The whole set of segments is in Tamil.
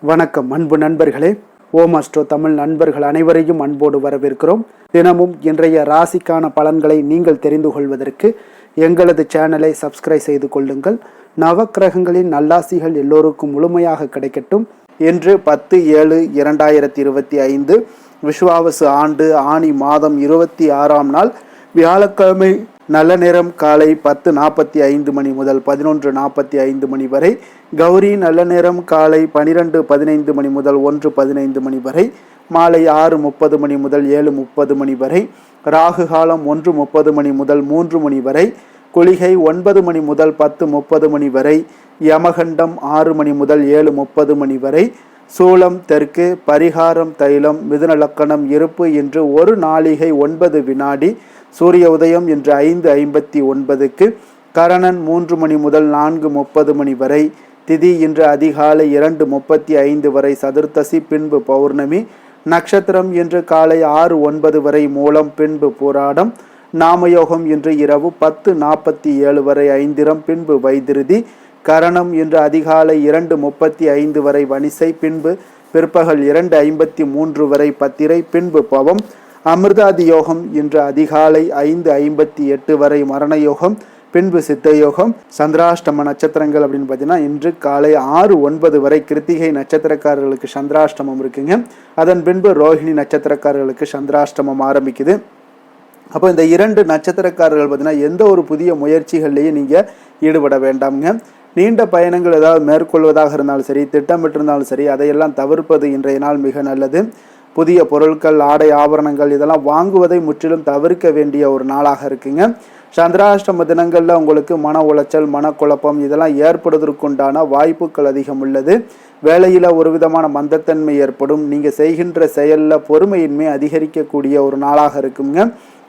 வணக்கம் அன்பு நண்பர்களே. ஓம் அஸ்ட்ரோ தமிழ் நண்பர்கள் அனைவரையும் அன்போடு வரவேற்கிறோம். தினமும் இன்றைய ராசிக்கான பலன்களை நீங்கள் தெரிந்து கொள்வதற்கு எங்களது சேனலை சப்ஸ்கிரைப் செய்து கொள்ளுங்கள். நவக்கிரகங்களின் நல்லாசிகள் எல்லோருக்கும் முழுமையாக கிடைக்கட்டும். இன்று 10/7/2025 விஸ்வாவசு ஆண்டு ஆனி மாதம் 26ஆம் நாள் வியாழக்கிழமை. நல்ல நேரம் காலை 10:45 மணி முதல் 11:45 மணி வரை. கௌரி நல்ல நேரம் காலை 12:15 மணி முதல் 1:15 மணி வரை. மாலை 6:30 மணி முதல் 7:30 மணி வரை. ராகு காலம் 1:30 மணி முதல் 3 மணி வரை. குளிகை 9 மணி முதல் 10:30 மணி வரை. யமகண்டம் 6 மணி முதல் 7:30 மணி வரை. சூலம் தெற்கு. பரிகாரம் தைலம். மிதுன லக்கணம் இருப்பு இன்று 1 நாழிகை 9 வினாடி. சூரிய உதயம் இன்று 5:59க்கு. கரணன் 3 மணி முதல் 4:30 மணி வரை. திதி இன்று அதிகாலை 2:35 வரை சதுர்த்தசி, பின்பு பௌர்ணமி. நட்சத்திரம் இன்று காலை 6:09 வரை மூலம், பின்பு பூராடம். நாமயோகம் இன்று இரவு 10:47 வரை ஐந்திரம், பின்பு வைத்திருதி. கரணம் இன்று அதிகாலை 2:35 வரை வணிசை, பின்பு பிற்பகல் 2:53 வரை பத்திரை, பின்பு பவம். அமிர்தாதி யோகம் இன்று அதிகாலை 5:58 வரை மரண யோகம், பின்பு சித்த யோகம். சந்திராஷ்டம நட்சத்திரங்கள் அப்படின்னு பார்த்தீங்கன்னா இன்று காலை 6:09 வரை கிருத்திகை நட்சத்திரக்காரர்களுக்கு சந்திராஷ்டமம் இருக்குங்க. அதன் பின்பு ரோஹிணி நட்சத்திரக்காரர்களுக்கு சந்திராஷ்டமம் ஆரம்பிக்குது. அப்போ இந்த 2 நட்சத்திரக்காரர்கள் பார்த்தீங்கன்னா எந்த ஒரு புதிய முயற்சிகள்லையும் நீங்கள் ஈடுபட வேண்டாம்ங்க. நீண்ட பயணங்கள் ஏதாவது மேற்கொள்வதாக இருந்தாலும் சரி, திட்டமிட்டிருந்தாலும் சரி, அதையெல்லாம் தவிர்ப்பது இன்றைய நாள் மிக நல்லது. புதிய பொருட்கள், ஆடை ஆபரணங்கள் இதெல்லாம் வாங்குவதை முற்றிலும் தவிர்க்க வேண்டிய ஒரு நாளாக இருக்குங்க. சந்திராஷ்டம தினங்களில் உங்களுக்கு மன உளைச்சல், மனக்குழப்பம் இதெல்லாம் ஏற்படுவதற்குண்டான வாய்ப்புகள் அதிகம் உள்ளது. வேலையில் ஒரு விதமான மந்தத்தன்மை ஏற்படும். நீங்கள் செய்கின்ற செயலில் பொறுமையின்மை அதிகரிக்கக்கூடிய ஒரு நாளாக இருக்குங்க.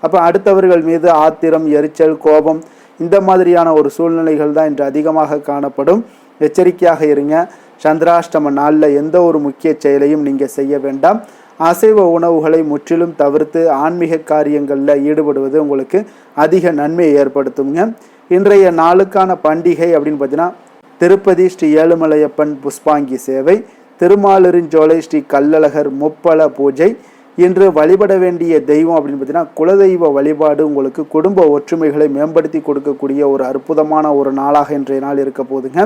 அப்போ அடுத்தவர்கள் மீது ஆத்திரம், எரிச்சல், கோபம் இந்த மாதிரியான ஒரு சூழ்நிலைகள் தான் இன்று அதிகமாக காணப்படும். எச்சரிக்கையாக இருங்க. சந்திராஷ்டம நாளில் எந்த ஒரு முக்கிய செயலையும் நீங்கள் செய்ய வேண்டாம். அசைவ உணவுகளை முற்றிலும் தவிர்த்து ஆன்மீக காரியங்களில் ஈடுபடுவது உங்களுக்கு அதிக நன்மையை ஏற்படுத்துங்க. இன்றைய நாளுக்கான பண்டிகை அப்படின்னு பார்த்தீங்கன்னா திருப்பதி ஸ்ரீ ஏழுமலையப்பன் புஷ்பாங்கி சேவை, திருமாலிருஞ்சோலை ஸ்ரீ கள்ளழகர் முப்பல பூஜை. இன்று வழிபட வேண்டிய தெய்வம் அப்படின்னு பார்த்தீங்கன்னா குலதெய்வ வழிபாடு உங்களுக்கு குடும்ப ஒற்றுமைகளை மேம்படுத்தி கொடுக்கக்கூடிய ஒரு அற்புதமான ஒரு நாளாக இன்றைய நாள் இருக்க போதுங்க.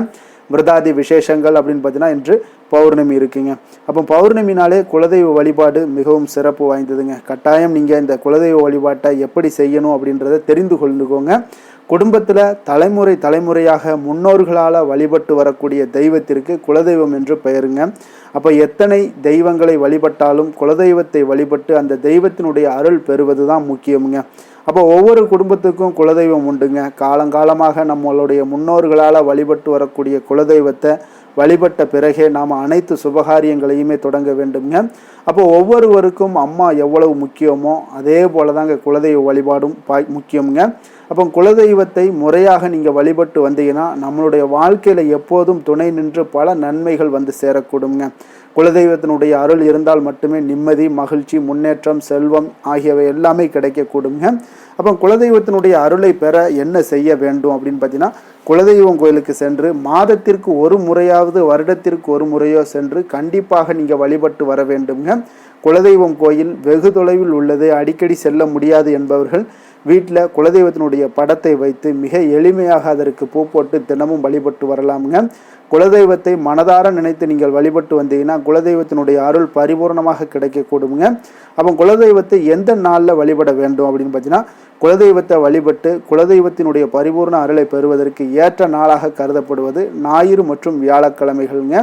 விரதாதி விசேஷங்கள் அப்படின்னு பார்த்தீங்கன்னா இன்று பௌர்ணமி இருக்குங்க. அப்போ பௌர்ணமினாலே குலதெய்வ வழிபாடு மிகவும் சிறப்பு வாய்ந்ததுங்க. கட்டாயம் நீங்கள் இந்த குலதெய்வ வழிபாட்டை எப்படி செய்யணும் அப்படின்றத தெரிந்து கொள்ளுக்கோங்க. குடும்பத்தில் தலைமுறையாக முன்னோர்களால் வழிபட்டு வரக்கூடிய தெய்வத்திற்கு குலதெய்வம் என்று பெயருங்க. அப்போ எத்தனை தெய்வங்களை வழிபட்டாலும் குலதெய்வத்தை வழிபட்டு அந்த தெய்வத்தினுடைய அருள் பெறுவது தான் முக்கியமுங்க. அப்போ ஒவ்வொரு குடும்பத்துக்கும் குலதெய்வம் உண்டுங்க. காலங்காலமாக நம்மளுடைய முன்னோர்களால் வழிபட்டு வரக்கூடிய குலதெய்வத்தை வழிபட்ட பிறகே நாம் அனைத்து சுபகாரியங்களையுமே தொடங்க வேண்டுங்க. அப்போ ஒவ்வொருவருக்கும் அம்மா எவ்வளவு முக்கியமோ அதே போல தாங்க குலதெய்வ வழிபாடும் முக்கியமுங்க. அப்போ குலதெய்வத்தை முறையாக நீங்கள் வழிபட்டு வந்தீங்கன்னா நம்மளுடைய வாழ்க்கையில் எப்போதும் துணை நின்று பல நன்மைகள் வந்து சேரக்கூடுங்க. குலதெய்வத்தினுடைய அருள் இருந்தால் மட்டுமே நிம்மதி, மகிழ்ச்சி, முன்னேற்றம், செல்வம் ஆகியவை எல்லாமே கிடைக்கக்கூடுங்க. அப்போ குலதெய்வத்தினுடைய அருளை பெற என்ன செய்ய வேண்டும் அப்படின்னு பார்த்தீங்கன்னா குலதெய்வம் கோயிலுக்கு சென்று மாதத்திற்கு ஒரு முறையாவது, வருடத்திற்கு ஒரு முறையோ சென்று கண்டிப்பாக நீங்கள் வழிபட்டு வர வேண்டுங்க. குலதெய்வம் கோயில் வெகு தொலைவில் உள்ளது, அடிக்கடி செல்ல முடியாது என்பவர்கள் வீட்டில் குலதெய்வத்தினுடைய படத்தை வைத்து மிக எளிமையாக அதற்கு பூ போட்டு தினமும் வழிபட்டு வரலாமுங்க. குலதெய்வத்தை மனதார நினைத்து நீங்கள் வழிபட்டு வந்தீங்கன்னா குலதெய்வத்தினுடைய அருள் பரிபூர்ணமாக கிடைக்கக்கூடுங்க. அப்போ குலதெய்வத்தை எந்த நாளில் வழிபட வேண்டும் அப்படின்னு பார்த்தீங்கன்னா குலதெய்வத்தை வழிபட்டு குலதெய்வத்தினுடைய பரிபூர்ண அருளை பெறுவதற்கு ஏற்ற நாளாக கருதப்படுவது ஞாயிறு மற்றும் வியாழக்கிழமைகள்ங்க.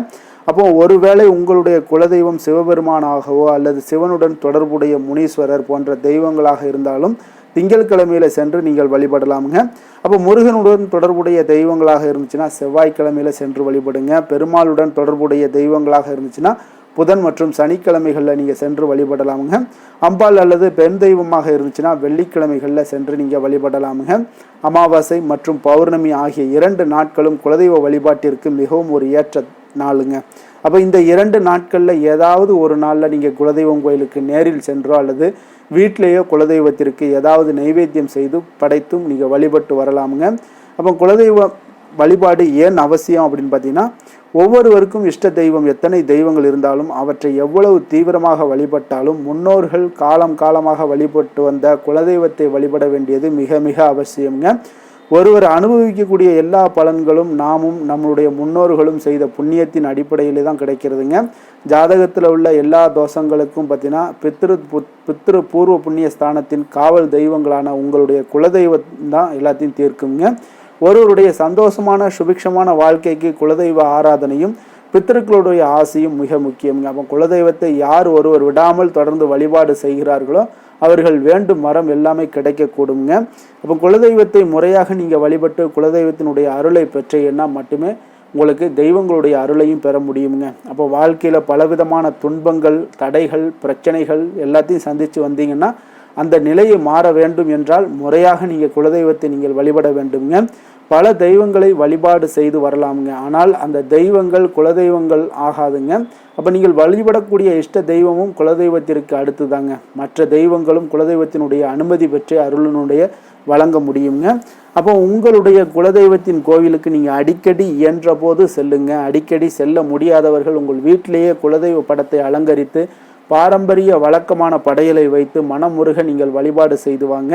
அப்போ ஒருவேளை உங்களுடைய குலதெய்வம் சிவபெருமானாகவோ அல்லது சிவனுடன் தொடர்புடைய முனீஸ்வரர் போன்ற தெய்வங்களாக இருந்தாலும் திங்கட்கிழமையில சென்று நீங்கள் வழிபடலாமுங்க. அப்போ முருகனுடன் தொடர்புடைய தெய்வங்களாக இருந்துச்சுன்னா செவ்வாய்க்கிழமையில சென்று வழிபடுங்க. பெருமாளுடன் தொடர்புடைய தெய்வங்களாக இருந்துச்சுன்னா புதன் மற்றும் சனிக்கிழமைகளில் நீங்கள் சென்று வழிபடலாமுங்க. அம்பாள் அல்லது பெண் தெய்வமாக இருந்துச்சுன்னா வெள்ளிக்கிழமைகளில் சென்று நீங்கள் வழிபடலாமுங்க. அமாவாசை மற்றும் பௌர்ணமி ஆகிய 2 நாட்களும் குலதெய்வ வழிபாட்டிற்கு மிகவும் ஒரு ஏற்ற நாளுங்க. அப்போ இந்த 2 நாட்களில் ஏதாவது ஒரு நாளில் நீங்கள் குலதெய்வம் கோயிலுக்கு நேரில் சென்றோ அல்லது வீட்டிலேயே குலதெய்வத்திற்கு ஏதாவது நைவேத்தியம் செய்து படைத்தும் நீங்கள் வழிபட்டு வரலாமுங்க. அப்போ குலதெய்வ வழிபாடு ஏன் அவசியம் அப்படின்னு பார்த்தீங்கன்னா, ஒவ்வொருவருக்கும் இஷ்ட தெய்வம் எத்தனை தெய்வங்கள் இருந்தாலும் அவற்றை எவ்வளவு தீவிரமாக வழிபட்டாலும் முன்னோர்கள் காலம் காலமாக வழிபட்டு வந்த குலதெய்வத்தை வழிபட வேண்டியது மிக மிக அவசியம்ங்க. ஒருவர் அனுபவிக்கக்கூடிய எல்லா பலன்களும் நாமும் நம்மளுடைய முன்னோர்களும் செய்த புண்ணியத்தின் அடிப்படையிலே தான் கிடைக்கிறதுங்க. ஜாதகத்தில் உள்ள எல்லா தோஷங்களுக்கும் பார்த்தீங்கன்னா பித்ரு பூர்வ புண்ணிய ஸ்தானத்தின் காவல் தெய்வங்களான உங்களுடைய குலதெய்வம் தான் எல்லாத்தையும் தீர்க்குங்க. ஒருவருடைய சந்தோஷமான சுபிக்ஷமான வாழ்க்கைக்கு குலதெய்வ ஆராதனையும் பித்திருக்களுடைய ஆசையும் மிக முக்கியங்க. அப்போ குலதெய்வத்தை யார் ஒருவர் விடாமல் தொடர்ந்து வழிபாடு செய்கிறார்களோ அவர்கள் வேண்டும் மரம் எல்லாமே கிடைக்கக்கூடுங்க. அப்போ குலதெய்வத்தை முறையாக நீங்கள் வழிபட்டு குலதெய்வத்தினுடைய அருளை பெற்றீங்கன்னா மட்டுமே உங்களுக்கு தெய்வங்களுடைய அருளையும் பெற முடியுங்க. அப்போ வாழ்க்கையில் பலவிதமான துன்பங்கள், தடைகள், பிரச்சனைகள் எல்லாத்தையும் சந்தித்து வந்தீங்கன்னா அந்த நிலையை மாற வேண்டும் என்றால் முறையாக நீங்கள் குலதெய்வத்தை நீங்கள் வழிபட வேண்டுங்க. பல தெய்வங்களை வழிபாடு செய்து வரலாமுங்க. ஆனால் அந்த தெய்வங்கள் குலதெய்வங்கள் ஆகாதுங்க. அப்போ நீங்கள் வழிபடக்கூடிய இஷ்ட தெய்வமும் குலதெய்வத்திற்கு அடுத்து தாங்க. மற்ற தெய்வங்களும் குலதெய்வத்தினுடைய அனுமதி பெற்று அருளினுடைய வழங்க முடியுங்க. அப்போ உங்களுடைய குலதெய்வத்தின் கோவிலுக்கு நீங்கள் அடிக்கடி இயன்ற போது செல்லுங்க. அடிக்கடி செல்ல முடியாதவர்கள் உங்கள் வீட்டிலேயே குலதெய்வ படத்தை அலங்கரித்து பாரம்பரிய வழக்கமான படையலை வைத்து மனமுருக நீங்கள் வழிபாடு செய்து வாங்க.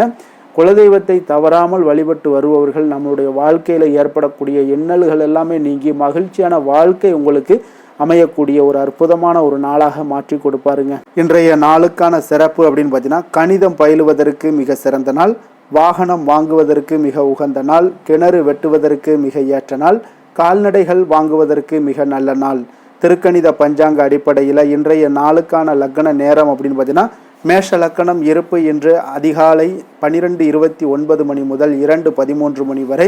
குலதெய்வத்தை தவறாமல் வழிபட்டு வருபவர்கள் நம்மளுடைய வாழ்க்கையில் ஏற்படக்கூடிய இன்னல்கள் எல்லாமே நீங்கி மகிழ்ச்சியான வாழ்க்கை உங்களுக்கு அமையக்கூடிய ஒரு அற்புதமான ஒரு நாளாக மாற்றி கொடுப்பாருங்க. இன்றைய நாளுக்கான சிறப்பு அப்படின்னு பார்த்தீங்கன்னா, கணிதம் பயிலுவதற்கு மிக சிறந்த நாள், வாகனம் வாங்குவதற்கு மிக உகந்த நாள், கிணறு வெட்டுவதற்கு மிக ஏற்ற நாள், கால்நடைகள் வாங்குவதற்கு மிக நல்ல நாள். திருக்கணித பஞ்சாங்க அடிப்படையில் இன்றைய நாளுக்கான லக்ன நேரம் அப்படின்னு பார்த்தீங்கன்னா, மேஷ லக்கணம் இருப்பு இன்று அதிகாலை 12:29 மணி முதல் 2:13 மணி வரை,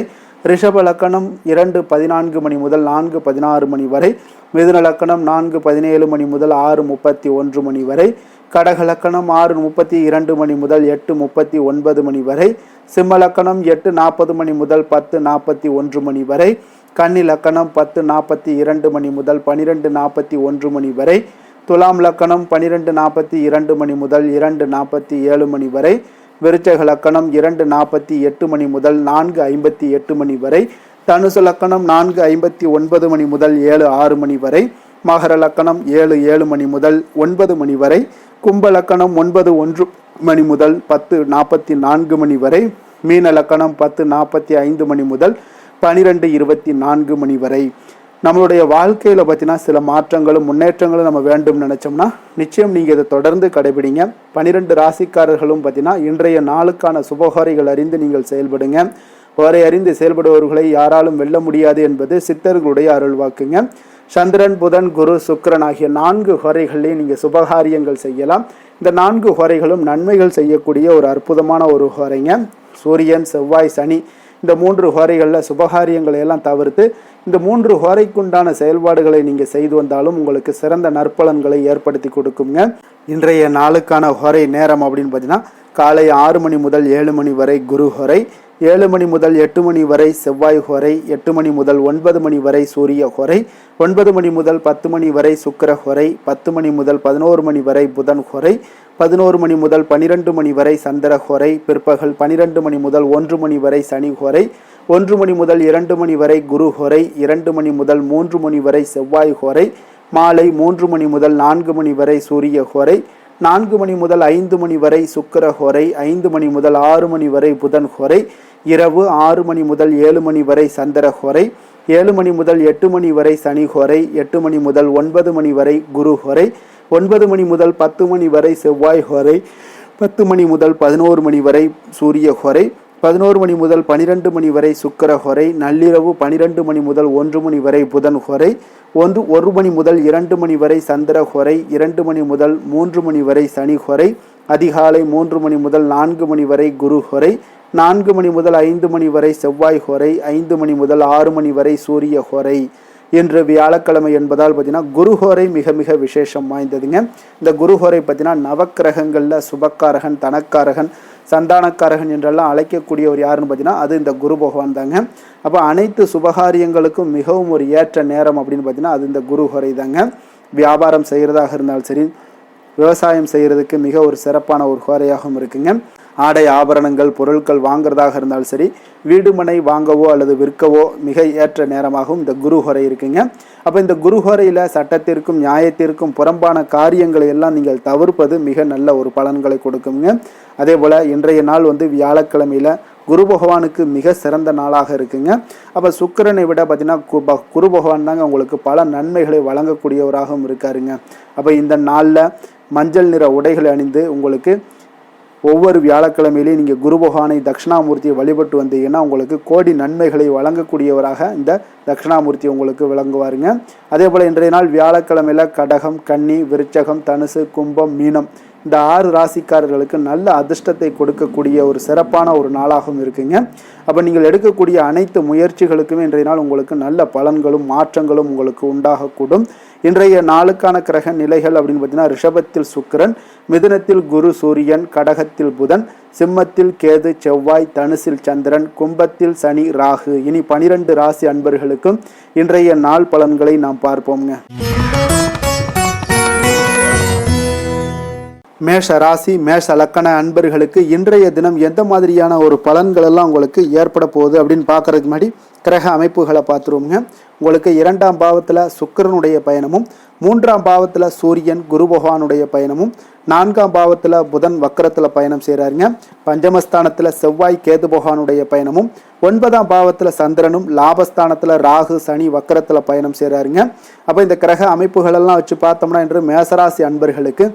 ரிஷப லக்கணம் 2:14 மணி முதல் 4:16 மணி வரை, மிதுன லக்கணம் 4:17 மணி முதல் 6:31 மணி வரை, கடக லக்கணம் 6:32 மணி முதல் 8:39 மணி வரை, சிம்ம லக்கணம் 8:40 மணி முதல் 10:41 மணி வரை, கன்னி லக்கணம் 10:42 மணி முதல் 12:41 மணி வரை, துலாம் லக்கணம் 12:42 மணி முதல் 2:47 மணி வரை, விருச்சக லக்கணம் 2:48 மணி முதல் 4:58 மணி வரை, தனுசு லக்கணம் 4:59 மணி முதல் 7:06 மணி வரை, மகர லக்கணம் 7:07 மணி முதல் 9 மணி வரை, கும்ப லக்கணம் 9:01 மணி முதல் 10:44 மணி வரை, மீன லக்கணம் 10:45 மணி முதல் 12:24 மணி வரை. நம்மளுடைய வாழ்க்கையில் பார்த்தீங்கன்னா சில மாற்றங்களும் முன்னேற்றங்களும் நம்ம வேண்டும் நினச்சோம்னா நிச்சயம் நீங்கள் இதை தொடர்ந்து கடைபிடிங்க. 12 ராசிக்காரர்களும் பார்த்தீங்கன்னா இன்றைய நாளுக்கான சுபஹோரைகள் அறிந்து நீங்கள் செயல்படுங்க. ஹோரை அறிந்து செயல்படுபவர்களை யாராலும் வெல்ல முடியாது என்பது சித்தர்களுடைய அருள்வாக்குங்க. சந்திரன், புதன், குரு, சுக்கிரன் ஆகிய 4 ஹோரைகளையும் நீங்கள் சுபகாரியங்கள் செய்யலாம். இந்த 4 ஹோரைகளும் நன்மைகள் செய்யக்கூடிய ஒரு அற்புதமான ஒரு ஹோரைங்க. சூரியன், செவ்வாய், சனி இந்த 3 ஹோரைகளில் சுபகாரியங்களை எல்லாம் தவிர்த்து இந்த 3 ஹோரைக்குண்டான செயல்பாடுகளை நீங்கள் செய்து வந்தாலும் உங்களுக்கு சிறந்த நற்பலன்களை ஏற்படுத்தி கொடுக்குங்க. இன்றைய நாளுக்கான ஹோரை நேரம் அப்படின்னு பார்த்தீங்கன்னா, காலை 6 மணி முதல் 7 மணி வரை குரு ஹோரை, 7 மணி முதல் 8 மணி வரை செவ்வாய் ஹோரை, 8 மணி முதல் 9 மணி வரை சூரிய ஹோரை, 9 மணி முதல் 10 மணி வரை சுக்கிர ஹோரை, 10 மணி முதல் 11 மணி வரை புதன் ஹோரை, 11 மணி முதல் 12 மணி வரை சந்திர ஹோரை, பிற்பகல் 12 மணி முதல் 1 மணி வரை சனி ஹோரை, 1 மணி முதல் 2 மணி வரை குரு ஹோரை, 2 மணி முதல் 3 மணி வரை செவ்வாய் ஹோரை, மாலை 3 மணி முதல் 4 மணி வரை சூரிய ஹோரை, 4 மணி முதல் 5 மணி வரை சுக்கிர ஹோரை, 5 மணி முதல் 6 மணி வரை புதன் ஹோரை, இரவு 6 மணி முதல் 7 மணி வரை சந்திர ஹோரை, 7 மணி முதல் 8 மணி வரை சனி ஹோரை, 8 மணி முதல் 9 மணி வரை குரு ஹோரை, 9 மணி முதல் 10 மணி வரை செவ்வாய் ஹோரை, 10 மணி முதல் 11 மணி வரை சூரிய ஹோரை, 11 மணி முதல் 12 மணி வரை சுக்கிர ஹோரை, நள்ளிரவு 12 மணி முதல் 1 மணி வரை புதன் ஹோரை, 1 மணி முதல் 2 மணி வரை சந்திர ஹோரை, 2 மணி முதல் 3 மணி வரை சனி ஹோரை, அதிகாலை 3 மணி முதல் 4 மணி வரை குரு ஹோரை, 4 மணி முதல் 5 மணி வரை செவ்வாய் ஹோரை, 5 மணி முதல் 6 மணி வரை சூரிய ஹோரை. இன்று வியாழக்கிழமை என்பதால் பார்த்தீங்கன்னா குருஹோரை மிக மிக விசேஷம் வாய்ந்ததுங்க. இந்த குருஹோரை பார்த்தீங்கன்னா நவக்கிரகங்களில் சுபக்காரகன், தனக்காரகன், சந்தானக்காரகன் என்றெல்லாம் அழைக்கக்கூடியவர் யாருன்னு பார்த்தீங்கன்னா அது இந்த குரு பகவான் தாங்க. அப்போ அனைத்து சுபகாரியங்களுக்கும் மிகவும் ஒரு ஏற்ற நேரம் அப்படின்னு பார்த்தீங்கன்னா அது இந்த குருஹோரை தாங்க. வியாபாரம் செய்கிறதாக இருந்தாலும் சரி, விவசாயம் செய்கிறதுக்கு மிக ஒரு சிறப்பான ஒரு ஹோரையாகவும் இருக்குங்க. ஆடை ஆபரணங்கள் பொருட்கள் வாங்குறதாக இருந்தாலும் சரி, வீடு மனை வாங்கவோ அல்லது விற்கவோ மிக ஏற்ற நேரமாகவும் இந்த குரு ஹோரை இருக்குங்க. அப்போ இந்த குரு ஹோரையில் சட்டத்திற்கும் நியாயத்திற்கும் புறம்பான காரியங்களை எல்லாம் நீங்கள் தவிர்ப்பது மிக நல்ல ஒரு பலன்களை கொடுக்குங்க. அதே போல் இன்றைய நாள் வியாழக்கிழமையில் குரு பகவானுக்கு மிக சிறந்த நாளாக இருக்குங்க. அப்போ சுக்கிரனை விட பார்த்தீங்கன்னா குரு பகவான் தாங்க உங்களுக்கு பல நன்மைகளை வழங்கக்கூடியவராகவும் இருக்காருங்க. அப்போ இந்த நாளில் மஞ்சள் நிற உடைகளை அணிந்து உங்களுக்கு ஒவ்வொரு வியாழக்கிழமையிலையும் நீங்கள் குரு பகவானை தட்சிணாமூர்த்தியை வழிபட்டு வந்தீங்கன்னா உங்களுக்கு கோடி நன்மைகளை வழங்கக்கூடியவராக இந்த தட்சிணாமூர்த்தி உங்களுக்கு விளங்குவாருங்க. அதே போல் இன்றைய நாள் வியாழக்கிழமையில் கடகம், கன்னி, விருச்சகம், தனுசு, கும்பம், மீனம் இந்த 6 ராசிக்காரர்களுக்கு நல்ல அதிர்ஷ்டத்தை கொடுக்கக்கூடிய ஒரு சிறப்பான ஒரு நாளாகவும் இருக்குங்க. அப்போ நீங்கள் எடுக்கக்கூடிய அனைத்து முயற்சிகளுக்குமே இன்றைய நாள் உங்களுக்கு நல்ல பலன்களும் மாற்றங்களும் உங்களுக்கு உண்டாகக்கூடும். இன்றைய நாளுக்கான கிரக நிலைகள் அப்படின்னு பார்த்தீங்கன்னா ரிஷபத்தில் சுக்கிரன், மிதுனத்தில் குரு சூரியன், கடகத்தில் புதன், சிம்மத்தில் கேது செவ்வாய், தனுசில் சந்திரன், கும்பத்தில் சனி ராகு. இனி 12 ராசி அன்பர்களுக்கும் இன்றைய நாள் பலன்களை நாம் பார்ப்போம்ங்க. மேஷ ராசி மேஷ லக்கண அன்பர்களுக்கு இன்றைய தினம் எந்த மாதிரியான ஒரு பலன்கள் எல்லாம் உங்களுக்கு ஏற்பட போகுது அப்படின்னு பார்க்கறதுக்கு முன்னாடி கிரக அமைப்புகளை பார்த்துருவோங்க. உங்களுக்கு 2ஆம் பாவத்தில் சுக்கிரனுடைய பயணமும், 3ஆம் பாவத்தில் சூரியன் குரு பகவானுடைய பயணமும், 4ஆம் பாவத்தில் புதன் வக்கரத்தில் பயணம் செய்கிறாருங்க. பஞ்சமஸ்தானத்தில் செவ்வாய் கேது பகவானுடைய பயணமும், 9ஆம் பாவத்தில் சந்திரனும், லாபஸ்தானத்தில் ராகு சனி வக்கரத்தில் பயணம் செய்கிறாருங்க. அப்போ இந்த கிரக அமைப்புகளெல்லாம் வச்சு பார்த்தோம்னா இன்று மேசராசி அன்பர்களுக்கு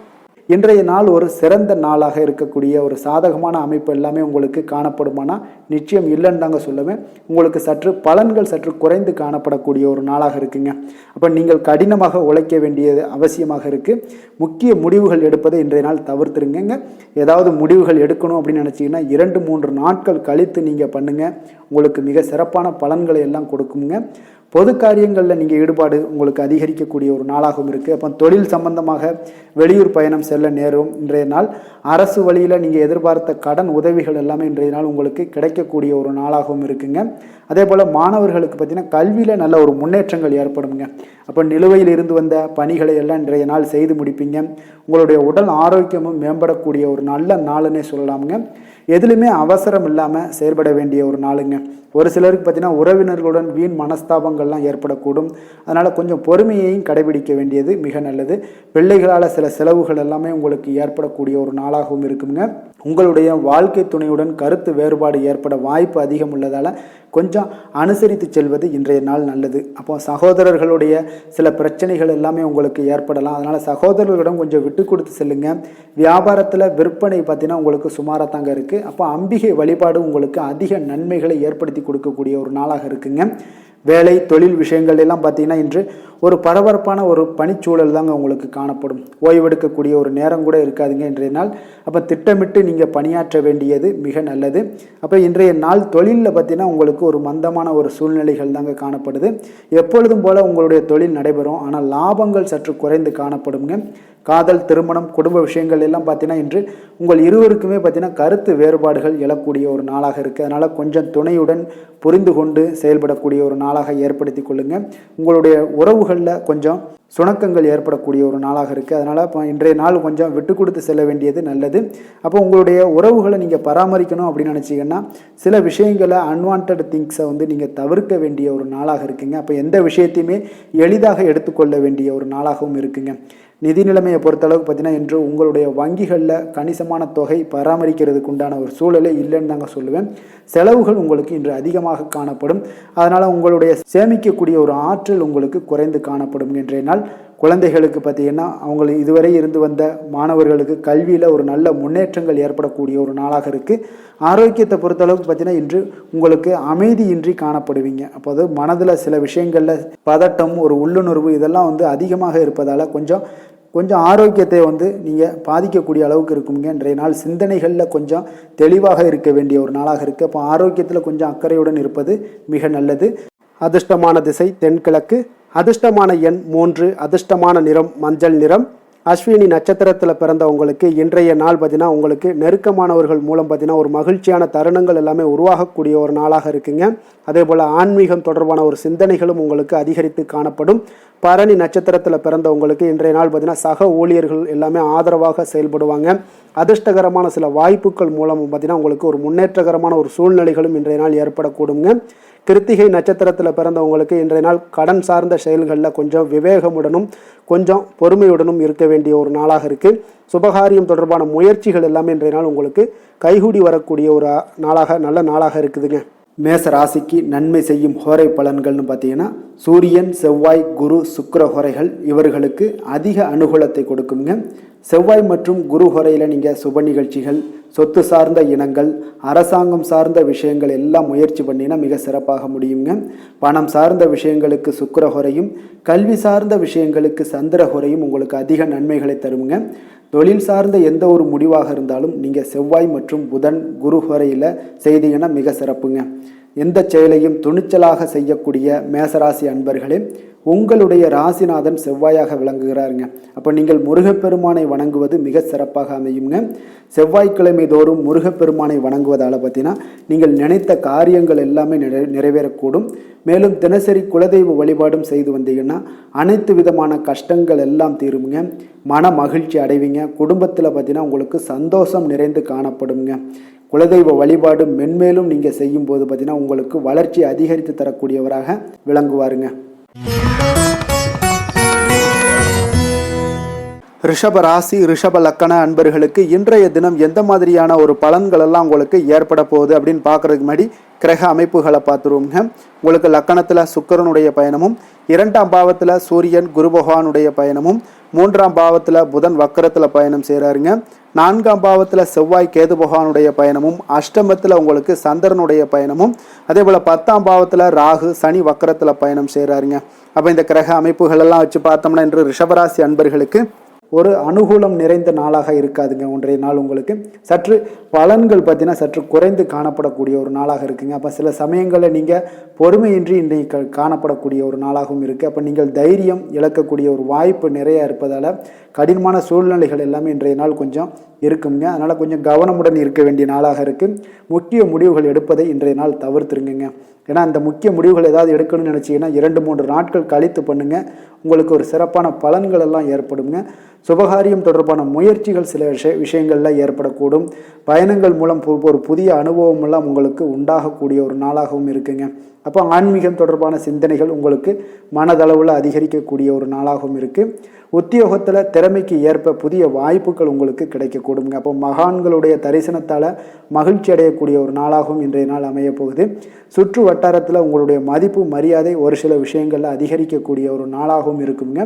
இன்றைய நாள் ஒரு சிறந்த நாளாக இருக்கக்கூடிய ஒரு சாதகமான அமைப்பு எல்லாமே உங்களுக்கு காணப்படுமானா நிச்சயம் இல்லைன்னு தாங்க சொல்லுவேன். உங்களுக்கு பலன்கள் சற்று குறைந்து காணப்படக்கூடிய ஒரு நாளாக இருக்குங்க. அப்போ நீங்கள் கடினமாக உழைக்க வேண்டியது அவசியமாக இருக்குது. முக்கிய முடிவுகள் எடுப்பதை இன்றைய நாள் தவிர்த்துருங்க. ஏதாவது முடிவுகள் எடுக்கணும் அப்படின்னு நினச்சிங்கன்னா 2-3 நாட்கள் கழித்து நீங்கள் பண்ணுங்கள். உங்களுக்கு மிக சிறப்பான பலன்களை எல்லாம் கொடுக்குங்க. பொது காரியங்களில் நீங்கள் ஈடுபாடு உங்களுக்கு அதிகரிக்கக்கூடிய ஒரு நாளாகவும் இருக்குது. அப்போ தொழில் சம்பந்தமாக வெளியூர் பயணம் செல்ல நேரும் இன்றைய நாள். அரசு வழியில் நீங்கள் எதிர்பார்த்த கடன் உதவிகள் எல்லாமே இன்றைய நாள் உங்களுக்கு கிடைக்கக்கூடிய ஒரு நாளாகவும் இருக்குங்க. அதே போல் மாணவர்களுக்கு பார்த்தீங்கன்னா கல்வியில் நல்ல ஒரு முன்னேற்றங்கள் ஏற்படுங்க. அப்போ நிலுவையில் இருந்து வந்த பணிகளை எல்லாம் இன்றைய நாள் செய்து முடிப்பீங்க. உங்களுடைய உடல் ஆரோக்கியமும் மேம்படக்கூடிய ஒரு நல்ல நாளுன்னே சொல்லலாமுங்க. எதுலையுமே அவசரம் இல்லாமல் செயல்பட வேண்டிய ஒரு நாளுங்க. ஒரு சிலருக்கு பார்த்தீங்கன்னா உறவினர்களுடன் வீண் மனஸ்தாபங்கள்லாம் ஏற்படக்கூடும். அதனால் கொஞ்சம் பொறுமையையும் கடைபிடிக்க வேண்டியது மிக நல்லது. பிள்ளைகளால் சில செலவுகள் எல்லாமே உங்களுக்கு ஏற்படக்கூடிய ஒரு நாளாகவும் இருக்குங்க. உங்களுடைய வாழ்க்கை துணையுடன் கருத்து வேறுபாடு ஏற்பட வாய்ப்பு அதிகம் உள்ளதால் கொஞ்சம் அனுசரித்து செல்வது இன்றைய நாள் நல்லது. அப்போ சகோதரர்களுடைய சில பிரச்சனைகள் எல்லாமே உங்களுக்கு ஏற்படலாம். அதனால் சகோதரர்களிடம் கொஞ்சம் விட்டு கொடுத்து செல்லுங்க. வியாபாரத்தில் விற்பனை பார்த்தீங்கன்னா உங்களுக்கு சுமாராக தாங்க இருக்குது. அப்போ அம்பிகை வழிபாடு உங்களுக்கு அதிக நன்மைகளை ஏற்படுத்தி கொடுக்கக்கூடிய ஒரு நாளாக இருக்குங்க. வேலை தொழில் விஷயங்கள் எல்லாம் பார்த்தீங்கன்னா இன்று ஒரு பரபரப்பான ஒரு பணிச்சூழல் தாங்க உங்களுக்கு காணப்படும். ஓய்வெடுக்கக்கூடிய ஒரு நேரம் கூட இருக்காதுங்க இன்றைய நாள். அப்போ திட்டமிட்டு நீங்கள் பணியாற்ற வேண்டியது மிக நல்லது. அப்போ இன்றைய நாள் தொழிலில் பார்த்தீங்கன்னா உங்களுக்கு ஒரு மந்தமான ஒரு சூழ்நிலைகள் தாங்க காணப்படுது. எப்பொழுதும் போல் உங்களுடைய தொழில் நடைபெறும். ஆனால் லாபங்கள் சற்று குறைந்து காணப்படுங்க. காதல், திருமணம், குடும்ப விஷயங்கள் எல்லாம் பார்த்தீங்கன்னா இன்று உங்கள் இருவருக்குமே பார்த்தீங்கன்னா கருத்து வேறுபாடுகள் எழக்கூடிய ஒரு நாளாக இருக்குது. அதனால் கொஞ்சம் துணையுடன் புரிந்து கொண்டு செயல்படக்கூடிய ஒரு நாளாக ஏற்படுத்தி கொள்ளுங்க. உங்களுடைய உறவுகளில் கொஞ்சம் சுணக்கங்கள் ஏற்படக்கூடிய ஒரு நாளாக இருக்குது. அதனால் இப்போ இன்றைய நாள் கொஞ்சம் விட்டு கொடுத்து செல்ல வேண்டியது நல்லது. அப்போ உங்களுடைய உறவுகளை நீங்கள் பராமரிக்கணும் அப்படின்னு நினச்சிங்கன்னா சில விஷயங்களை அன்வான்ட் திங்ஸை நீங்கள் தவிர்க்க வேண்டிய ஒரு நாளாக இருக்குங்க. அப்போ எந்த விஷயத்தையுமே எளிதாக எடுத்துக்கொள்ள வேண்டிய ஒரு நாளாகவும் இருக்குங்க. நிதி நிலைமையை பொறுத்தளவுக்கு பார்த்தீங்கன்னா இன்று உங்களுடைய வங்கிகளில் கணிசமான தொகை பராமரிக்கிறதுக்கு உண்டான ஒரு சூழலே இல்லைன்னு தாங்க சொல்லுவேன். செலவுகள் உங்களுக்கு இன்று அதிகமாக காணப்படும். அதனால் உங்களுடைய சேமிக்கக்கூடிய ஒரு ஆற்றல் உங்களுக்கு குறைந்து காணப்படும். இன்றைய நாள் குழந்தைகளுக்கு பார்த்தீங்கன்னா அவங்களுக்கு இதுவரை இருந்து வந்த மாணவர்களுக்கு கல்வியில் ஒரு நல்ல முன்னேற்றங்கள் ஏற்படக்கூடிய ஒரு நாளாக இருக்குது. ஆரோக்கியத்தை பொறுத்தளவுக்கு பார்த்தீங்கன்னா இன்று உங்களுக்கு அமைதியின்றி காணப்படுவீங்க. அப்போது மனதில் சில விஷயங்களில் பதட்டம், ஒரு உள்ளுணர்வு இதெல்லாம் அதிகமாக இருப்பதால் கொஞ்சம் ஆரோக்கியத்தை நீங்கள் பாதிக்கக்கூடிய அளவுக்கு இருக்குங்க. இன்றைய நாள் சிந்தனைகளில் கொஞ்சம் தெளிவாக இருக்க வேண்டிய ஒரு நாளாக இருக்குது. அப்போ ஆரோக்கியத்தில் கொஞ்சம் அக்கறையுடன் இருப்பது மிக நல்லது. அதிர்ஷ்டமான திசை தென்கிழக்கு, அதிர்ஷ்டமான எண் 3, அதிர்ஷ்டமான நிறம் மஞ்சள் நிறம், அஸ்வினி நட்சத்திரத்தில் பிறந்தவங்களுக்கு இன்றைய நாள் பார்த்தீங்கன்னா உங்களுக்கு நெருக்கமானவர்கள் மூலம் பார்த்தீங்கன்னா ஒரு மகிழ்ச்சியான தருணங்கள் எல்லாமே உருவாகக்கூடிய ஒரு நாளாக இருக்குங்க. அதே போல் ஆன்மீகம் தொடர்பான ஒரு சிந்தனைகளும் உங்களுக்கு அதிகரித்து காணப்படும். பரணி நட்சத்திரத்தில் பிறந்தவங்களுக்கு இன்றைய நாள் பார்த்தீங்கன்னா சக ஊழியர்கள் எல்லாமே ஆதரவாக செயல்படுவாங்க. அதிர்ஷ்டகரமான சில வாய்ப்புகள் மூலமும் பார்த்தீங்கன்னா உங்களுக்கு ஒரு முன்னேற்றகரமான ஒரு சூழ்நிலைகளும் இன்றைய நாள் ஏற்படக்கூடுங்க. கிருத்திகை நட்சத்திரத்தில் பிறந்தவங்களுக்கு இன்றைய நாள் கடன் சார்ந்த செயல்களில் கொஞ்சம் விவேகமுடனும் கொஞ்சம் பொறுமையுடனும் இருக்க வேண்டிய ஒரு நாளாக இருக்குது. சுபகாரியம் தொடர்பான முயற்சிகள் எல்லாமே இன்றைய நாள் உங்களுக்கு கைகூடி வரக்கூடிய ஒரு நாளாக நல்ல நாளாக இருக்குதுங்க. மேச ராசிக்கு நன்மை செய்யும் ஹோரை பலன்கள்னு பார்த்தீங்கன்னா சூரியன், செவ்வாய், குரு, சுக்கிர ஹோரைகள் இவர்களுக்கு அதிக அனுகூலத்தை கொடுக்குங்க. செவ்வாய் மற்றும் குரு ஹோரையில் நீங்கள் சுப நிகழ்ச்சிகள், சொத்து சார்ந்த இனங்கள், அரசாங்கம் சார்ந்த விஷயங்கள் எல்லாம் முயற்சி பண்ணினா மிக சிறப்பாக முடியுங்க. பணம் சார்ந்த விஷயங்களுக்கு சுக்கிர ஹோரையும், கல்வி சார்ந்த விஷயங்களுக்கு சந்திர ஹோரையும் உங்களுக்கு அதிக நன்மைகளை தருங்க. தொழில் சார்ந்த எந்த ஒரு முடிவாக இருந்தாலும் நீங்கள் செவ்வாய் மற்றும் புதன், குரு ஹோரையில் செய்தீங்கன்னா மிக சிறப்புங்க. எந்த செயலையும் துணிச்சலாக செய்யக்கூடிய மேசராசி அன்பர்களே, உங்களுடைய ராசிநாதன் செவ்வாயாக விளங்குகிறாருங்க. அப்போ நீங்கள் முருகப்பெருமானை வணங்குவது மிக சிறப்பாக அமையுங்க. செவ்வாய்க்கிழமை தோறும் முருகப்பெருமானை வணங்குவதால் பார்த்தீங்கன்னா நீங்கள் நினைத்த காரியங்கள் எல்லாமே நிறைவேறக்கூடும். மேலும் தினசரி குலதெய்வ வழிபாடும் செய்து வந்தீங்கன்னா அனைத்து விதமான கஷ்டங்கள் எல்லாம் தீருங்க. மன மகிழ்ச்சி அடைவீங்க. குடும்பத்தில் பார்த்தீங்கன்னா உங்களுக்கு சந்தோஷம் நிறைந்து காணப்படுங்க. குலதெய்வ வழிபாடு மென்மேலும் நீங்கள் செய்யும்போது பார்த்தீங்கன்னா உங்களுக்கு வளர்ச்சி அதிகரித்து தரக்கூடியவராக விளங்குவாருங்க. ரிஷப ராசி, ரிஷப லக்கண அன்பர்களுக்கு இன்றைய தினம் எந்த மாதிரியான ஒரு பலன்கள் எல்லாம் உங்களுக்கு ஏற்பட போகுது அப்படின்னு பார்க்கறதுக்கு முன்னாடி கிரக அமைப்புகளை பார்த்துருவோங்க. உங்களுக்கு லக்கணத்தில் சுக்கிரனுடைய பயணமும், 2ஆம் பாவத்தில் சூரியன் குரு பகவானுடைய பயணமும், 3ஆம் பாவத்தில் புதன் வக்கரத்தில் பயணம் செய்கிறாருங்க. 4ஆம் பாவத்தில் செவ்வாய் கேது பகவானுடைய பயணமும், அஷ்டமத்தில் உங்களுக்கு சந்திரனுடைய பயணமும், அதே போல் 10ஆம் பாவத்தில் ராகு சனி வக்கரத்தில் பயணம் செய்கிறாருங்க. அப்போ இந்த கிரக அமைப்புகள் எல்லாம் வச்சு பார்த்தோம்னா இன்று ரிஷபராசி அன்பர்களுக்கு ஒரு அனுகூலம் நிறைந்த நாளாக இருக்காதுங்க. ஒன்றைய நாள் உங்களுக்கு சற்று பலன்கள் பார்த்தீங்கன்னா சற்று குறைந்து காணப்படக்கூடிய ஒரு நாளாக இருக்குங்க. அப்போ சில சமயங்களில் நீங்கள் பொறுமையின்றி இன்றைக்கு காணப்படக்கூடிய ஒரு நாளாகவும் இருக்குது. அப்போ நீங்கள் தைரியம் இழக்கக்கூடிய ஒரு வாய்ப்பு நிறையா இருப்பதால் கடினமான சூழ்நிலைகள் எல்லாமே இன்றைய நாள் கொஞ்சம் இருக்குங்க. அதனால் கொஞ்சம் கவனமுடன் இருக்க வேண்டிய நாளாக இருக்குது. முக்கிய முடிவுகள் எடுப்பதை இன்றைய நாள் தவிர்த்துருங்க. ஏன்னா அந்த முக்கிய முடிவுகள் ஏதாவது எடுக்கணும்னு நினச்சிங்கன்னா 2-3 நாட்கள் கழித்து பண்ணுங்கள். உங்களுக்கு ஒரு சிறப்பான பலன்கள் எல்லாம் ஏற்படுங்க. சுபகாரியம் தொடர்பான முயற்சிகள் சில விஷயங்களில் ஏற்படக்கூடும். பயணங்கள் மூலம் ஒரு புதிய அனுபவம் எல்லாம் உங்களுக்கு உண்டாகக்கூடிய ஒரு நாளாகவும் இருக்குங்க. அப்போ ஆன்மீகம் தொடர்பான சிந்தனைகள் உங்களுக்கு மனதளவில் அதிகரிக்கக்கூடிய ஒரு நாளாகவும் இருக்குது. உத்தியோகத்தில் திறமைக்கு ஏற்ப புதிய வாய்ப்புகள் உங்களுக்கு கிடைக்கக்கூடுங்க. அப்போ மகான்களுடைய தரிசனத்தால் மகிழ்ச்சி அடையக்கூடிய ஒரு நாளாகவும் இன்றைய நாள் அமைய போகுது. சுற்று வட்டாரத்தில் உங்களுடைய மதிப்பு மரியாதை ஒரு சில விஷயங்களில் அதிகரிக்கக்கூடிய ஒரு நாளாகவும் இருக்குங்க.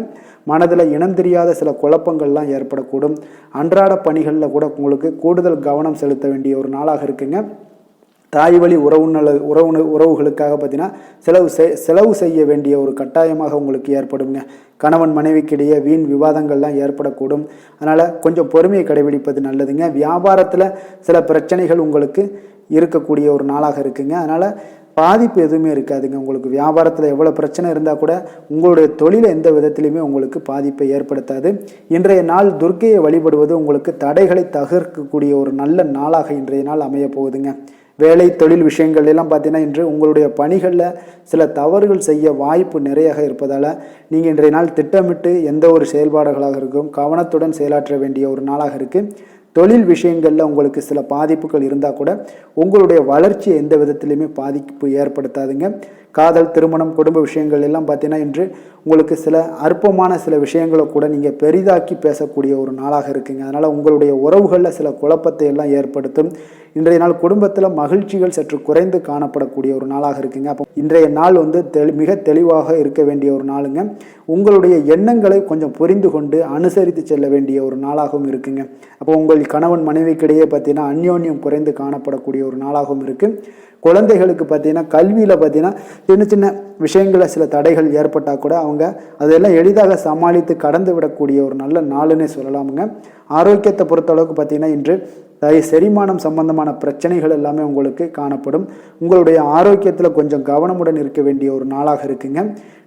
மனதில் இனம் தெரியாத சில குழப்பங்கள்லாம் ஏற்படக்கூடும். அன்றாட பணிகளில் கூட உங்களுக்கு கூடுதல் கவனம் செலுத்த வேண்டிய ஒரு நாளாக இருக்குங்க. தாய் வழி உறவுகளுக்காக பார்த்தீங்கன்னா செலவு செய்ய வேண்டிய ஒரு கட்டாயமாக உங்களுக்கு ஏற்படுங்க. கணவன் மனைவிக்கிடையே வீண் விவாதங்கள்லாம் ஏற்படக்கூடும். அதனால் கொஞ்சம் பொறுமையை கடைபிடிப்பது நல்லதுங்க. வியாபாரத்தில் சில பிரச்சனைகள் உங்களுக்கு இருக்கக்கூடிய ஒரு நாளாக இருக்குங்க. அதனால் பாதிப்பு எதுவுமே இருக்காதுங்க. உங்களுக்கு வியாபாரத்தில் எவ்வளோ பிரச்சனை இருந்தால் கூட உங்களுடைய தொழிலை எந்த விதத்திலையுமே உங்களுக்கு பாதிப்பை ஏற்படுத்தாது. இன்றைய நாள் துர்க்கையை வழிபடுவது உங்களுக்கு தடைகளை தகர்க்கக்கூடிய ஒரு நல்ல நாளாக இன்றைய நாள் அமைய போகுதுங்க. வேலை தொழில் விஷயங்கள் எல்லாம் பார்த்தீங்கன்னா இன்று உங்களுடைய பணிகளில் சில தவறுகள் செய்ய வாய்ப்பு நிறையாக இருப்பதால் நீங்கள் இன்றைய நாள் திட்டமிட்டு எந்த ஒரு செயல்பாடுகளாக இருக்கும் கவனத்துடன் செயலாற்ற வேண்டிய ஒரு நாளாக இருக்குது. தொழில் விஷயங்களில் உங்களுக்கு சில பாதிப்புகள் இருந்தால் கூட உங்களுடைய வளர்ச்சி எந்த விதத்திலையுமே பாதிப்பு ஏற்படுத்தாதுங்க. காதல், திருமணம், குடும்ப விஷயங்கள் எல்லாம் பார்த்தீங்கன்னா இன்று உங்களுக்கு சில அற்பமான சில விஷயங்களை கூட நீங்கள் பெரிதாக்கி பேசக்கூடிய ஒரு நாளாக இருக்குங்க. அதனால் உங்களுடைய உறவுகளில் சில குழப்பத்தை எல்லாம் ஏற்படுத்தும். இன்றைய நாள் குடும்பத்தில் மகிழ்ச்சிகள் சற்று குறைந்து காணப்படக்கூடிய ஒரு நாளாக இருக்குங்க. அப்போ இன்றைய நாள் மிக தெளிவாக இருக்க வேண்டிய ஒரு நாளுங்க. உங்களுடைய எண்ணங்களை கொஞ்சம் புரிந்து கொண்டு அனுசரித்து செல்ல வேண்டிய ஒரு நாளாகவும் இருக்குங்க. அப்போ உங்கள் கணவன் மனைவிக்கிடையே பார்த்தீங்கன்னா அந்யோன்யம் குறைந்து காணப்படக்கூடிய ஒரு நாளாகவும் இருக்குது. குழந்தைகளுக்கு பார்த்தீங்கன்னா கல்வியில் பார்த்தீங்கன்னா சின்ன சின்ன விஷயங்களில் சில தடைகள் ஏற்பட்டால் கூட அவங்க அதெல்லாம் எளிதாக சமாளித்து கடந்து விடக்கூடிய ஒரு நல்ல நாளுன்னே சொல்லலாமுங்க. ஆரோக்கியத்தை பொறுத்தளவுக்கு பார்த்தீங்கன்னா இன்று செரிமானம் சம்பந்தமான பிரச்சனைகள் எல்லாமே உங்களுக்கு காணப்படும். உங்களுடைய ஆரோக்கியத்தில் கொஞ்சம் கவனமுடன் இருக்க வேண்டிய ஒரு நாளாக இருக்குங்க.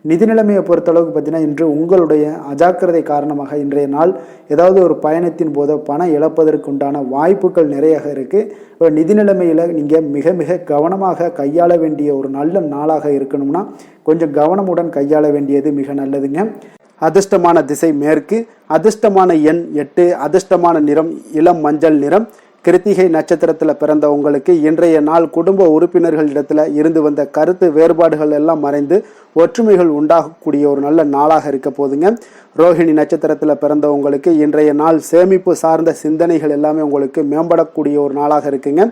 நிதி நிலைமையை பொறுத்தளவுக்கு பார்த்தீங்கன்னா, இன்று உங்களுடைய அஜாக்கிரதை காரணமாக இன்றைய நாள் ஏதாவது ஒரு பயணத்தின் போதோ பணம் இழப்பதற்கு உண்டான வாய்ப்புகள் நிறைய இருக்குது. நிதி நிலைமையில் நீங்கள் மிக மிக கவனமாக கையாள வேண்டிய ஒரு நல்ல நாளாக இருக்கணும்னா கொஞ்சம் கவனமுடன் கையாள வேண்டியது மிக நல்லதுங்க. அதிர்ஷ்டமான திசை மேற்கு, அதிர்ஷ்டமான எண் 8, அதிர்ஷ்டமான நிறம் இளம் மஞ்சள் நிறம். கிருத்திகை நட்சத்திரத்தில் பிறந்த உங்களுக்கு இன்றைய நாள் குடும்ப உறுப்பினர்களிடத்தில் இருந்து வந்த கருத்து வேறுபாடுகள் எல்லாம் மறைந்து ஒற்றுமைகள் உண்டாகக்கூடிய ஒரு நல்ல நாளாக இருக்க போதுங்க. ரோஹிணி நட்சத்திரத்தில் பிறந்த உங்களுக்கு இன்றைய நாள் சேமிப்பு சார்ந்த சிந்தனைகள் எல்லாமே உங்களுக்கு மேம்படக்கூடிய ஒரு நாளாக இருக்குங்க.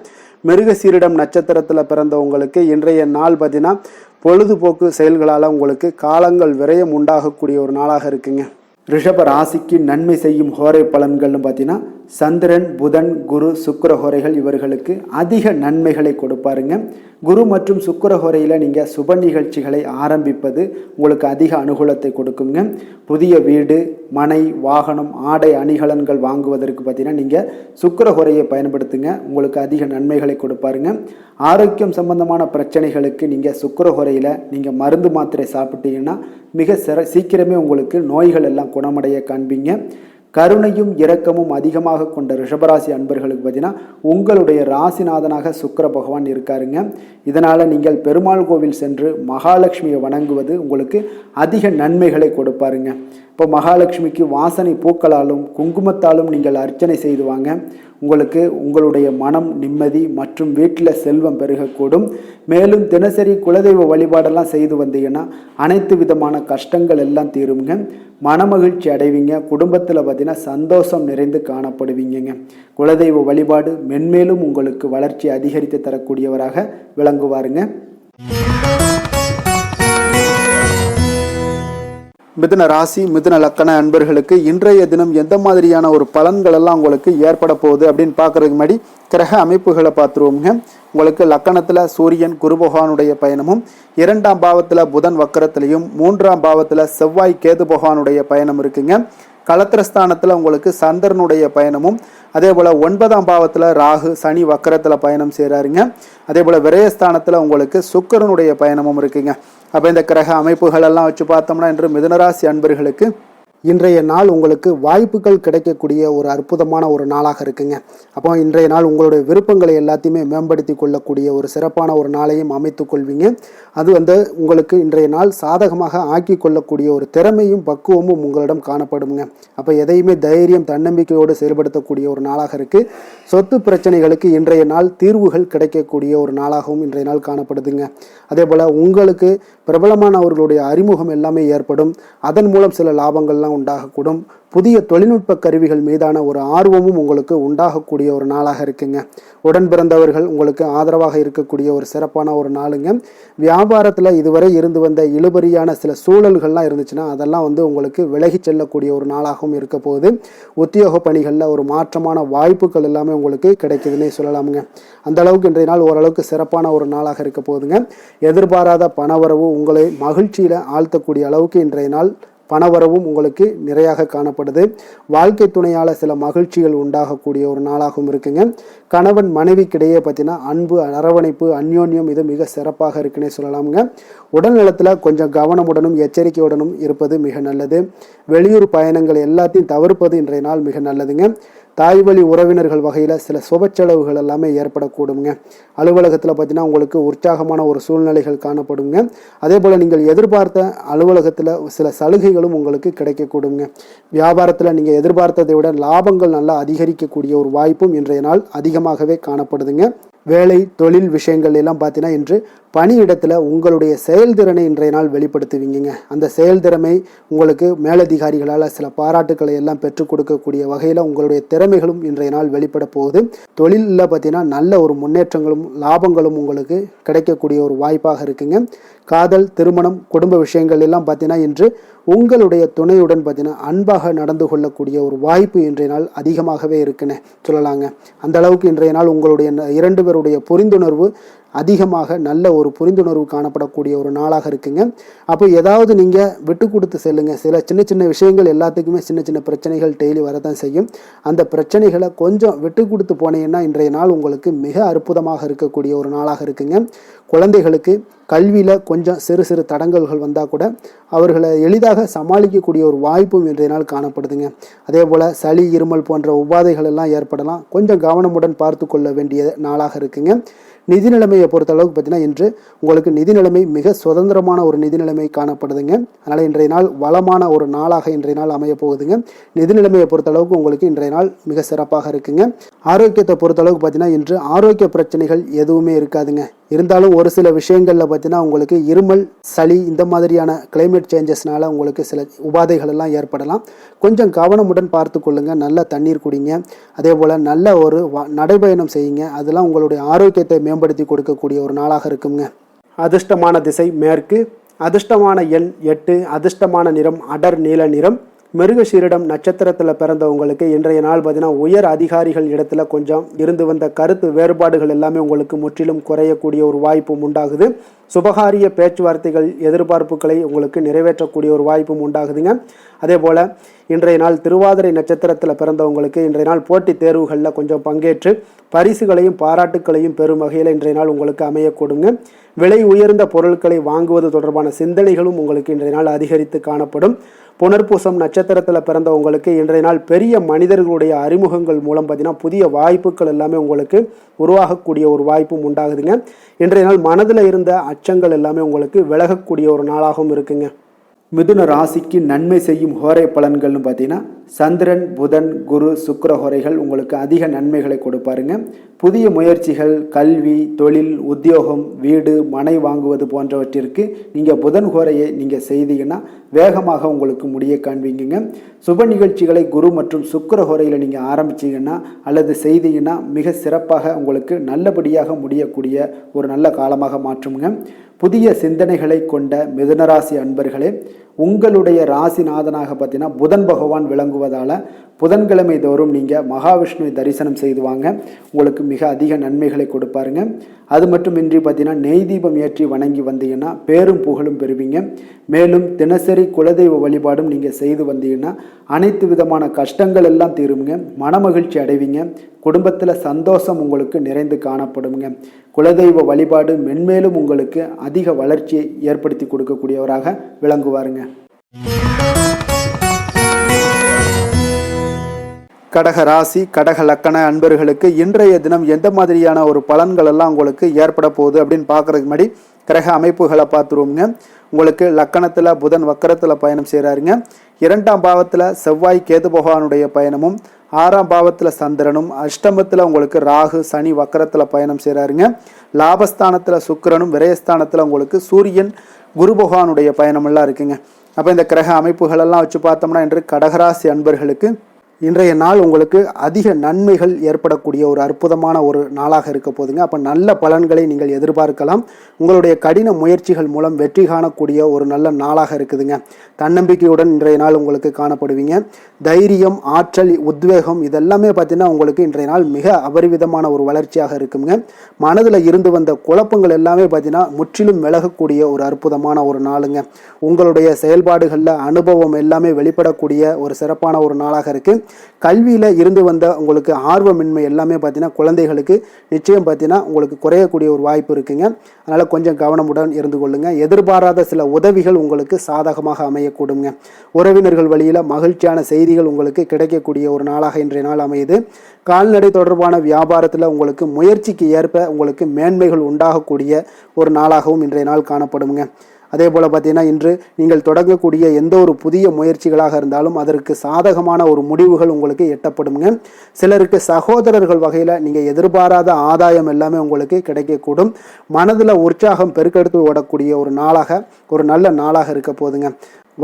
மிருகசீரிடம் நட்சத்திரத்தில் பிறந்த உங்களுக்கு இன்றைய நாள் பார்த்தீங்கன்னா பொழுதுபோக்கு செயல்களால் உங்களுக்கு காலங்கள் விரயம் உண்டாகக்கூடிய ஒரு நாளாக இருக்குங்க. ரிஷப ராசிக்கு நன்மை செய்யும் ஹோரை பலன்கள்னு பார்த்தீங்கன்னா, சந்திரன், புதன், குரு, சுக்கிர ஹோரைகள் இவர்களுக்கு அதிக நன்மைகளை கொடுப்பாருங்க. குரு மற்றும் சுக்கிர ஹோரையில் நீங்கள் சுப நிகழ்ச்சிகளை ஆரம்பிப்பது உங்களுக்கு அதிக அனுகூலத்தை கொடுக்குங்க. புதிய வீடு, மனை, வாகனம், ஆடை அணிகலன்கள் வாங்குவதற்கு பார்த்தீங்கன்னா நீங்கள் சுக்கிர ஹோரையை பயன்படுத்துங்க, உங்களுக்கு அதிக நன்மைகளை கொடுப்பாருங்க. ஆரோக்கியம் சம்பந்தமான பிரச்சனைகளுக்கு நீங்கள் சுக்கிர ஹோரையில் நீங்கள் மருந்து மாத்திரை சாப்பிட்டீங்கன்னா மிக சீக்கிரமே உங்களுக்கு நோய்கள் எல்லாம் குணமடைய காண்பீங்க. கருணையும் இரக்கமும் அதிகமாக கொண்ட ரிஷபராசி அன்பர்களுக்கு பார்த்தீங்கன்னா உங்களுடைய ராசிநாதனாக சுக்கிர பகவான் இருக்காருங்க. இதனால் நீங்கள் பெருமாள் கோவில் சென்று மகாலட்சுமியை வணங்குவது உங்களுக்கு அதிக நன்மைகளை கொடுப்பாருங்க. இப்போ மகாலட்சுமிக்கு வாசனை பூக்களாலும் குங்குமத்தாலும் நீங்கள் அர்ச்சனை செய்துவாங்க. உங்களுக்கு உங்களுடைய மனம் நிம்மதி மற்றும் வீட்டில் செல்வம் பெருகக்கூடும். மேலும் தினசரி குலதெய்வ வழிபாடெல்லாம் செய்து வந்தீங்கன்னா அனைத்து விதமான கஷ்டங்கள் எல்லாம் தீருங்க. மனமகிழ்ச்சி அடைவீங்க. குடும்பத்தில் பார்த்தீங்கன்னா சந்தோஷம் நிறைந்து காணப்படுவீங்க. குலதெய்வ வழிபாடு மென்மேலும் உங்களுக்கு வளர்ச்சி அதிகரித்து தரக்கூடியவராக விளங்குவாருங்க. மிதுன ராசி, மிதுன லக்கண அன்பர்களுக்கு இன்றைய தினம் எந்த மாதிரியான ஒரு பலன்கள் எல்லாம் உங்களுக்கு ஏற்பட போகுது அப்படின்னு பார்க்கறதுக்கு முன்னாடி கிரக அமைப்புகளை பார்த்துருவோங்க. உங்களுக்கு லக்கணத்தில் சூரியன் குரு பகவானுடைய பயணமும், 2ஆம் பாவத்தில் புதன் வக்கரத்திலையும், 3ஆம் பாவத்தில் செவ்வாய் கேது பகவானுடைய பயணம் இருக்குங்க. களத்திரஸ்தானத்தில் உங்களுக்கு சந்திரனுடைய பயணமும், அதே போல் 9ஆம் பாவத்தில் ராகு சனி வக்கரத்தில் பயணம் செய்கிறாருங்க. அதே போல் விரயஸ்தானத்தில் உங்களுக்கு சுக்கிரனுடைய பயணமும் இருக்குங்க. அப்போ இந்த கிரக அமைப்புகள் எல்லாம் வச்சு பார்த்தோம்னா இன்று மிதுனராசி அன்பர்களுக்கு இன்றைய நாள் உங்களுக்கு வாய்ப்புகள் கிடைக்கக்கூடிய ஒரு அற்புதமான ஒரு நாளாக இருக்குங்க. அப்போ இன்றைய நாள் உங்களுடைய விருப்பங்களை எல்லாத்தையுமே மேம்படுத்தி கொள்ளக்கூடிய ஒரு சிறப்பான ஒரு நாளையும் அமைத்து கொள்வீங்க. அது உங்களுக்கு இன்றைய நாள் சாதகமாக ஆக்கி கொள்ளக்கூடிய ஒரு திறமையும் பக்குவமும் உங்களிடம் காணப்படுங்க. அப்போ எதையுமே தைரியம் தன்னம்பிக்கையோடு செயல்படுத்தக்கூடிய ஒரு நாளாக இருக்குது. சொத்து பிரச்சனைகளுக்கு இன்றைய நாள் தீர்வுகள் கிடைக்கக்கூடிய ஒரு நாளாகவும் இன்றைய நாள் காணப்படுதுங்க. அதே போல் உங்களுக்கு பிரபலமானவர்களுடைய அறிமுகம் எல்லாமே ஏற்படும். அதன் மூலம் சில லாபங்கள்லாம் உண்டாகக்கூடும். புதிய தொழில்நுட்ப கருவிகள் மீதான ஒரு ஆர்வமும் உங்களுக்கு உண்டாகக்கூடிய ஒரு நாளாக இருக்குங்க. உடன் பிறந்தவர்கள் உங்களுக்கு ஆதரவாக இருக்கக்கூடிய ஒரு சிறப்பான ஒரு நாளுங்க. வியாபாரத்தில் இதுவரை இருந்து வந்த இழுபறியான சில சூழல்கள்லாம் இருந்துச்சுன்னா அதெல்லாம் உங்களுக்கு விலகி செல்லக்கூடிய ஒரு நாளாகவும் இருக்க போகுது. உத்தியோக பணிகளில் ஒரு மாற்றமான வாய்ப்புகள் எல்லாமே உங்களுக்கு கிடைக்குதுன்னே சொல்லலாமுங்க. அந்த அளவுக்கு இன்றைய நாள் ஓரளவுக்கு சிறப்பான ஒரு நாளாக இருக்க போகுதுங்க. எதிர்பாராத பணவரவு உங்களை மகிழ்ச்சியில் ஆழ்த்தக்கூடிய அளவுக்கு இன்றைய நாள் பணவரவும் உங்களுக்கு நிறையாக காணப்படுது. வாழ்க்கை துணையால் சில மகிழ்ச்சிகள் உண்டாகக்கூடிய ஒரு நாளாகவும் இருக்குங்க. கணவன் மனைவிக்கிடையே பார்த்தீங்கன்னா அன்பு, அரவணைப்பு, அந்யோன்யம் இது மிக சிறப்பாக இருக்குன்னே சொல்லலாமுங்க. உடல் நலத்தில் கொஞ்சம் கவனமுடனும் எச்சரிக்கையுடனும் இருப்பது மிக நல்லது. வெளியூர் பயணங்கள் எல்லாத்தையும் தவிர்ப்பது இன்றைய நாள் மிக நல்லதுங்க. தாய் வழி உறவினர்கள் வகையில் சில சுப செலவுகள் எல்லாமே ஏற்படக்கூடுங்க. அலுவலகத்தில் பார்த்தீங்கன்னா உங்களுக்கு உற்சாகமான ஒரு சூழ்நிலைகள் காணப்படுங்க. அதே போல் நீங்கள் எதிர்பார்த்த அலுவலகத்தில் சில சலுகைகளும் உங்களுக்கு கிடைக்கக்கூடுங்க. வியாபாரத்தில் நீங்கள் எதிர்பார்த்ததை விட லாபங்கள் நல்லா அதிகரிக்கக்கூடிய ஒரு வாய்ப்பும் இன்றைய நாள் அதிகமாகவே காணப்படுதுங்க. வேலை தொழில் விஷயங்கள் எல்லாம் பார்த்தீங்கன்னா இன்று பணியிடத்தில் உங்களுடைய செயல்திறனை இன்றைய நாள் வெளிப்படுத்துவீங்க. அந்த செயல்திறமை உங்களுக்கு மேலதிகாரிகளால் சில பாராட்டுக்களை எல்லாம் பெற்றுக் கொடுக்கக்கூடிய வகையில் உங்களுடைய திறமைகளும் இன்றைய நாள் வெளிப்பட போகுது. தொழிலில் பார்த்தீங்கன்னா நல்ல ஒரு முன்னேற்றங்களும் லாபங்களும் உங்களுக்கு கிடைக்கக்கூடிய ஒரு வாய்ப்பாக இருக்குங்க. காதல், திருமணம், குடும்ப விஷயங்கள் எல்லாம் பார்த்தீங்கன்னா இன்று உங்களுடைய துணையுடன் பார்த்தீங்கன்னா அன்பாக நடந்து கொள்ளக்கூடிய ஒரு வாய்ப்பு இன்றைய நாள் அதிகமாகவே இருக்குன்னு சொல்லலாங்க. அந்த அளவுக்கு இன்றைய நாள் உங்களுடைய 2 பேருடைய புரிந்துணர்வு அதிகமாக நல்ல ஒரு புரிந்துணர்வு காணப்படக்கூடிய ஒரு நாளாக இருக்குங்க. அப்போ ஏதாவது நீங்கள் விட்டு கொடுத்து செல்லுங்க. சில சின்ன சின்ன விஷயங்கள் எல்லாத்துக்குமே சின்ன சின்ன பிரச்சனைகள் டெய்லி வரதான் செய்யும். அந்த பிரச்சனைகளை கொஞ்சம் விட்டு கொடுத்து போனீங்கன்னா இன்றைய நாள் உங்களுக்கு மிக அற்புதமாக இருக்கக்கூடிய ஒரு நாளாக இருக்குங்க. குழந்தைகளுக்கு கல்வியில் கொஞ்சம் சிறு சிறு தடங்கல்கள் வந்தால் கூட அவர்களை எளிதாக சமாளிக்கக்கூடிய ஒரு வாய்ப்பும் இன்றைய நாள் காணப்படுதுங்க. அதே போல் சளி இருமல் போன்ற உபாதைகள் எல்லாம் ஏற்படலாம். கொஞ்சம் கவனமுடன் பார்த்து கொள்ள வேண்டிய நாளாக இருக்குங்க. நிதி நிலைமையை பொறுத்த அளவுக்கு பார்த்தீங்கன்னா இன்று உங்களுக்கு நிதி நிலைமை மிக சுதந்திரமான ஒரு நிதி நிலைமை காணப்படுதுங்க. அதனால் இன்றைய நாள் வளமான ஒரு நாளாக இன்றைய நாள் அமைய போகுதுங்க. நிதி நிலைமையை பொறுத்த அளவுக்கு உங்களுக்கு இன்றைய நாள் மிக சிறப்பாக இருக்குங்க. ஆரோக்கியத்தை பொறுத்த அளவுக்கு பார்த்தீங்கன்னா இன்று ஆரோக்கிய பிரச்சனைகள் எதுவுமே இருக்காதுங்க. இருந்தாலும் ஒரு சில விஷயங்களில் பார்த்தீங்கன்னா உங்களுக்கு இருமல் சளி இந்த மாதிரியான கிளைமேட் சேஞ்சஸ்னால உங்களுக்கு சில உபாதைகள் எல்லாம் ஏற்படலாம். கொஞ்சம் கவனமுடன் பார்த்து கொள்ளுங்க. நல்ல தண்ணீர் குடிங்க. அதே போல் நல்ல ஒரு நடைபயணம் செய்யுங்க. அதெல்லாம் உங்களுடைய ஆரோக்கியத்தை மேம்படுத்தி கொடுக்கக்கூடிய ஒரு நாளாக இருக்குங்க. அதிர்ஷ்டமான திசை மேற்கு, அதிர்ஷ்டமான எண் 8, அதிர்ஷ்டமான நிறம் அடர் நீல நிறம். மிருகசீரிடம் நட்சத்திரத்தில் பிறந்தவங்களுக்கு இன்றைய நாள் பார்த்தீங்கன்னா உயர் அதிகாரிகள் இடத்துல கொஞ்சம் இருந்து வந்த கருத்து வேறுபாடுகள் எல்லாமே உங்களுக்கு முற்றிலும் குறையக்கூடிய ஒரு வாய்ப்பும் உண்டாகுது. சுபகாரிய பேச்சுவார்த்தைகள் எதிர்பார்ப்புகளை உங்களுக்கு நிறைவேற்றக்கூடிய ஒரு வாய்ப்பும் உண்டாகுதுங்க. அதே போல் இன்றைய நாள் திருவாதிரை நட்சத்திரத்தில் பிறந்தவங்களுக்கு இன்றைய நாள் போட்டித் தேர்வுகளில் கொஞ்சம் பங்கேற்று பரிசுகளையும் பாராட்டுக்களையும் பெறும் வகையில் இன்றைய நாள் உங்களுக்கு அமையக்கூடுங்க. விலை உயர்ந்த பொருட்களை வாங்குவது தொடர்பான சிந்தனைகளும் உங்களுக்கு இன்றைய நாள் அதிகரித்து காணப்படும். புனர்பூசம் நட்சத்திரத்தில் பிறந்தவங்களுக்கு இன்றைய நாள் பெரிய மனிதர்களுடைய அறிமுகங்கள் மூலம் பார்த்தீங்கன்னா புதிய வாய்ப்புகள் எல்லாமே உங்களுக்கு உருவாகக்கூடிய ஒரு வாய்ப்பும் உண்டாகுதுங்க. இன்றைய நாள் மனதில் இருந்த அச்சங்கள் எல்லாமே உங்களுக்கு விலகக்கூடிய ஒரு நாளாகவும் இருக்குங்க. மிதுன ராசிக்கு நன்மை செய்யும் ஹோரை பலன்கள்னு பார்த்தீங்கன்னா சந்திரன் புதன் குரு சுக்கிர ஹோரைகள் உங்களுக்கு அதிக நன்மைகளை கொடுப்பாருங்க. புதிய முயற்சிகள் கல்வி தொழில் உத்தியோகம் வீடு மனை வாங்குவது போன்றவற்றிற்கு நீங்கள் புதன் ஹோரையை நீங்கள் செய்தீங்கன்னா வேகமாக உங்களுக்கு முடிய காண்பீங்க. சுப நிகழ்ச்சிகளை குரு மற்றும் சுக்கிர ஹோரையில் நீங்கள் ஆரம்பிச்சிங்கன்னா அல்லது செய்தீங்கன்னா மிக சிறப்பாக உங்களுக்கு நல்லபடியாக முடியக்கூடிய ஒரு நல்ல காலமாக மாற்றுங்க. புதிய சிந்தனைகளை கொண்ட மிதுனராசி அன்பர்களே, உங்களுடைய ராசிநாதனாக பார்த்தீங்கன்னா புதன் பகவான் விளங்குவதால் புதன்கிழமை தோறும் நீங்கள் மகாவிஷ்ணுவை தரிசனம் செய்து வாங்க. உங்களுக்கு மிக அதிக நன்மைகளை கொடுப்பாருங்க. அது மட்டுமின்றி பார்த்தீங்கன்னா நெய் தீபம் ஏற்றி வணங்கி வந்தீங்கன்னா பேரும் புகழும் பெறுவீங்க. மேலும் தினசரி குலதெய்வ வழிபாடும் நீங்கள் செய்து வந்தீங்கன்னா அனைத்து விதமான கஷ்டங்கள் எல்லாம் தீருங்க. மனமகிழ்ச்சி அடைவீங்க. குடும்பத்தில் சந்தோஷம் உங்களுக்கு நிறைந்து காணப்படுங்க. குலதெய்வ வழிபாடு மென்மேலும் உங்களுக்கு அதிக வளர்ச்சியை ஏற்படுத்தி கொடுக்கக்கூடியவராக விளங்குவாருங்க. கடக ராசி கடக லக்கண அன்பர்களுக்கு இன்றைய தினம் எந்த மாதிரியான ஒரு பலன்கள் எல்லாம் உங்களுக்கு ஏற்பட போகுது அப்படின்னு பார்க்கறதுக்கு முன்னாடி கிரக அமைப்புகளை பார்த்துருவோங்க. உங்களுக்கு லக்கணத்தில் புதன் வக்கரத்தில் பயணம் செய்கிறாருங்க. 2ஆம் பாவத்தில் செவ்வாய் கேது பகவானுடைய பயணமும் 6ஆம் பாவத்தில் சந்திரனும் அஷ்டமத்தில் உங்களுக்கு ராகு சனி வக்கரத்தில் பயணம் செய்கிறாருங்க. லாபஸ்தானத்தில் சுக்கிரனும் விரயஸ்தானத்தில் உங்களுக்கு சூரியன் குரு பகவானுடைய பயணமெல்லாம் இருக்குங்க. அப்போ இந்த கிரக அமைப்புகளெல்லாம் வச்சு பார்த்தோம்னா இன்று கடகராசி அன்பர்களுக்கு இன்றைய நாள் உங்களுக்கு அதிக நன்மைகள் ஏற்படக்கூடிய ஒரு அற்புதமான ஒரு நாளாக இருக்க போதுங்க. அப்போ நல்ல பலன்களை நீங்கள் எதிர்பார்க்கலாம். உங்களுடைய கடின முயற்சிகள் மூலம் வெற்றி காணக்கூடிய ஒரு நல்ல நாளாக இருக்குதுங்க. தன்னம்பிக்கையுடன் இன்றைய நாள் உங்களுக்கு காணப்படுவீங்க. தைரியம் ஆற்றல் உத்வேகம் இதெல்லாமே பார்த்தீங்கன்னா உங்களுக்கு இன்றைய நாள் மிக அபரிவிதமான ஒரு வளர்ச்சியாக இருக்குங்க. மனதில் இருந்து வந்த குழப்பங்கள் எல்லாமே பார்த்தீங்கன்னா முற்றிலும் விலகக்கூடிய ஒரு அற்புதமான ஒரு நாளுங்க. உங்களுடைய செயல்பாடுகளில் அனுபவம் எல்லாமே வெளிப்படக்கூடிய ஒரு சிறப்பான ஒரு நாளாக இருக்குது. கல்வியில் இருந்து வந்த உங்களுக்கு ஆர்வமின்மை எல்லாமே பார்த்தீங்கன்னா குழந்தைகளுக்கு நிச்சயம் பார்த்தீங்கன்னா உங்களுக்கு குறையக்கூடிய ஒரு வாய்ப்பு இருக்குங்க. அதனால் கொஞ்சம் கவனமுடன் இருந்து கொள்ளுங்க. எதிர்பாராத சில உதவிகள் உங்களுக்கு சாதகமாக அமையக்கூடுங்க. உறவினர்கள் வழியில் மகிழ்ச்சியான செய்திகள் உங்களுக்கு கிடைக்கக்கூடிய ஒரு நாளாக இன்றைய நாள் அமையுது. கால்நடை தொடர்பான வியாபாரத்தில் உங்களுக்கு முயற்சிக்கு ஏற்ப உங்களுக்கு மேன்மைகள் உண்டாகக்கூடிய ஒரு நாளாகவும் இன்றைய நாள் காணப்படுங்க. அதே போல் பார்த்தீங்கன்னா இன்று நீங்கள் தொடங்கக்கூடிய எந்த ஒரு புதிய முயற்சிகளாக இருந்தாலும் அதற்கு சாதகமான ஒரு முடிவுகள் உங்களுக்கு எட்டப்படுங்க. சிலருக்கு சகோதரர்கள் வகையில் நீங்கள் எதிர்பாராத ஆதாயம் எல்லாமே உங்களுக்கு கிடைக்கக்கூடும். மனதில் உற்சாகம் பெருக்கெடுத்து ஓடக்கூடிய ஒரு நாளாக ஒரு நல்ல நாளாக இருக்க போதுங்க.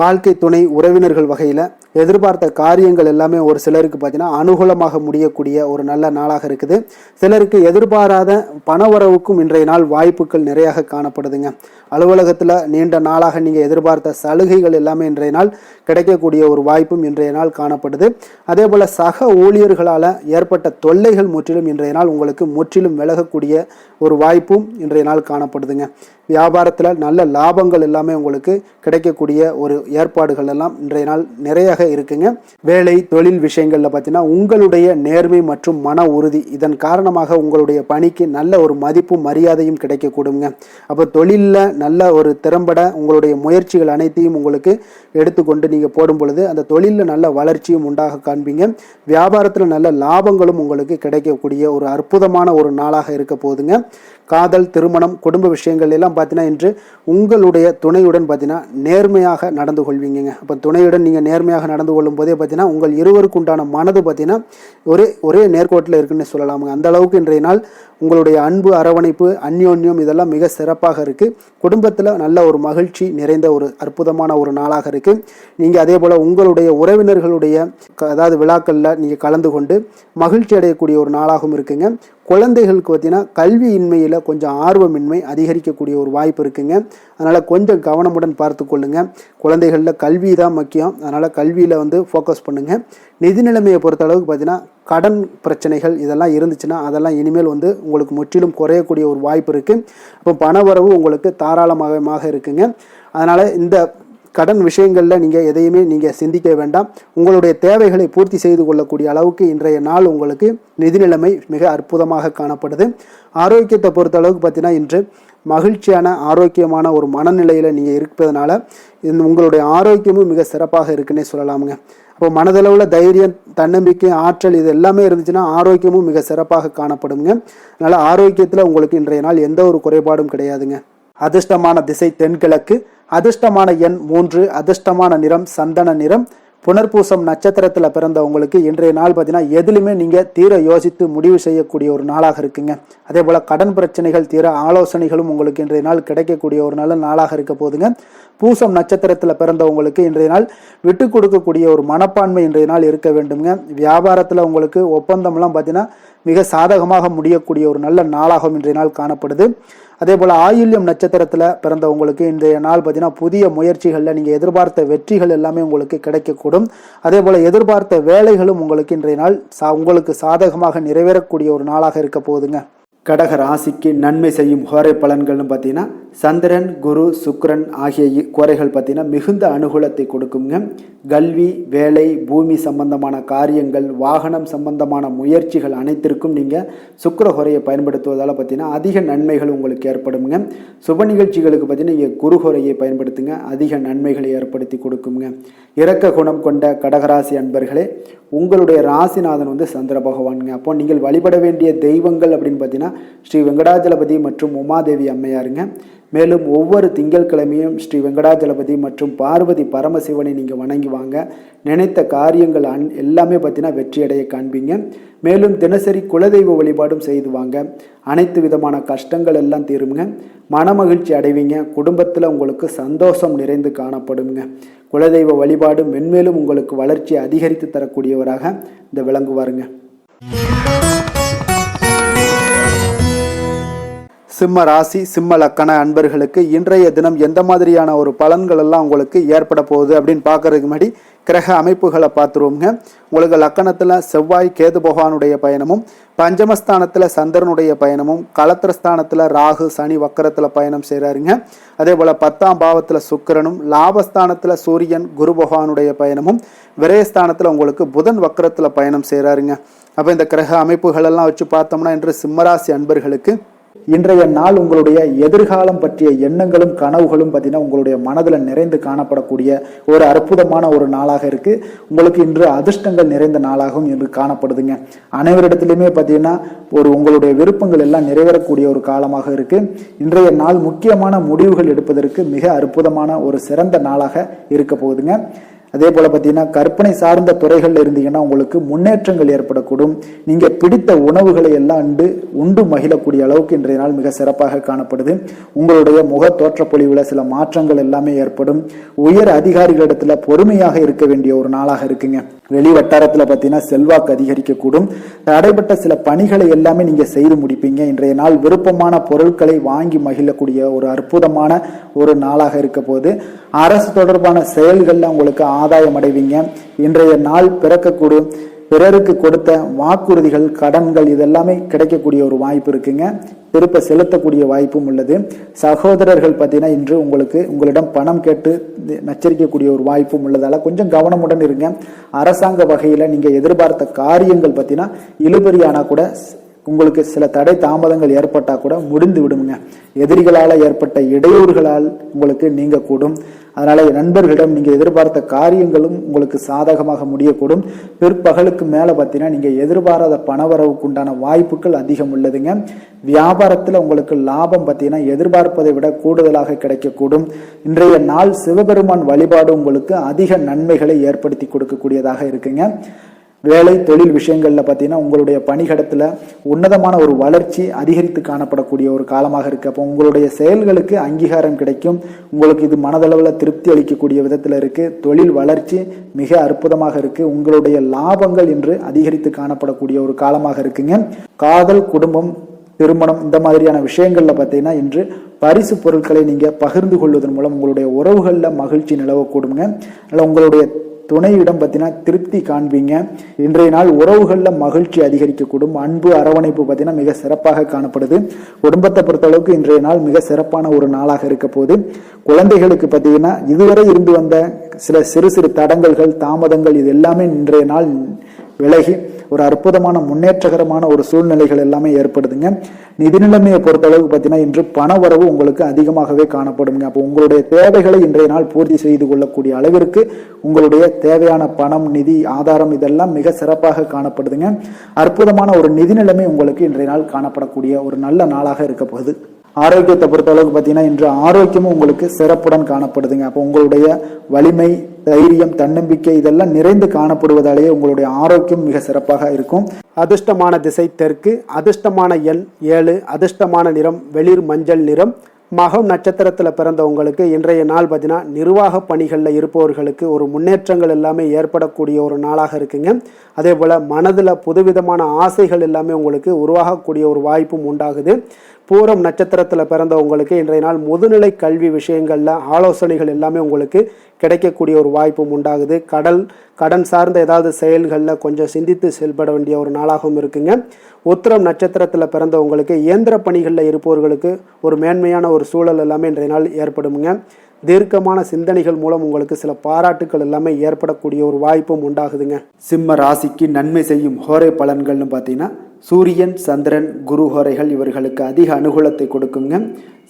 வாழ்க்கை துணை உறவினர்கள் வகையில் எதிர்பார்த்த காரியங்கள் எல்லாமே ஒரு சிலருக்கு பார்த்தீங்கன்னா அனுகூலமாக முடியக்கூடிய ஒரு நல்ல நாளாக இருக்குது. சிலருக்கு எதிர்பாராத பணவரவுக்கும் இன்றைய நாள் வாய்ப்புகள் நிறையாக காணப்படுதுங்க. அலுவலகத்தில் நீண்ட நாளாக நீங்கள் எதிர்பார்த்த சலுகைகள் எல்லாமே இன்றைய நாள் கிடைக்கக்கூடிய ஒரு வாய்ப்பும் இன்றைய நாள் காணப்படுது. அதே போல் சக ஊழியர்களால் ஏற்பட்ட தொல்லைகள் முற்றிலும் இன்றைய நாள் உங்களுக்கு முற்றிலும் விலகக்கூடிய ஒரு வாய்ப்பும் இன்றைய நாள் காணப்படுதுங்க. வியாபாரத்தில் நல்ல லாபங்கள் எல்லாமே உங்களுக்கு கிடைக்கக்கூடிய ஒரு ஏற்பாடுகள் எல்லாம் இன்றைய நாள் நிறையாக இருக்குங்க. வேலை தொழில் விஷயங்களில் பார்த்தீங்கன்னா உங்களுடைய நேர்மை மற்றும் மன உறுதி இதன் காரணமாக உங்களுடைய பணிக்கு நல்ல ஒரு மதிப்பும் மரியாதையும் கிடைக்கக்கூடுங்க. அப்போ தொழிலில் நல்ல ஒரு திறம்பட உங்களுடைய முயற்சிகள் அனைத்தையும் உங்களுக்கு எடுத்துக்கொண்டு நீங்கள் போடும் பொழுது அந்த தொழிலில் நல்ல வளர்ச்சியும் உண்டாக காண்பீங்க. வியாபாரத்தில் நல்ல லாபங்களும் உங்களுக்கு கிடைக்கக்கூடிய ஒரு அற்புதமான ஒரு நாளாக இருக்க போகுதுங்க. காதல், திருமணம், குடும்ப விஷயங்கள் எல்லாம் பார்த்தீங்கன்னா இன்று உங்களுடைய துணையுடன் பார்த்தீங்கன்னா நேர்மையாக நடந்து கொள்வீங்க. அப்போ துணையுடன் நீங்கள் நேர்மையாக நடந்து கொள்ளும் போதே பார்த்தீங்கன்னா உங்கள் இருவருக்கு உண்டான மனது பார்த்தீங்கன்னா ஒரே நேர்கோட்டில் இருக்குன்னு சொல்லலாமுங்க. அந்த அளவுக்கு இன்றைய நாள் உங்களுடைய அன்பு, அரவணைப்பு, அந்யோன்யம் இதெல்லாம் மிக சிறப்பாக இருக்குது. குடும்பத்தில் நல்ல ஒரு மகிழ்ச்சி நிறைந்த ஒரு அற்புதமான ஒரு நாளாக இருக்குது. நீங்கள் அதே போல் உங்களுடைய உறவினர்களுடைய அதாவது விழாக்களில் நீங்கள் கலந்து கொண்டு மகிழ்ச்சி அடையக்கூடிய ஒரு நாளாகவும் இருக்குங்க. குழந்தைகளுக்கு பார்த்தீங்கன்னா கல்வியின்மையில் கொஞ்சம் ஆர்வமின்மை அதிகரிக்கக்கூடிய ஒரு வாய்ப்பு இருக்குங்க. அதனால் கொஞ்சம் கவனமுடன் பார்த்து கொள்ளுங்கள். குழந்தைகளில் கல்வி தான் முக்கியம். அதனால் கல்வியில் ஃபோக்கஸ் பண்ணுங்கள். நிதி நிலைமையை பொறுத்த அளவுக்கு பார்த்தீங்கன்னா கடன் பிரச்சனைகள் இதெல்லாம் இருந்துச்சுன்னா அதெல்லாம் இனிமேல் உங்களுக்கு முற்றிலும் குறையக்கூடிய ஒரு வாய்ப்பு இருக்குது. அப்போ பணவரவு உங்களுக்கு தாராளமாக இருக்குங்க. அதனால் இந்த கடன் விஷயங்களில் நீங்கள் எதையுமே நீங்கள் சிந்திக்க வேண்டாம். உங்களுடைய தேவைகளை பூர்த்தி செய்து கொள்ளக்கூடிய அளவுக்கு இன்றைய நாள் உங்களுக்கு நிதி நிலைமை மிக அற்புதமாக காணப்படுது. ஆரோக்கியத்தை பொறுத்த அளவுக்கு பார்த்தீங்கன்னா இன்று மகிழ்ச்சியான ஆரோக்கியமான ஒரு மனநிலையில் நீங்கள் இருப்பதனால உங்களுடைய ஆரோக்கியமும் மிக சிறப்பாக இருக்குன்னே சொல்லலாமுங்க. அப்போ மனதளவில் தைரியம், தன்னம்பிக்கை, ஆற்றல் இது எல்லாமே இருந்துச்சுன்னா ஆரோக்கியமும் மிக சிறப்பாக காணப்படுங்க. அதனால் ஆரோக்கியத்தில் உங்களுக்கு இன்றைய நாள் எந்த ஒரு குறைபாடும் கிடையாதுங்க. அதிர்ஷ்டமான திசை தென்கிழக்கு, அதிர்ஷ்டமான எண் 3, அதிர்ஷ்டமான நிறம் சந்தன நிறம். புனர்பூசம் நட்சத்திரத்தில் பிறந்தவங்களுக்கு இன்றைய நாள் பார்த்தீங்கன்னா எதிலுமே நீங்கள் தீர யோசித்து முடிவு செய்யக்கூடிய ஒரு நாளாக இருக்குங்க. அதே போல் கடன் பிரச்சனைகள் தீர ஆலோசனைகளும் உங்களுக்கு இன்றைய நாள் கிடைக்கக்கூடிய ஒரு நல்ல நாளாக இருக்க போதுங்க. பூசம் நட்சத்திரத்தில் பிறந்தவங்களுக்கு இன்றைய நாள் விட்டு கொடுக்கக்கூடிய ஒரு மனப்பான்மை இன்றைய நாள் இருக்க வேண்டுங்க. வியாபாரத்தில் உங்களுக்கு ஒப்பந்தம்லாம் பார்த்தீங்கன்னா மிக சாதகமாக முடியக்கூடிய ஒரு நல்ல நாளாகவும் இன்றைய நாள் காணப்படுது. அதே போல் ஆயில்யம் நட்சத்திரத்தில் பிறந்தவங்களுக்கு இன்றைய நாள் பார்த்தீங்கன்னா புதிய முயற்சிகளில் நீங்கள் எதிர்பார்த்த வெற்றிகள் எல்லாமே உங்களுக்கு கிடைக்கக்கூடும். அதே போல் எதிர்பார்த்த வேலைகளும் உங்களுக்கு இன்றைய நாள் உங்களுக்கு சாதகமாக நிறைவேறக்கூடிய ஒரு நாளாக இருக்க போகுதுங்க. கடக ராசிக்கு நன்மை செய்யும் ஹோரை பலன்கள்னு பார்த்தீங்கன்னா சந்திரன், குரு, சுக்கிரன் ஆகிய குறைகள் பார்த்தீங்கன்னா மிகுந்த அனுகூலத்தை கொடுக்குங்க. கல்வி, வேலை, பூமி சம்பந்தமான காரியங்கள், வாகனம் சம்பந்தமான முயற்சிகள் அனைத்திற்கும் நீங்கள் சுக்கிர ஹோரையை பயன்படுத்துவதால் பார்த்தீங்கன்னா அதிக நன்மைகள் உங்களுக்கு ஏற்படுங்க. சுப நிகழ்ச்சிகளுக்கு பார்த்தீங்கன்னா நீங்கள் குரு ஹோரையை பயன்படுத்துங்க, அதிக நன்மைகளை ஏற்படுத்தி கொடுக்குங்க. இரக்க குணம் கொண்ட கடகராசி அன்பர்களே, உங்களுடைய ராசிநாதன் சந்திர பகவானுங்க. அப்போ நீங்கள் வழிபட வேண்டிய தெய்வங்கள் அப்படின்னு பார்த்தீங்கன்னா ஸ்ரீ வெங்கடாஜலபதி மற்றும் உமாதேவி அம்மையாருங்க. மேலும் ஒவ்வொரு திங்கட்கிழமையும் ஸ்ரீ வெங்கடாஜலபதி மற்றும் பார்வதி பரமசிவனை நீங்கள் வணங்கி வாங்க. நினைத்த காரியங்கள் எல்லாமே பார்த்தீங்கன்னா வெற்றியடைய காண்பீங்க. மேலும் தினசரி குலதெய்வ வழிபாடும் செய்து வாங்க. அனைத்து விதமான கஷ்டங்கள் எல்லாம் தீருங்க. மனமகிழ்ச்சி அடைவீங்க. குடும்பத்தில் உங்களுக்கு சந்தோஷம் நிறைந்து காணப்படுங்க. குலதெய்வ வழிபாடு மென்மேலும் உங்களுக்கு வளர்ச்சியை அதிகரித்து தரக்கூடியவராக இந்த விளங்குவாருங்க. சிம்ம ராசி, சிம்ம லக்கண அன்பர்களுக்கு இன்றைய தினம் எந்த மாதிரியான ஒரு பலன்கள் எல்லாம் உங்களுக்கு ஏற்பட போகுது அப்படின்னு பார்க்கறதுக்கு முன்னாடி கிரக அமைப்புகளை பார்த்துருவோங்க. உங்களுக்கு லக்கணத்தில் செவ்வாய், கேது பகவானுடைய பயணமும், பஞ்சமஸ்தானத்தில் சந்திரனுடைய பயணமும், களத்திரஸ்தானத்தில் ராகு, சனி வக்கரத்தில் பயணம் செய்கிறாருங்க. அதே போல் 10ஆம் பாவத்தில் சுக்கிரனும், லாபஸ்தானத்தில் சூரியன், குரு பகவானுடைய பயணமும், விரயஸ்தானத்தில் உங்களுக்கு புதன் வக்கரத்தில் பயணம் செய்கிறாருங்க. அப்போ இந்த கிரக அமைப்புகள் எல்லாம் வச்சு பார்த்தோம்னா இன்று சிம்மராசி அன்பர்களுக்கு இன்றைய நாள் உங்களுடைய எதிர்காலம் பற்றிய எண்ணங்களும் கனவுகளும் பார்த்தீங்கன்னா உங்களுடைய மனதில் நிறைந்து காணப்படக்கூடிய ஒரு அற்புதமான ஒரு நாளாக இருக்கு. உங்களுக்கு இன்று அதிர்ஷ்டங்கள் நிறைந்த நாளாகவும் இன்று காணப்படுதுங்க. அனைவரிடத்திலுமே பார்த்தீங்கன்னா உங்களுடைய விருப்பங்கள் எல்லாம் நிறைவேறக்கூடிய ஒரு காலமாக இருக்கு. இன்றைய நாள் முக்கியமான முடிவுகள் எடுப்பதற்கு மிக அற்புதமான ஒரு சிறந்த நாளாக இருக்க போகுதுங்க. அதே போல் பார்த்தீங்கன்னா கற்பனை சார்ந்த துறைகளில் இருந்தீங்கன்னா உங்களுக்கு முன்னேற்றங்கள் ஏற்படக்கூடும். நீங்கள் பிடித்த உணவுகளை எல்லாம் உண்டு மகிழக்கூடிய அளவுக்கு இன்றைய நாள் மிக சிறப்பாக காணப்படுது. உங்களுடைய முக தோற்றப்பொழிவில் சில மாற்றங்கள் எல்லாமே ஏற்படும். உயர் அதிகாரிகளிடத்துல பொறுமையாக இருக்க வேண்டிய ஒரு நாளாக இருக்குங்க. வெளி வட்டாரத்தில் பார்த்தீங்கன்னா செல்வாக்கு அதிகரிக்கக்கூடும். தடைப்பட்ட சில பணிகளை எல்லாமே நீங்க செய்து முடிப்பீங்க. இன்றைய நாள் விருப்பமான பொருட்களை வாங்கி மகிழக்கூடிய ஒரு அற்புதமான ஒரு நாளாக இருக்க போது. அரசு தொடர்பான செயல்கள்ல உங்களுக்கு ஆதாயம் அடைவீங்க. இன்றைய நாள் பிறக்கக்கூடும். பிறருக்கு கொடுத்த வாக்குறுதிகள், கடன்கள் இதெல்லாமே கிடைக்கக்கூடிய ஒரு வாய்ப்பு இருக்குங்க. திருப்ப செலுத்தக்கூடிய வாய்ப்பும் உள்ளது. சகோதரர்கள் பார்த்தீங்கன்னா இன்று உங்களிடம் பணம் கேட்டு நச்சரிக்கக்கூடிய ஒரு வாய்ப்பும் உள்ளதால கொஞ்சம் கவனமுடன் இருங்க. அரசாங்க வகையில நீங்க எதிர்பார்த்த காரியங்கள் பார்த்தீங்கன்னா இழுபறியானா கூட உங்களுக்கு சில தடை தாமதங்கள் ஏற்பட்டா கூட முடிந்து விடுங்க. எதிரிகளால் ஏற்பட்ட இடையூறுகளால் உங்களுக்கு நீங்க கூடும். அதனால நண்பர்களிடம் நீங்க எதிர்பார்த்த காரியங்களும் உங்களுக்கு சாதகமாக முடியக்கூடும். பிற்பகலுக்கு மேல பார்த்தீங்கன்னா நீங்க எதிர்பாராத பணவரவுக்கு உண்டான வாய்ப்புகள் அதிகம் உள்ளதுங்க. வியாபாரத்துல உங்களுக்கு லாபம் பார்த்தீங்கன்னா எதிர்பார்ப்பதை விட கூடுதலாக கிடைக்கக்கூடும். இன்றைய நாள் சிவபெருமான் வழிபாடு உங்களுக்கு அதிக நன்மைகளை ஏற்படுத்தி கொடுக்கக்கூடியதாக இருக்குங்க. வேலை தொழில் விஷயங்கள்ல பார்த்தீங்கன்னா உங்களுடைய பணிகடத்துல உன்னதமான ஒரு வளர்ச்சி அதிகரித்து காணப்படக்கூடிய ஒரு காலமாக இருக்கு. அப்போ உங்களுடைய செயல்களுக்கு அங்கீகாரம் கிடைக்கும். உங்களுக்கு இது மனதளவில் திருப்தி அளிக்கக்கூடிய விதத்துல இருக்கு. தொழில் வளர்ச்சி மிக அற்புதமாக இருக்கு. உங்களுடைய லாபங்கள் இன்று அதிகரித்து காணப்படக்கூடிய ஒரு காலமாக இருக்குங்க. காதல், குடும்பம், திருமணம் இந்த மாதிரியான விஷயங்கள்ல பார்த்தீங்கன்னா இன்று பரிசு பொருட்களை நீங்க பகிர்ந்து கொள்வதன் மூலம் உங்களுடைய உறவுகள்ல மகிழ்ச்சி நிலவக்கூடுங்க. அதனால உங்களுடைய துணையிடம் பார்த்தீங்கன்னா திருப்தி காண்பீங்க. இன்றைய நாள் உறவுகள்ல மகிழ்ச்சி அதிகரிக்கக்கூடும். அன்பு, அரவணைப்பு பார்த்தீங்கன்னா மிக சிறப்பாக காணப்படுது. குடும்பத்தை பொறுத்தளவுக்கு இன்றைய நாள் மிக சிறப்பான ஒரு நாளாக இருக்க போது. குழந்தைகளுக்கு பார்த்தீங்கன்னா இதுவரை இருந்து வந்த சில சிறு சிறு தடங்கல்கள், தாமதங்கள் இது எல்லாமே இன்றைய நாள் விலகி ஒரு அற்புதமான முன்னேற்றகரமான ஒரு சூழ்நிலைகள் எல்லாமே ஏற்படுதுங்க. நிதி நிலைமையை பொறுத்தளவுக்கு பார்த்தீங்கன்னா இன்று பண வரவு உங்களுக்கு அதிகமாகவே காணப்படுங்க. அப்போ உங்களுடைய தேவைகளை இன்றைய நாள் பூர்த்தி செய்து கொள்ளக்கூடிய அளவிற்கு உங்களுடைய தேவையான பணம், நிதி ஆதாரம் இதெல்லாம் மிக சிறப்பாக காணப்படுதுங்க. அற்புதமான ஒரு நிதி நிலைமை உங்களுக்கு இன்றைய நாள் காணப்படக்கூடிய ஒரு நல்ல நாளாக இருக்க போகுது. ஆரோக்கியத்தை பொறுத்த அளவுக்கு பார்த்தீங்கன்னா இன்று ஆரோக்கியமும் உங்களுக்கு சிறப்புடன் காணப்படுதுங்க. அப்போ உங்களுடைய வலிமை, தைரியம், தன்னம்பிக்கை இதெல்லாம் நிறைந்து காணப்படுவதாலேயே உங்களுடைய ஆரோக்கியம் மிக சிறப்பாக இருக்கும். அதிர்ஷ்டமான திசை தெற்கு, அதிர்ஷ்டமான எண் 7, அதிர்ஷ்டமான நிறம் வெளிர் மஞ்சள் நிறம். மகம் நட்சத்திரத்தில் பிறந்தவங்களுக்கு இன்றைய நாள் பார்த்தீங்கன்னா நிர்வாக பணிகளில் இருப்பவர்களுக்கு ஒரு முன்னேற்றங்கள் எல்லாமே ஏற்படக்கூடிய ஒரு நாளாக இருக்குங்க. அதே போல் மனதில் புதுவிதமான ஆசைகள் எல்லாமே உங்களுக்கு உருவாகக்கூடிய ஒரு வாய்ப்பும் உண்டாகுது. பூரம் நட்சத்திரத்தில் பிறந்தவங்களுக்கு இன்றைய நாள் முதுநிலை கல்வி விஷயங்களில் ஆலோசனைகள் எல்லாமே உங்களுக்கு கிடைக்கக்கூடிய ஒரு வாய்ப்பும் உண்டாகுது. கடன் சார்ந்த ஏதாவது செயல்களில் கொஞ்சம் சிந்தித்து செயல்பட வேண்டிய ஒரு நாளாகவும் இருக்குங்க. உத்திரம் நட்சத்திரத்தில் பிறந்தவங்களுக்கு இயந்திர பணிகளில் இருப்பவர்களுக்கு ஒரு மேன்மையான ஒரு சூழல் எல்லாமே இன்றைய நாள் ஏற்படுமுங்க. தீர்க்கமான சிந்தனைகள் மூலம் உங்களுக்கு சில பாராட்டுக்கள் எல்லாமே ஏற்படக்கூடிய ஒரு வாய்ப்பும் உண்டாகுதுங்க. சிம்ம ராசிக்கு நன்மை செய்யும் ஹோரை பலன்கள்னு பார்த்தீங்கன்னா சூரியன், சந்திரன், குரு ஹோரைகள் இவர்களுக்கு அதிக அனுகூலத்தை கொடுக்குங்க.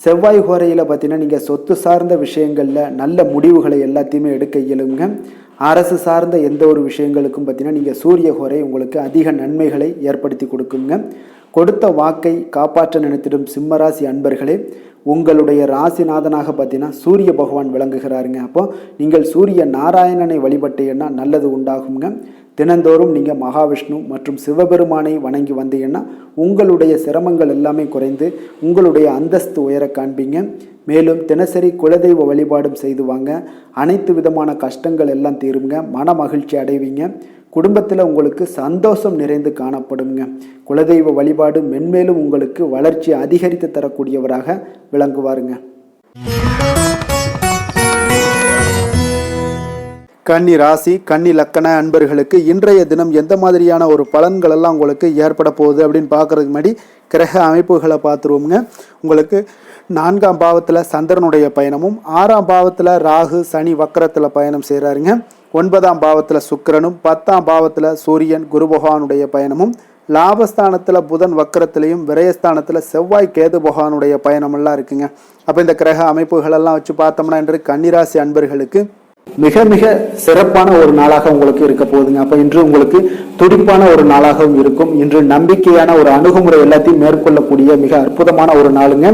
செவ்வாய் ஹோரையில் பார்த்தீங்கன்னா நீங்கள் சொத்து சார்ந்த விஷயங்களில் நல்ல முடிவுகளை எல்லாத்தையுமே எடுக்க இயலுங்க. அரசு சார்ந்த எந்த ஒரு விஷயங்களுக்கும் பார்த்தீங்கன்னா நீங்கள் சூரிய ஹோரை உங்களுக்கு அதிக நன்மைகளை ஏற்படுத்தி கொடுக்குங்க. கொடுத்த வாக்கை காப்பாற்ற நினைத்திடும் சிம்மராசி அன்பர்களே, உங்களுடைய ராசிநாதனாக பார்த்தீங்கன்னா சூரிய பகவான் விளங்குகிறாருங்க. அப்போ நீங்கள் சூரிய நாராயணனை வழிபட்டீங்கன்னா நல்லது உண்டாகுங்க. தினந்தோறும் நீங்கள் மகாவிஷ்ணு மற்றும் சிவபெருமானை வணங்கி வந்தீங்கன்னா உங்களுடைய சிரமங்கள் எல்லாமே குறைந்து உங்களுடைய அந்தஸ்து உயர காண்பீங்க. மேலும் தினசரி குலதெய்வ வழிபாடும் செய்து வாங்க. அனைத்து விதமான கஷ்டங்கள் எல்லாம் தீருங்க. மன மகிழ்ச்சி அடைவீங்க. குடும்பத்தில் உங்களுக்கு சந்தோஷம் நிறைந்து காணப்படுங்க. குலதெய்வ வழிபாடு மென்மேலும் உங்களுக்கு வளர்ச்சி அதிகரித்து தரக்கூடியவராக விளங்குவாருங்க. கன்னி ராசி, கன்னி லக்கண அன்பர்களுக்கு இன்றைய தினம் எந்த மாதிரியான ஒரு பலன்கள் எல்லாம் உங்களுக்கு ஏற்பட போகுது அப்படின்னு பார்க்கறதுக்கு முன்னாடி கிரக அமைப்புகளை பார்த்துருவோங்க. உங்களுக்கு 4ஆம் பாவத்தில் சந்திரனுடைய பயணமும், 6ஆம் பாவத்தில் ராகு சனி வக்கரத்தில் பயணம் செய்கிறாருங்க. 9ஆம் பாவத்தில் சுக்கிரனும், 10ஆம் பாவத்தில் சூரியன் குரு பகவானுடைய பயணமும், லாபஸ்தானத்தில் புதன் வக்கரத்திலையும், விரயஸ்தானத்தில் செவ்வாய் கேது பகவானுடைய பயணமெல்லாம் இருக்குங்க. அப்போ இந்த கிரக அமைப்புகளெல்லாம் வச்சு பார்த்தோம்னா இன்று கன்னிராசி அன்பர்களுக்கு மிக மிக சிறப்பான ஒரு நாளாக உங்களுக்கு இருக்க போகுதுங்க. அப்ப இன்று உங்களுக்கு துடிப்பான ஒரு நாளாகவும் இருக்கும். இன்று நம்பிக்கையான ஒரு அணுகுமுறை எல்லாத்தையும் மேற்கொள்ளக்கூடிய மிக அற்புதமான ஒரு நாளுங்க.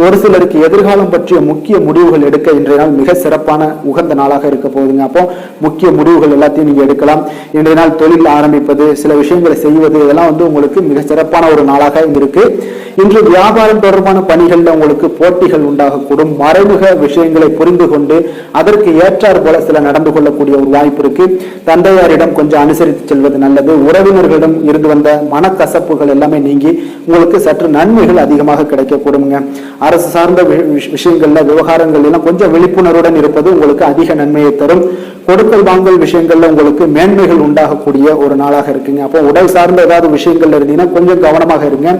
ஒரு சிலருக்கு எதிர்காலம் பற்றிய முக்கிய முடிவுகள் எடுக்க இன்றைய நாள் மிக சிறப்பான உகந்த நாளாக இருக்க போகுதுங்க. அப்போ முக்கிய முடிவுகள் எல்லாத்தையும் நீங்க எடுக்கலாம். இன்றைய நாள் தொழில் ஆரம்பிப்பது, சில விஷயங்களை செய்வது, இதெல்லாம் உங்களுக்கு மிக சிறப்பான ஒரு நாளாக இருக்கு. இன்று வியாபாரம் தொடர்பான பணிகள்ல உங்களுக்கு போட்டிகள் உண்டாகக்கூடும். மறைமுக விஷயங்களை புரிந்து கொண்டு அதற்கு ஏற்றார் போல சில நடந்து கொள்ளக்கூடிய ஒரு வாய்ப்பு இருக்கு. தந்தையாரிடம் கொஞ்சம் அனுசரித்து செல்வது நல்லது. உறவினர்களிடம் இருந்து வந்த மனக்கசப்புகள் எல்லாமே நீங்கி உங்களுக்கு சற்று நன்மைகள் அதிகமாக கிடைக்கக்கூடுங்க. அரசு சார்ந்த விஷயங்கள்ல விவகாரங்கள் எல்லாம் கொஞ்சம் விழிப்புணர்வுடன் இருப்பது உங்களுக்கு அதிக நன்மையை தரும். கொடுக்கல் வாங்கல் விஷயங்கள்ல உங்களுக்கு மேன்மைகள் உண்டாகக்கூடிய ஒரு நாளாக இருக்குங்க. அப்போ உடல் சார்ந்த ஏதாவது விஷயங்கள்ல இருந்தீங்கன்னா கொஞ்சம் கவனமாக இருங்க.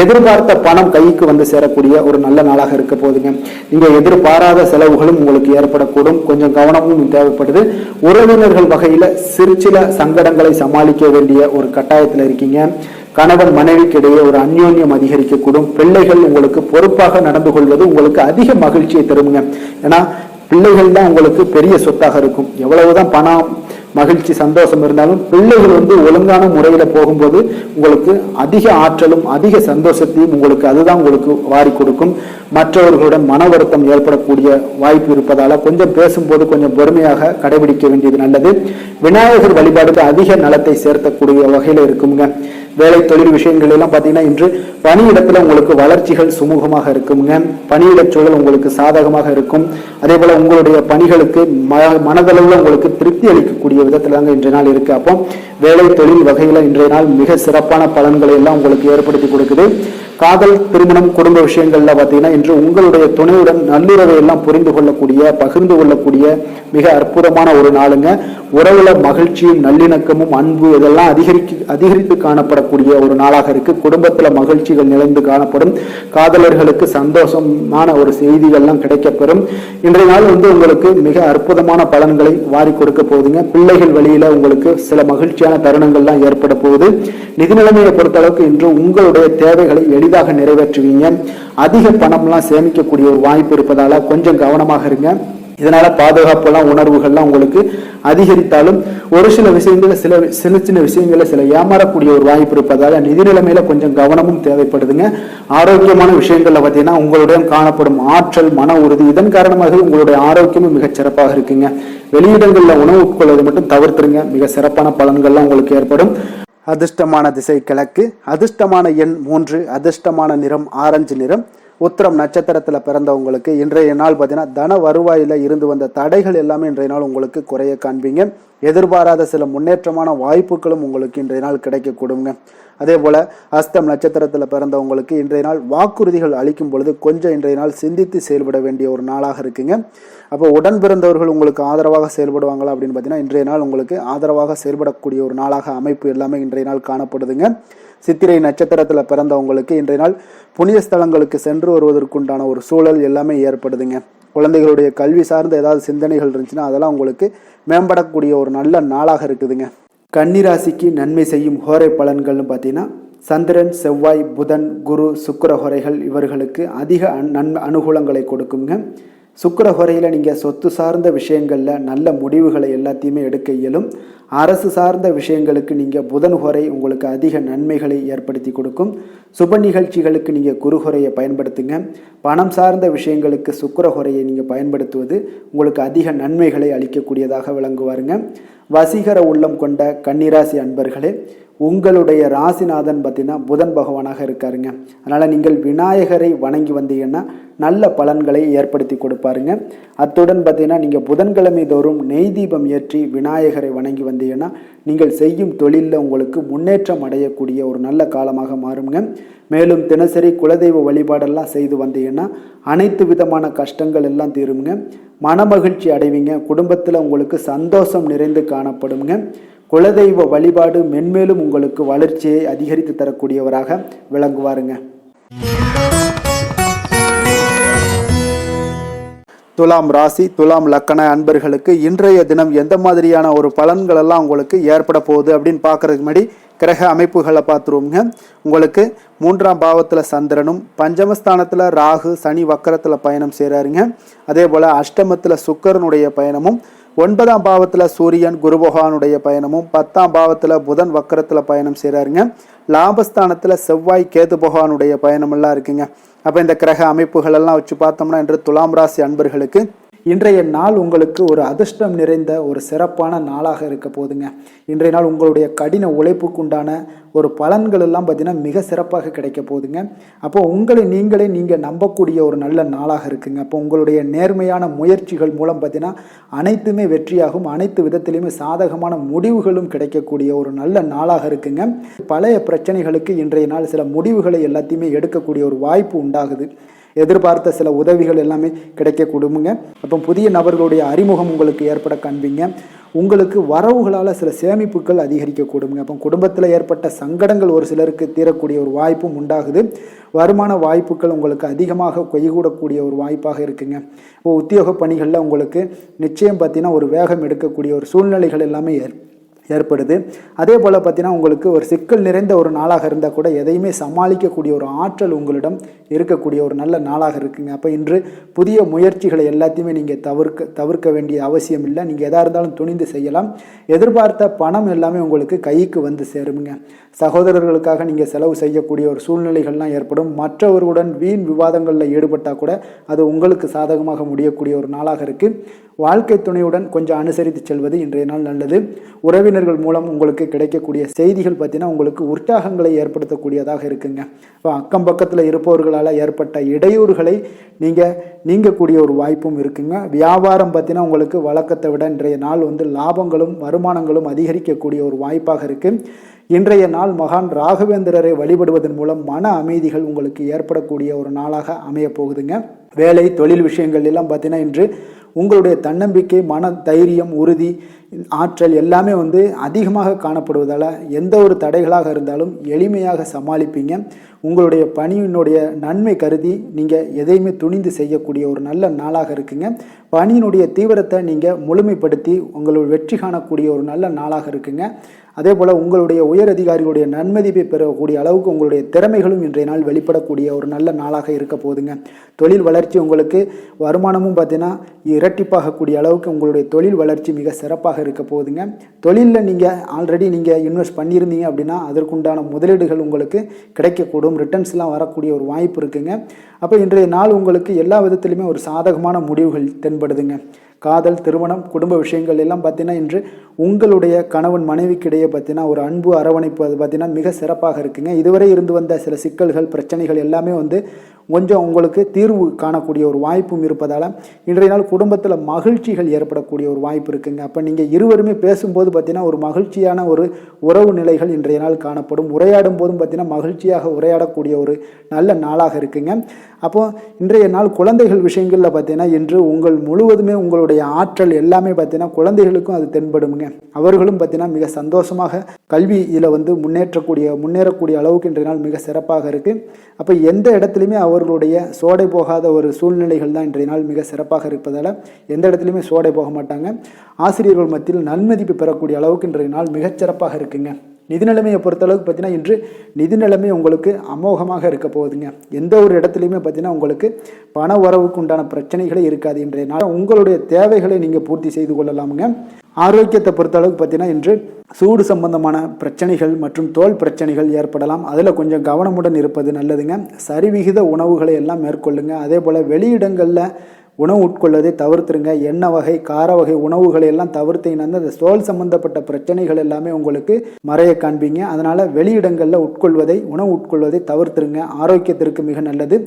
எதிர்பார்த்த பணம் கைக்கு வந்து சேரக்கூடிய ஒரு நல்ல நாளாக இருக்க போகுதுங்க. நீங்க எதிர்பாராத செலவுகளும் உங்களுக்கு ஏற்படக்கூடும். கொஞ்சம் கவனமும் தேவைப்படுது. உறவினர்கள் வகையில சில சங்கடங்களை சமாளிக்க வேண்டிய ஒரு கட்டாயத்துல இருக்கீங்க. கணவன் மனைவிக்கு இடையே ஒரு அந்யோன்யம் அதிகரிக்கக்கூடும். பிள்ளைகள் உங்களுக்கு பொறுப்பாக நடந்து கொள்வது உங்களுக்கு அதிக மகிழ்ச்சியை தருங்க. ஏன்னா பிள்ளைகள் தான் உங்களுக்கு பெரிய சொத்தாக இருக்கும். எவ்வளவுதான் பணம், மகிழ்ச்சி, சந்தோஷம் இருந்தாலும் பிள்ளைகள் ஒழுங்கான முறையில போகும்போது உங்களுக்கு அதிக ஆற்றலும் அதிக சந்தோஷத்தையும் உங்களுக்கு அதுதான் உங்களுக்கு வாரி கொடுக்கும். மற்றவர்களுடன் மன வருத்தம் ஏற்படக்கூடிய வாய்ப்பு இருப்பதால கொஞ்சம் பேசும்போது கொஞ்சம் பொறுமையாக கடைபிடிக்க வேண்டியது நல்லது. விநாயகர் வழிபாடுக்கு அதிக நலத்தை சேர்த்தக்கூடிய வகையில இருக்குங்க. வேலை தொழில் விஷயங்கள் எல்லாம் பாத்தீங்கன்னா இன்று பணியிடத்துல உங்களுக்கு வளர்ச்சிகள் சுமூகமாக இருக்குங்க. பணியிட சூழல் உங்களுக்கு சாதகமாக இருக்கும். அதே போல உங்களுடைய பணிகளுக்கு மனதளவுல உங்களுக்கு திருப்தி அளிக்கக்கூடிய விதத்துல தாங்க இன்றைய நாள் இருக்கு. அப்போ வேலை தொழில் வகையில இன்றைய நாள் மிக சிறப்பான பலன்களை எல்லாம் உங்களுக்கு ஏற்படுத்தி கொடுக்குது. காதல், திருமணம், குடும்ப விஷயங்கள்ல பாத்தீங்கன்னா இன்று உங்களுடைய துணையுடன் நல்லுறவை எல்லாம் புரிந்து கொள்ளக்கூடிய, பகிர்ந்து கொள்ளக்கூடிய மிக அற்புதமான ஒரு நாளுங்க. உறவுல மகிழ்ச்சியும் நல்லிணக்கமும் அன்பு இதெல்லாம் அதிகரித்து காணப்படக்கூடிய ஒரு நாளாக இருக்கு. குடும்பத்துல மகிழ்ச்சிகள் நிறைந்து காணப்படும். காதலர்களுக்கு சந்தோஷமான ஒரு செய்திகள்லாம் கிடைக்கப்பெறும். இன்றைய நாள் உங்களுக்கு மிக அற்புதமான பலன்களை வாரி கொடுக்க போகுதுங்க. பிள்ளைகள் வழியில உங்களுக்கு சில மகிழ்ச்சியான தருணங்கள்லாம் ஏற்பட போகுது. நிதி நிலைமையை பொறுத்த அளவுக்கு இன்று உங்களுடைய தேவைகளை எளிதாக நிறைவேற்றுவீங்க. அதிக பணம்லாம் சேமிக்கக்கூடிய ஒரு வாய்ப்பு இருப்பதால கொஞ்சம் கவனமாக இருங்க. இதனால பாதுகாப்பெல்லாம் உணர்வுகள்லாம் உங்களுக்கு அதிகரித்தாலும் ஒரு சில விஷயங்கள்ல சின்ன விஷயங்கள்ல சில ஏமாறக்கூடிய ஒரு வாய்ப்பு இருப்பதால நிதி நிலைமையில கொஞ்சம் கவனமும் தேவைப்படுதுங்க. ஆரோக்கியமான விஷயங்கள்ல பார்த்தீங்கன்னா உங்களுடைய காணப்படும் ஆற்றல், மன உறுதி இதன் காரணமாக உங்களுடைய ஆரோக்கியமும் மிகச் சிறப்பாக இருக்குங்க. வெளியிடங்கள்ல உணவு உட்கொள்வதை மட்டும் தவிர்த்துருங்க. மிக சிறப்பான பலன்கள்லாம் உங்களுக்கு ஏற்படும். அதிர்ஷ்டமான திசை கிழக்கு, அதிர்ஷ்டமான எண் 3, அதிர்ஷ்டமான நிறம் ஆரஞ்சு நிறம். உத்திரம் நட்சத்திரத்துல பிறந்தவங்களுக்கு இன்றைய நாள் பார்த்தீங்கன்னா தன வருவாயில இருந்து வந்த தடைகள் எல்லாமே இன்றைய நாள் உங்களுக்கு குறைய காண்பீங்க. எதிர்பாராத சில முன்னேற்றமான வாய்ப்புகளும் உங்களுக்கு இன்றைய நாள் கிடைக்க கொடுங்க. அதே போல அஸ்தம் நட்சத்திரத்துல பிறந்தவங்களுக்கு இன்றைய நாள் வாக்குறுதிகள் அளிக்கும் பொழுது கொஞ்சம் இன்றைய நாள் சிந்தித்து செயல்பட வேண்டிய ஒரு நாளாக இருக்குங்க. அப்போ உடன் பிறந்தவர்கள் உங்களுக்கு ஆதரவாக செயல்படுவாங்களா அப்படின்னு பார்த்தீங்கன்னா இன்றைய நாள் உங்களுக்கு ஆதரவாக செயல்படக்கூடிய ஒரு நாளாக அமைப்பு எல்லாமே இன்றைய நாள் காணப்படுதுங்க. சித்திரை நட்சத்திரத்துல பிறந்தவங்களுக்கு இன்றைய நாள் புனித ஸ்தலங்களுக்கு சென்று வருவதற்குண்டான ஒரு சூழல் எல்லாமே ஏற்படுதுங்க. குழந்தைகளுடைய கல்வி சார்ந்த ஏதாவது சிந்தனைகள் இருந்துச்சுன்னா அதெல்லாம் உங்களுக்கு மேம்படக்கூடிய ஒரு நல்ல நாளாக இருக்குதுங்க. கன்னிராசிக்கு நன்மை செய்யும் ஹோரை பலன்கள்னு பார்த்தீங்கன்னா சந்திரன், செவ்வாய், புதன், குரு, சுக்கிர ஹோரைகள் இவர்களுக்கு அதிக அனுகூலங்களை கொடுக்குங்க. சுக்கிர ஹோரையில் நீங்கள் சொத்து சார்ந்த விஷயங்களில் நல்ல முடிவுகளை எல்லாத்தையுமே எடுக்க இயலும். அரசு சார்ந்த விஷயங்களுக்கு நீங்கள் புதன் ஹோரை உங்களுக்கு அதிக நன்மைகளை ஏற்படுத்தி கொடுக்கும். சுப நிகழ்ச்சிகளுக்கு நீங்கள் குரு ஹோரையை பயன்படுத்துங்க. பணம் சார்ந்த விஷயங்களுக்கு சுக்கிர ஹோரையை நீங்கள் பயன்படுத்துவது உங்களுக்கு அதிக நன்மைகளை அளிக்கக்கூடியதாக விளங்குவாருங்க. வசீகர உள்ளம் கொண்ட கன்னிராசி அன்பர்களே, உங்களுடைய ராசிநாதன் பார்த்தீங்கன்னா புதன் பகவானாக இருக்காருங்க. அதனால் நீங்கள் விநாயகரை வணங்கி வந்தீங்கன்னா நல்ல பலன்களை ஏற்படுத்தி கொடுப்பாருங்க. அத்துடன் பார்த்தீங்கன்னா நீங்கள் புதன்கிழமை தோறும் நெய் தீபம் ஏற்றி விநாயகரை வணங்கி வந்தீங்கன்னா நீங்கள் செய்யும் தொழிலில் உங்களுக்கு முன்னேற்றம் அடையக்கூடிய ஒரு நல்ல காலமாக மாறுங்க. மேலும் தினசரி குலதெய்வ வழிபாடெல்லாம் செய்து வந்தீங்கன்னா அனைத்து விதமான கஷ்டங்கள் எல்லாம் தீருங்க. மனமகிழ்ச்சி அடைவீங்க. குடும்பத்தில் உங்களுக்கு சந்தோஷம் நிறைந்து காணப்படுங்க. குலதெய்வ வழிபாடு மென்மேலும் உங்களுக்கு வளர்ச்சியை அதிகரித்து தரக்கூடியவராக விளங்குவாருங்க. துலாம் ராசி, துலாம் லக்கண அன்பர்களுக்கு இன்றைய தினம் எந்த மாதிரியான ஒரு பலன்கள் எல்லாம் உங்களுக்கு ஏற்பட போகுது அப்படின்னு பார்க்கறதுக்கு முன்னாடி கிரக அமைப்புகளை பார்த்துருவோங்க. உங்களுக்கு 3ஆம் பாவத்தில் சந்திரனும், பஞ்சமஸ்தானத்தில் ராகு, சனி வக்கரத்தில் பயணம் செய்கிறாருங்க. அதே போல் அஷ்டமத்தில் சுக்கரனுடைய பயணமும், 9ஆம் பாவத்தில் சூரியன் குரு பகவானுடைய பயணமும் 10ஆம் பாவத்தில் புதன் வக்கரத்தில் பயணம் செய்கிறாருங்க. லாபஸ்தானத்தில் செவ்வாய் கேது பகவானுடைய பயணமெல்லாம் இருக்குங்க. அப்போ இந்த கிரக அமைப்புகள் எல்லாம் வச்சு பார்த்தோம்னா இன்று துலாம் ராசி அன்பர்களுக்கு இன்றைய நாள் உங்களுக்கு ஒரு அதிர்ஷ்டம் நிறைந்த ஒரு சிறப்பான நாளாக இருக்க போதுங்க. இன்றைய நாள் உங்களுடைய கடின உழைப்புக்குண்டான ஒரு பலன்கள் எல்லாம் பார்த்தீங்கன்னா மிக சிறப்பாக கிடைக்க போகுதுங்க. அப்போ உங்களை நீங்கள் நம்பக்கூடிய ஒரு நல்ல நாளாக இருக்குங்க. அப்போ உங்களுடைய நேர்மையான முயற்சிகள் மூலம் பார்த்தீங்கன்னா அனைத்துமே வெற்றியாகும், அனைத்து விதத்திலையுமே சாதகமான முடிவுகளும் கிடைக்கக்கூடிய ஒரு நல்ல நாளாக இருக்குங்க. பழைய பிரச்சனைகளுக்கு இன்றைய நாள் சில முடிவுகளை எல்லாத்தையுமே எடுக்கக்கூடிய ஒரு வாய்ப்பு உண்டாகுது. எதிர்பார்த்த சில உதவிகள் எல்லாமே கிடைக்க கொடுங்க. அப்போ புதிய நபர்களுடைய அறிமுகம் உங்களுக்கு ஏற்பட காண்பீங்க. உங்களுக்கு வரவுகளால் சில சேமிப்புகள் அதிகரிக்க கொடுங்க. அப்போ குடும்பத்தில் ஏற்பட்ட சங்கடங்கள் ஒரு சிலருக்கு தீரக்கூடிய ஒரு வாய்ப்பும் உண்டாகுது. வருமான வாய்ப்புகள் உங்களுக்கு அதிகமாக கைகூடக்கூடிய ஒரு வாய்ப்பாக இருக்குங்க. இப்போ உத்தியோக பணிகளில் உங்களுக்கு நிச்சயம் பார்த்தீங்கன்னா ஒரு வேகம் எடுக்கக்கூடிய ஒரு சூழ்நிலைகள் எல்லாமே ஏற்படுது. அதே போல் பார்த்தீங்கன்னா உங்களுக்கு ஒரு சிக்கல் நிறைந்த ஒரு நாளாக இருந்தால் கூட எதையுமே சமாளிக்கக்கூடிய ஒரு ஆற்றல் உங்களிடம் இருக்கக்கூடிய ஒரு நல்ல நாளாக இருக்குங்க. அப்போ இன்று புதிய முயற்சிகளை எல்லாத்தையுமே நீங்கள் தவிர்க்க வேண்டிய அவசியம் இல்லை. நீங்கள் எதாக இருந்தாலும் துணிந்து செய்யலாம். எதிர்பார்த்த பணம் எல்லாமே உங்களுக்கு கைக்கு வந்து சேருங்க. சகோதரர்களுக்காக நீங்கள் செலவு செய்யக்கூடிய ஒரு சூழ்நிலைகள்லாம் ஏற்படும். மற்றவர்களுடன் வீண் விவாதங்களில் ஈடுபட்டால் கூட அது உங்களுக்கு சாதகமாக முடியக்கூடிய ஒரு நாளாக இருக்குது. வாழ்க்கை துணையுடன் கொஞ்சம் அனுசரித்து செல்வது இன்றைய நாள் நல்லது. உறவினர்கள் மூலம் உங்களுக்கு கிடைக்கக்கூடிய செய்திகள் பார்த்தீங்கன்னா உங்களுக்கு உற்சாகங்களை ஏற்படுத்தக்கூடியதாக இருக்குங்க. இப்போ அக்கம் பக்கத்தில் இருப்பவர்களால் ஏற்பட்ட இடையூறுகளை நீங்கக்கூடிய ஒரு வாய்ப்பும் இருக்குங்க. வியாபாரம் பார்த்தீங்கன்னா உங்களுக்கு வழக்கத்தை விட இன்றைய நாள் லாபங்களும் வருமானங்களும் அதிகரிக்கக்கூடிய ஒரு வாய்ப்பாக இருக்குது. இன்றைய நாள் மகான் ராகவேந்திரரை வழிபடுவதன் மூலம் மன அமைதிகள் உங்களுக்கு ஏற்படக்கூடிய ஒரு நாளாக அமைய போகுதுங்க. வேலை தொழில் விஷயங்கள் எல்லாம் பார்த்தீங்கன்னா இன்று உங்களுடைய தன்னம்பிக்கை, மன தைரியம், உறுதி, ஆற்றல் எல்லாமே அதிகமாக காணப்படுவதால் எந்த ஒரு தடைகளாக இருந்தாலும் எளிமையாக சமாளிப்பீங்க. உங்களுடைய பணியினுடைய நன்மை கருதி நீங்கள் எதையுமே துணிந்து செய்யக்கூடிய ஒரு நல்ல நாளாக இருக்குங்க. பணியினுடைய தீவிரத்தை நீங்கள் முழுமைப்படுத்தி உங்களுடைய வெற்றி காணக்கூடிய ஒரு நல்ல நாளாக இருக்குங்க. அதே போல் உங்களுடைய உயர் அதிகாரிகளுடைய நன்மதிப்பை பெறக்கூடிய அளவுக்கு உங்களுடைய திறமைகளும் இன்றைய நாள் வெளிப்படக்கூடிய ஒரு நல்ல நாளாக இருக்க போதுங்க. தொழில் வளர்ச்சி உங்களுக்கு வருமானமும் பார்த்தீங்கன்னா இரட்டிப்பாகக்கூடிய அளவுக்கு உங்களுடைய தொழில் வளர்ச்சி மிக சிறப்பாக இருக்க போகுதுங்க. தொழிலில் நீங்கள் ஆல்ரெடி இன்வெஸ்ட் பண்ணியிருந்தீங்க அப்படின்னா அதற்குண்டான முதலீடுகள் உங்களுக்கு கிடைக்கக்கூடும். ரிட்டர்ன்ஸ்லாம் வரக்கூடிய ஒரு வாய்ப்பு இருக்குங்க. அப்போ இன்றைய நாள் உங்களுக்கு எல்லா விதத்திலுமே ஒரு சாதகமான முடிவுகள் தென்படுதுங்க. காதல், திருமணம், குடும்ப விஷயங்கள் எல்லாம் பார்த்தீங்கன்னா இன்று உங்களுடைய கணவன் மனைவிக்கிடையே பார்த்தீங்கன்னா ஒரு அன்பு அரவணைப்பு அது பார்த்தீங்கன்னா மிக சிறப்பாக இருக்குங்க. இதுவரை இருந்து வந்த சில சிக்கல்கள் பிரச்சனைகள் எல்லாமே கொஞ்சம் உங்களுக்கு தீர்வு காணக்கூடிய ஒரு வாய்ப்பும் இருப்பதால் இன்றைய நாள் குடும்பத்தில் மகிழ்ச்சிகள் ஏற்படக்கூடிய ஒரு வாய்ப்பு இருக்குங்க. அப்போ நீங்கள் இருவருமே பேசும்போது பார்த்தீங்கன்னா ஒரு மகிழ்ச்சியான ஒரு உறவு நிலைகள் இன்றைய நாள் காணப்படும். உரையாடும் போதும் பார்த்தீங்கன்னா மகிழ்ச்சியாக உரையாடக்கூடிய ஒரு நல்ல நாளாக இருக்குங்க. அப்போது இன்றைய நாள் குழந்தைகள் விஷயங்களில் பார்த்தீங்கன்னா இன்று முழுவதுமே உங்களுடைய ஆற்றல் எல்லாமே பார்த்தீங்கன்னா குழந்தைகளுக்கும் அது தென்படுங்க. அவர்களும் பார்த்தீங்கன்னா மிக சந்தோஷமாக கல்வியில் முன்னேறக்கூடிய அளவுக்கு இன்றைய நாள் மிக சிறப்பாக இருக்குது. அப்போ எந்த இடத்துலையுமே அவர்களுடைய சோடை போகாத ஒரு சூழ்நிலைகள் தான் இன்றைய நாள் மிக சிறப்பாக இருப்பதால் எந்த இடத்துலையுமே சோடை போக மாட்டாங்க. ஆசிரியர்கள் மத்தியில் நன்மதிப்பு பெறக்கூடிய அளவுக்கு இன்றைய நாள் மிகச்சிறப்பாக இருக்குங்க. நிதி நிலைமையை பொறுத்தளவுக்கு பார்த்தீங்கன்னா இன்று நிதி நிலைமை உங்களுக்கு அமோகமாக இருக்க போகுதுங்க. எந்த ஒரு இடத்துலையுமே பார்த்தீங்கன்னா உங்களுக்கு பண வரவுக்கு உண்டான பிரச்சனைகளே இருக்காது. இன்றைய நாள் உங்களுடைய தேவைகளை நீங்கள் பூர்த்தி செய்து கொள்ளலாமுங்க. ஆரோக்கியத்தை பொறுத்தளவுக்கு பார்த்தீங்கன்னா இன்று சூடு சம்பந்தமான பிரச்சனைகள் மற்றும் தோல் பிரச்சனைகள் ஏற்படலாம். அதில் கொஞ்சம் கவனமுடன் இருப்பது நல்லதுங்க. சரிவிகித உணவுகளை எல்லாம் மேற்கொள்ளுங்க. அதே போல் வெளியிடங்களில் உணவு உட்கொள்வதை தவிர்த்துருங்க. எண்ணெய் வகை, கார வகை உணவுகளை எல்லாம் தவிர்த்தீங்கன்னா அந்த தோல் சம்பந்தப்பட்ட பிரச்சனைகள் எல்லாமே உங்களுக்கு மறைய காண்பீங்க. அதனால் வெளியிடங்களில் உணவு உட்கொள்வதை தவிர்த்துருங்க. ஆரோக்கியத்திற்கு மிக நல்லது.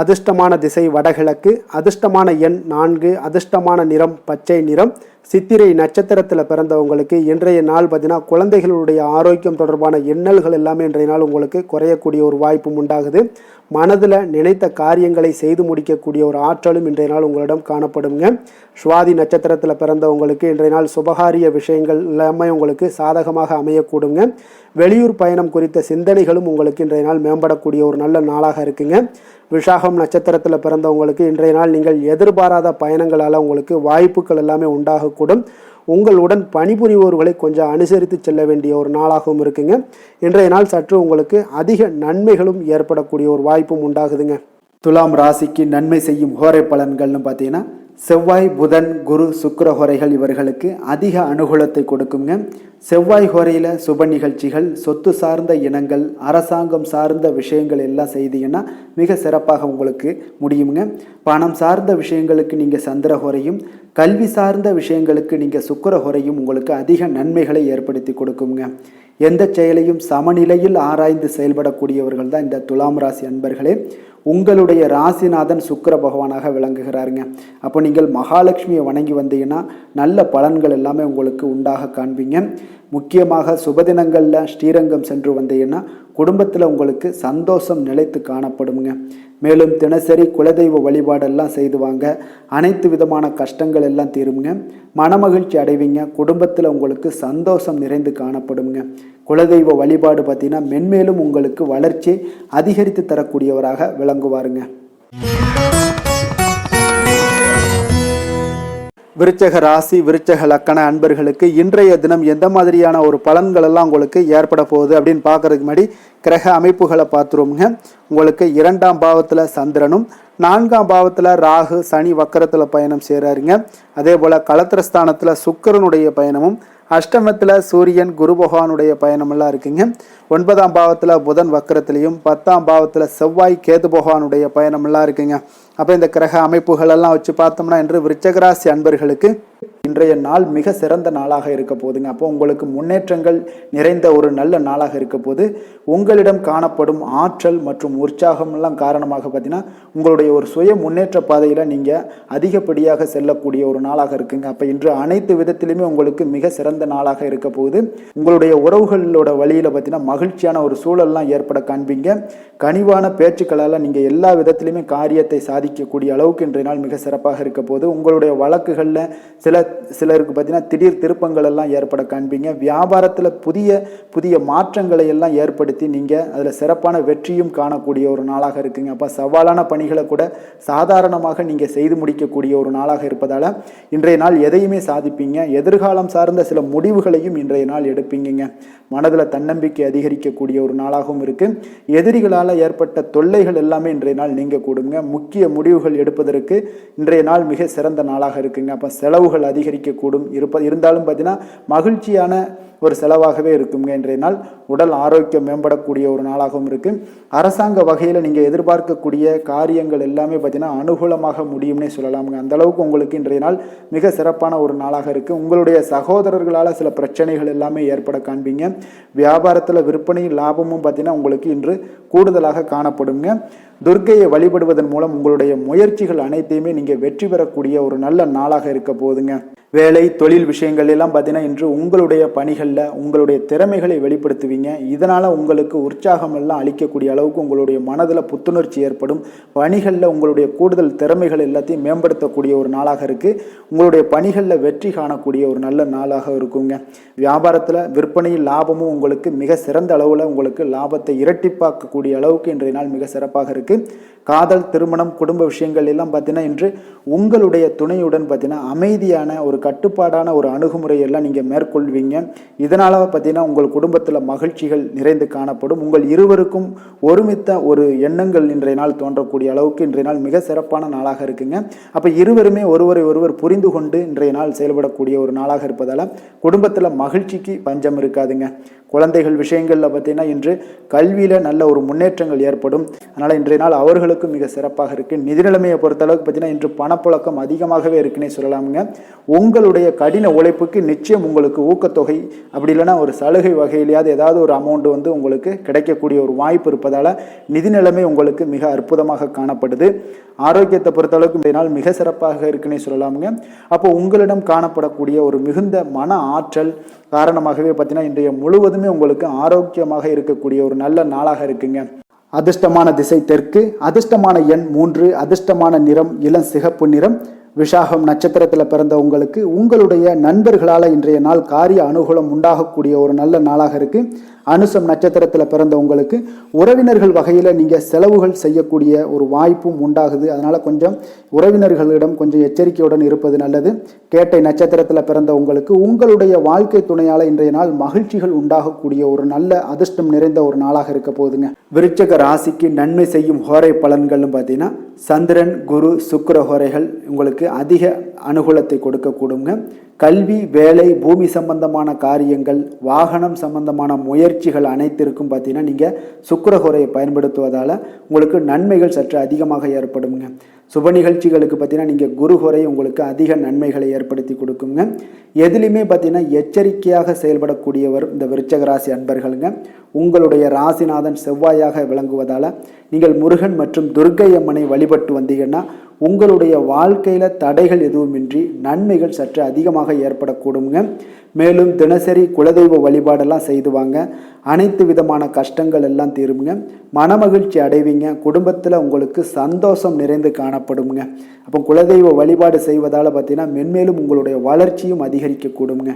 அதிர்ஷ்டமான திசை வடகிழக்கு, அதிர்ஷ்டமான எண் 4, அதிர்ஷ்டமான நிறம் பச்சை நிறம். சித்திரை நட்சத்திரத்தில் பிறந்தவங்களுக்கு இன்றைய நாள் பார்த்தீங்கன்னா குழந்தைகளுடைய ஆரோக்கியம் தொடர்பான எண்ணல்கள் எல்லாமே இன்றைய நாள் உங்களுக்கு குறையக்கூடிய ஒரு வாய்ப்பும் உண்டாகுது. மனதில் நினைத்த காரியங்களை செய்து முடிக்கக்கூடிய ஒரு ஆற்றலும் இன்றைய நாள் உங்களிடம் காணப்படுங்க. சுவாதி நட்சத்திரத்தில் பிறந்தவங்களுக்கு இன்றைய நாள் சுபகாரிய விஷயங்கள் எல்லாமே உங்களுக்கு சாதகமாக அமையக்கூடுங்க. வெளியூர் பயணம் குறித்த சிந்தனைகளும் உங்களுக்கு இன்றைய நாள் மேம்படக்கூடிய ஒரு நல்ல நாளாக இருக்குங்க. விஷாகம் நட்சத்திரத்தில் பிறந்தவங்களுக்கு இன்றைய நாள் நீங்கள் எதிர்பாராத பயணங்களால் உங்களுக்கு வாய்ப்புகள் எல்லாமே உண்டாகக்கூடும். உங்களுடன் பணிபுரிவோர்களை கொஞ்சம் அனுசரித்து செல்ல வேண்டிய ஒரு நாளாகவும் இருக்குங்க. இன்றைய நாள் சற்று உங்களுக்கு அதிக நன்மைகளும் ஏற்படக்கூடிய ஒரு வாய்ப்பும் உண்டாகுதுங்க. துலாம் ராசிக்கு நன்மை செய்யும் ஹோரை பலன்கள்னு பார்த்தீங்கன்னா செவ்வாய் புதன் குரு சுக்கிர ஹோரைகள் இவர்களுக்கு அதிக அனுகூலத்தை கொடுக்குங்க. செவ்வாய் ஹோரையில் சுப நிகழ்ச்சிகள், சொத்து சார்ந்த இனங்கள், அரசாங்கம் சார்ந்த விஷயங்கள் எல்லாம் செய்தீங்கன்னா மிக சிறப்பாக உங்களுக்கு முடியுங்க. பணம் சார்ந்த விஷயங்களுக்கு நீங்கள் சந்திர ஹோரையும், கல்வி சார்ந்த விஷயங்களுக்கு நீங்கள் சுக்கிர ஹோரையும் உங்களுக்கு அதிக நன்மைகளை ஏற்படுத்தி கொடுக்குங்க. எந்த செயலையும் சமநிலையில் ஆராய்ந்து செயல்படக்கூடியவர்கள் தான் இந்த துலாம் ராசி அன்பர்களே. உங்களுடைய ராசிநாதன் சுக்கிர பகவானாக விளங்குகிறாருங்க. அப்போ நீங்கள் மகாலட்சுமியை வணங்கி வந்தீங்கன்னா நல்ல பலன்கள் எல்லாமே உங்களுக்கு உண்டாக காண்பீங்க. முக்கியமாக சுபதினங்களில் ஸ்ரீரங்கம் சென்று வந்தீங்கன்னா குடும்பத்தில் உங்களுக்கு சந்தோஷம் நிலைத்து காணப்படுங்க. மேலும் தினசரி குலதெய்வ வழிபாடெல்லாம் செய்து வாங்க, அனைத்து விதமான கஷ்டங்கள் எல்லாம் தீருங்க, மனமகிழ்ச்சி அடைவீங்க, குடும்பத்தில் உங்களுக்கு சந்தோஷம் நிறைந்து காணப்படுங்க. குலதெய்வ வழிபாடு பார்த்தீங்கன்னா மென்மேலும் உங்களுக்கு வளர்ச்சி அதிகரித்து தரக்கூடியவராக விளங்குவாருங்க. விருச்சக ராசி விருச்சக லக்கண அன்பர்களுக்கு இன்றைய தினம் எந்த மாதிரியான ஒரு பலன்கள் எல்லாம் உங்களுக்கு ஏற்பட போகுது அப்படின்னு பார்க்கறதுக்கு முன்னாடி கிரக அமைப்புகளை பார்த்துருவோங்க. உங்களுக்கு 2ஆம் பாவத்தில் சந்திரனும், 4ஆம் பாவத்தில் ராகு சனி வக்கரத்தில் பயணம் செய்கிறாருங்க. அதே போல் களத்திரஸ்தானத்தில் சுக்கிரனுடைய பயணமும், அஷ்டமத்தில் சூரியன் குரு பகவானுடைய பயணமெல்லாம் இருக்குங்க. 9ஆம் பாவத்தில் புதன் வக்கரத்திலையும், 10ஆம் பாவத்தில் செவ்வாய் கேது பகவானுடைய பயணமெல்லாம் இருக்குங்க. அப்போ இந்த கிரக அமைப்புகள் எல்லாம் வச்சு பார்த்தோம்னா இன்று விருச்சகராசி அன்பர்களுக்கு இன்றைய நாள் மிக சிறந்த நாளாக இருக்க போதுங்க. அப்போ உங்களுக்கு முன்னேற்றங்கள் நிறைந்த ஒரு நல்ல நாளாக இருக்க போது. உங்களிடம் காணப்படும் ஆற்றல் மற்றும் உற்சாகம் எல்லாம் காரணமாக பார்த்தீங்கன்னா உங்களுடைய ஒரு சுய முன்னேற்ற பாதையில் நீங்கள் அதிகப்படியாக செல்லக்கூடிய ஒரு நாளாக இருக்குங்க. அப்போ இன்று அனைத்து விதத்திலுமே உங்களுக்கு மிக சிறந்த நாளாக இருக்க போகுது. உங்களுடைய உறவுகளோட வழியில் பார்த்தீங்கன்னா மகிழ்ச்சியான ஒரு சூழல்லாம் ஏற்பட காண்பீங்க. கனிவான பேச்சுக்களால் நீங்கள் எல்லா விதத்திலுமே காரியத்தை சாதிக்கக்கூடிய அளவுக்கு இன்றைய நாள் மிக சிறப்பாக இருக்க போது. உங்களுடைய வழக்குகளில் சிலருக்கு பார்த்தீங்கன்னா திடீர் திருப்பங்கள் எல்லாம் ஏற்பட காண்பீங்க. வியாபாரத்தில் புதிய புதிய மாற்றங்களை எல்லாம் ஏற்படுத்தி நீங்கள் அதில் சிறப்பான வெற்றியும் காணக்கூடிய ஒரு நாளாக இருக்குங்க. அப்போ சவாலான பணிகளை கூட சாதாரணமாக நீங்கள் செய்து முடிக்கக்கூடிய ஒரு நாளாக இருப்பதால் இன்றைய நாள் எதையுமே சாதிப்பீங்க. எதிர்காலம் சார்ந்த சில முடிவுகளையும் இன்றைய நாள் எடுப்பீங்க. மனதில் தன்னம்பிக்கை அதிகரிக்கக்கூடிய ஒரு நாளாகவும் இருக்குது. எதிரிகளால் ஏற்பட்ட தொல்லைகள் எல்லாமே இன்றைய நாள் நீங்க கூடுங்க. முக்கிய முடிவுகள் எடுப்பதற்கு இன்றைய நாள் மிக சிறந்த நாளாக இருக்குங்க. அப்போ செலவுகள் அதிகரிக்கக்கூடும். இருந்தாலும் பார்த்தீங்கன்னா மகிழ்ச்சியான ஒரு செலவாகவே இருக்குங்க. இன்றைய நாள் உடல் ஆரோக்கியம் மேம்படக்கூடிய ஒரு நாளாகவும் இருக்கு. அரசாங்க வகையில் நீங்கள் எதிர்பார்க்கக்கூடிய காரியங்கள் எல்லாமே பார்த்தீங்கன்னா அனுகூலமாக முடியும்னே சொல்லலாமுங்க. அந்த அளவுக்கு உங்களுக்கு இன்றைய நாள் மிக சிறப்பான ஒரு நாளாக இருக்கு. உங்களுடைய சகோதரர்களால் சில பிரச்சனைகள் எல்லாமே ஏற்பட காண்பீங்க. வியாபாரத்தில் விற்பனையும் லாபமும் பார்த்தீங்கன்னா உங்களுக்கு இன்று கூடுதலாக காணப்படுங்க. துர்க்கையை வழிபடுவதன் மூலம் உங்களுடைய முயற்சிகள் அனைத்தையுமே நீங்கள் வெற்றி பெறக்கூடிய ஒரு நல்ல நாளாக இருக்க போகுதுங்க. வேலை தொழில் விஷயங்கள் எல்லாம் பார்த்தீங்கன்னா இன்று உங்களுடைய பணிகளில் உங்களுடைய திறமைகளை வெளிப்படுத்துவீங்க. இதனால் உங்களுக்கு உற்சாகம் எல்லாம் அளிக்கக்கூடிய அளவுக்கு உங்களுடைய மனதில் புத்துணர்ச்சி ஏற்படும். பணிகளில் உங்களுடைய கூடுதல் திறமைகள் எல்லாத்தையும் மேம்படுத்தக்கூடிய ஒரு நாளாக இருக்குது. உங்களுடைய பணிகளில் வெற்றி காணக்கூடிய ஒரு நல்ல நாளாக இருக்குங்க. வியாபாரத்தில் விற்பனையில் லாபமும் உங்களுக்கு மிக சிறந்த அளவில் உங்களுக்கு லாபத்தை இரட்டிப்பாக்கக்கூடிய அளவுக்கு இன்றைய நாள் மிக சிறப்பாக இருக்குது. காதல், திருமணம், குடும்ப விஷயங்கள் எல்லாம் பார்த்தீங்கன்னா இன்று உங்களுடைய துணையுடன் பார்த்தீங்கன்னா அமைதியான ஒரு கட்டுப்பாடான ஒரு அணுகுமுறையெல்லாம் நீங்கள் மேற்கொள்வீங்க. இதனால் பார்த்தீங்கன்னா உங்கள் குடும்பத்தில் மகிழ்ச்சிகள் நிறைந்து காணப்படும். உங்கள் இருவருக்கும் ஒருமித்த ஒரு எண்ணங்கள் இன்றைய நாள் தோன்றக்கூடிய அளவுக்கு இன்றைய நாள் மிக சிறப்பான நாளாக இருக்குங்க. அப்போ இருவருமே ஒருவரை ஒருவர் புரிந்து கொண்டு இன்றைய நாள் செயல்படக்கூடிய ஒரு நாளாக இருப்பதால் குடும்பத்தில் மகிழ்ச்சிக்கு பஞ்சம் இருக்காதுங்க. குழந்தைகள் விஷயங்களில் பார்த்தீங்கன்னா இன்று கல்வியில் நல்ல ஒரு முன்னேற்றங்கள் ஏற்படும். அதனால் இன்றைய நாள் அவர்களுக்கு மிக சிறப்பாக இருக்குது. நிதி நிலைமையை பொறுத்தளவுக்கு பார்த்தீங்கன்னா இன்று பணப்புழக்கம் அதிகமாகவே இருக்குன்னே சொல்லலாமுங்க. உங்களுடைய கடின உழைப்புக்கு நிச்சயம் உங்களுக்கு ஊக்கத்தொகை அப்படி இல்லைன்னா ஒரு சலுகை வகையிலேயாவது ஏதாவது ஒரு அமௌண்ட் வந்து உங்களுக்கு கிடைக்கக்கூடிய ஒரு வாய்ப்பு இருப்பதால் நிதி நிலைமை உங்களுக்கு மிக அற்புதமாக காணப்படுது. ஆரோக்கியத்தை பொறுத்தளவுக்கு இன்றைய நாள் மிக சிறப்பாக இருக்குன்னே சொல்லலாமுங்க. அப்போ உங்களிடம் காணப்படக்கூடிய ஒரு மிகுந்த மன ஆற்றல் காரணமாகவே பார்த்தீங்கன்னா இன்றைய முழுவதுமே உங்களுக்கு ஆரோக்கியமாக இருக்கக்கூடிய ஒரு நல்ல நாளாக இருக்குங்க. அதிர்ஷ்டமான திசை தெற்கு, அதிர்ஷ்டமான எண் 3, அதிர்ஷ்டமான நிறம் இளம் சிகப்பு நிறம். விஷாகம் நட்சத்திரத்தில் பிறந்த உங்களுக்கு உங்களுடைய நண்பர்களால் இன்றைய நாள் காரிய அனுகூலம் உண்டாகக்கூடிய ஒரு நல்ல நாளாக இருக்கு. அனுசம் நட்சத்திரத்தில் பிறந்த உங்களுக்கு உறவினர்கள் வகையில் நீங்கள் செலவுகள் செய்யக்கூடிய ஒரு வாய்ப்பும் உண்டாகுது. அதனால் கொஞ்சம் உறவினர்களிடம் கொஞ்சம் எச்சரிக்கையுடன் இருப்பது நல்லது. கேட்டை நட்சத்திரத்தில் பிறந்த உங்களுக்கு உங்களுடைய வாழ்க்கை துணையால் இன்றைய நாள் மகிழ்ச்சிகள் உண்டாகக்கூடிய ஒரு நல்ல அதிர்ஷ்டம் நிறைந்த ஒரு நாளாக இருக்க போகுதுங்க. விருச்சக ராசிக்கு நன்மை செய்யும் ஹோரை பலன்கள்னு பார்த்தீங்கன்னா சந்திரன், குரு, சுக்கிர ஹோரைகள் உங்களுக்கு அதிக அனுகூலத்தை கொடுக்கக்கூடுங்க. கல்வி, வேலை, பூமி சம்பந்தமான காரியங்கள், வாகனம் சம்பந்தமான முயற்சிகள் அனைத்திற்கும் பார்த்தீங்கன்னா நீங்கள் சுக்கிரஹோரையை பயன்படுத்துவதால் உங்களுக்கு நன்மைகள் சற்று அதிகமாக ஏற்படுங்க. சுப நிகழ்ச்சிகளுக்கு பார்த்தீங்கன்னா நீங்கள் குருஹோரை உங்களுக்கு அதிக நன்மைகளை ஏற்படுத்தி கொடுக்குங்க. எதுலையுமே பார்த்தீங்கன்னா எச்சரிக்கையாக செயல்படக்கூடியவர் இந்த விருச்சக ராசி அன்பர்களுங்க. உங்களுடைய ராசிநாதன் செவ்வாயாக விளங்குவதால் நீங்கள் முருகன் மற்றும் துர்க்கை அம்மனை வழிபட்டு வந்தீங்கன்னா உங்களுடைய வாழ்க்கையில் தடைகள் எதுவுமின்றி நன்மைகள் சற்று அதிகமாக ஏற்படக்கூடுங்க. மேலும் தினசரி குலதெய்வ வழிபாடெல்லாம் செய்து வாங்க. அனைத்து விதமான கஷ்டங்கள் எல்லாம் தீருங்க. மனமகிழ்ச்சி அடைவீங்க. குடும்பத்தில் உங்களுக்கு சந்தோஷம் நிறைந்து காணப்படுங்க. அப்போ குலதெய்வ வழிபாடு செய்வதால் பார்த்தீங்கன்னா மென்மேலும் உங்களுடைய வளர்ச்சியும் அதிகரிக்கக்கூடுங்க.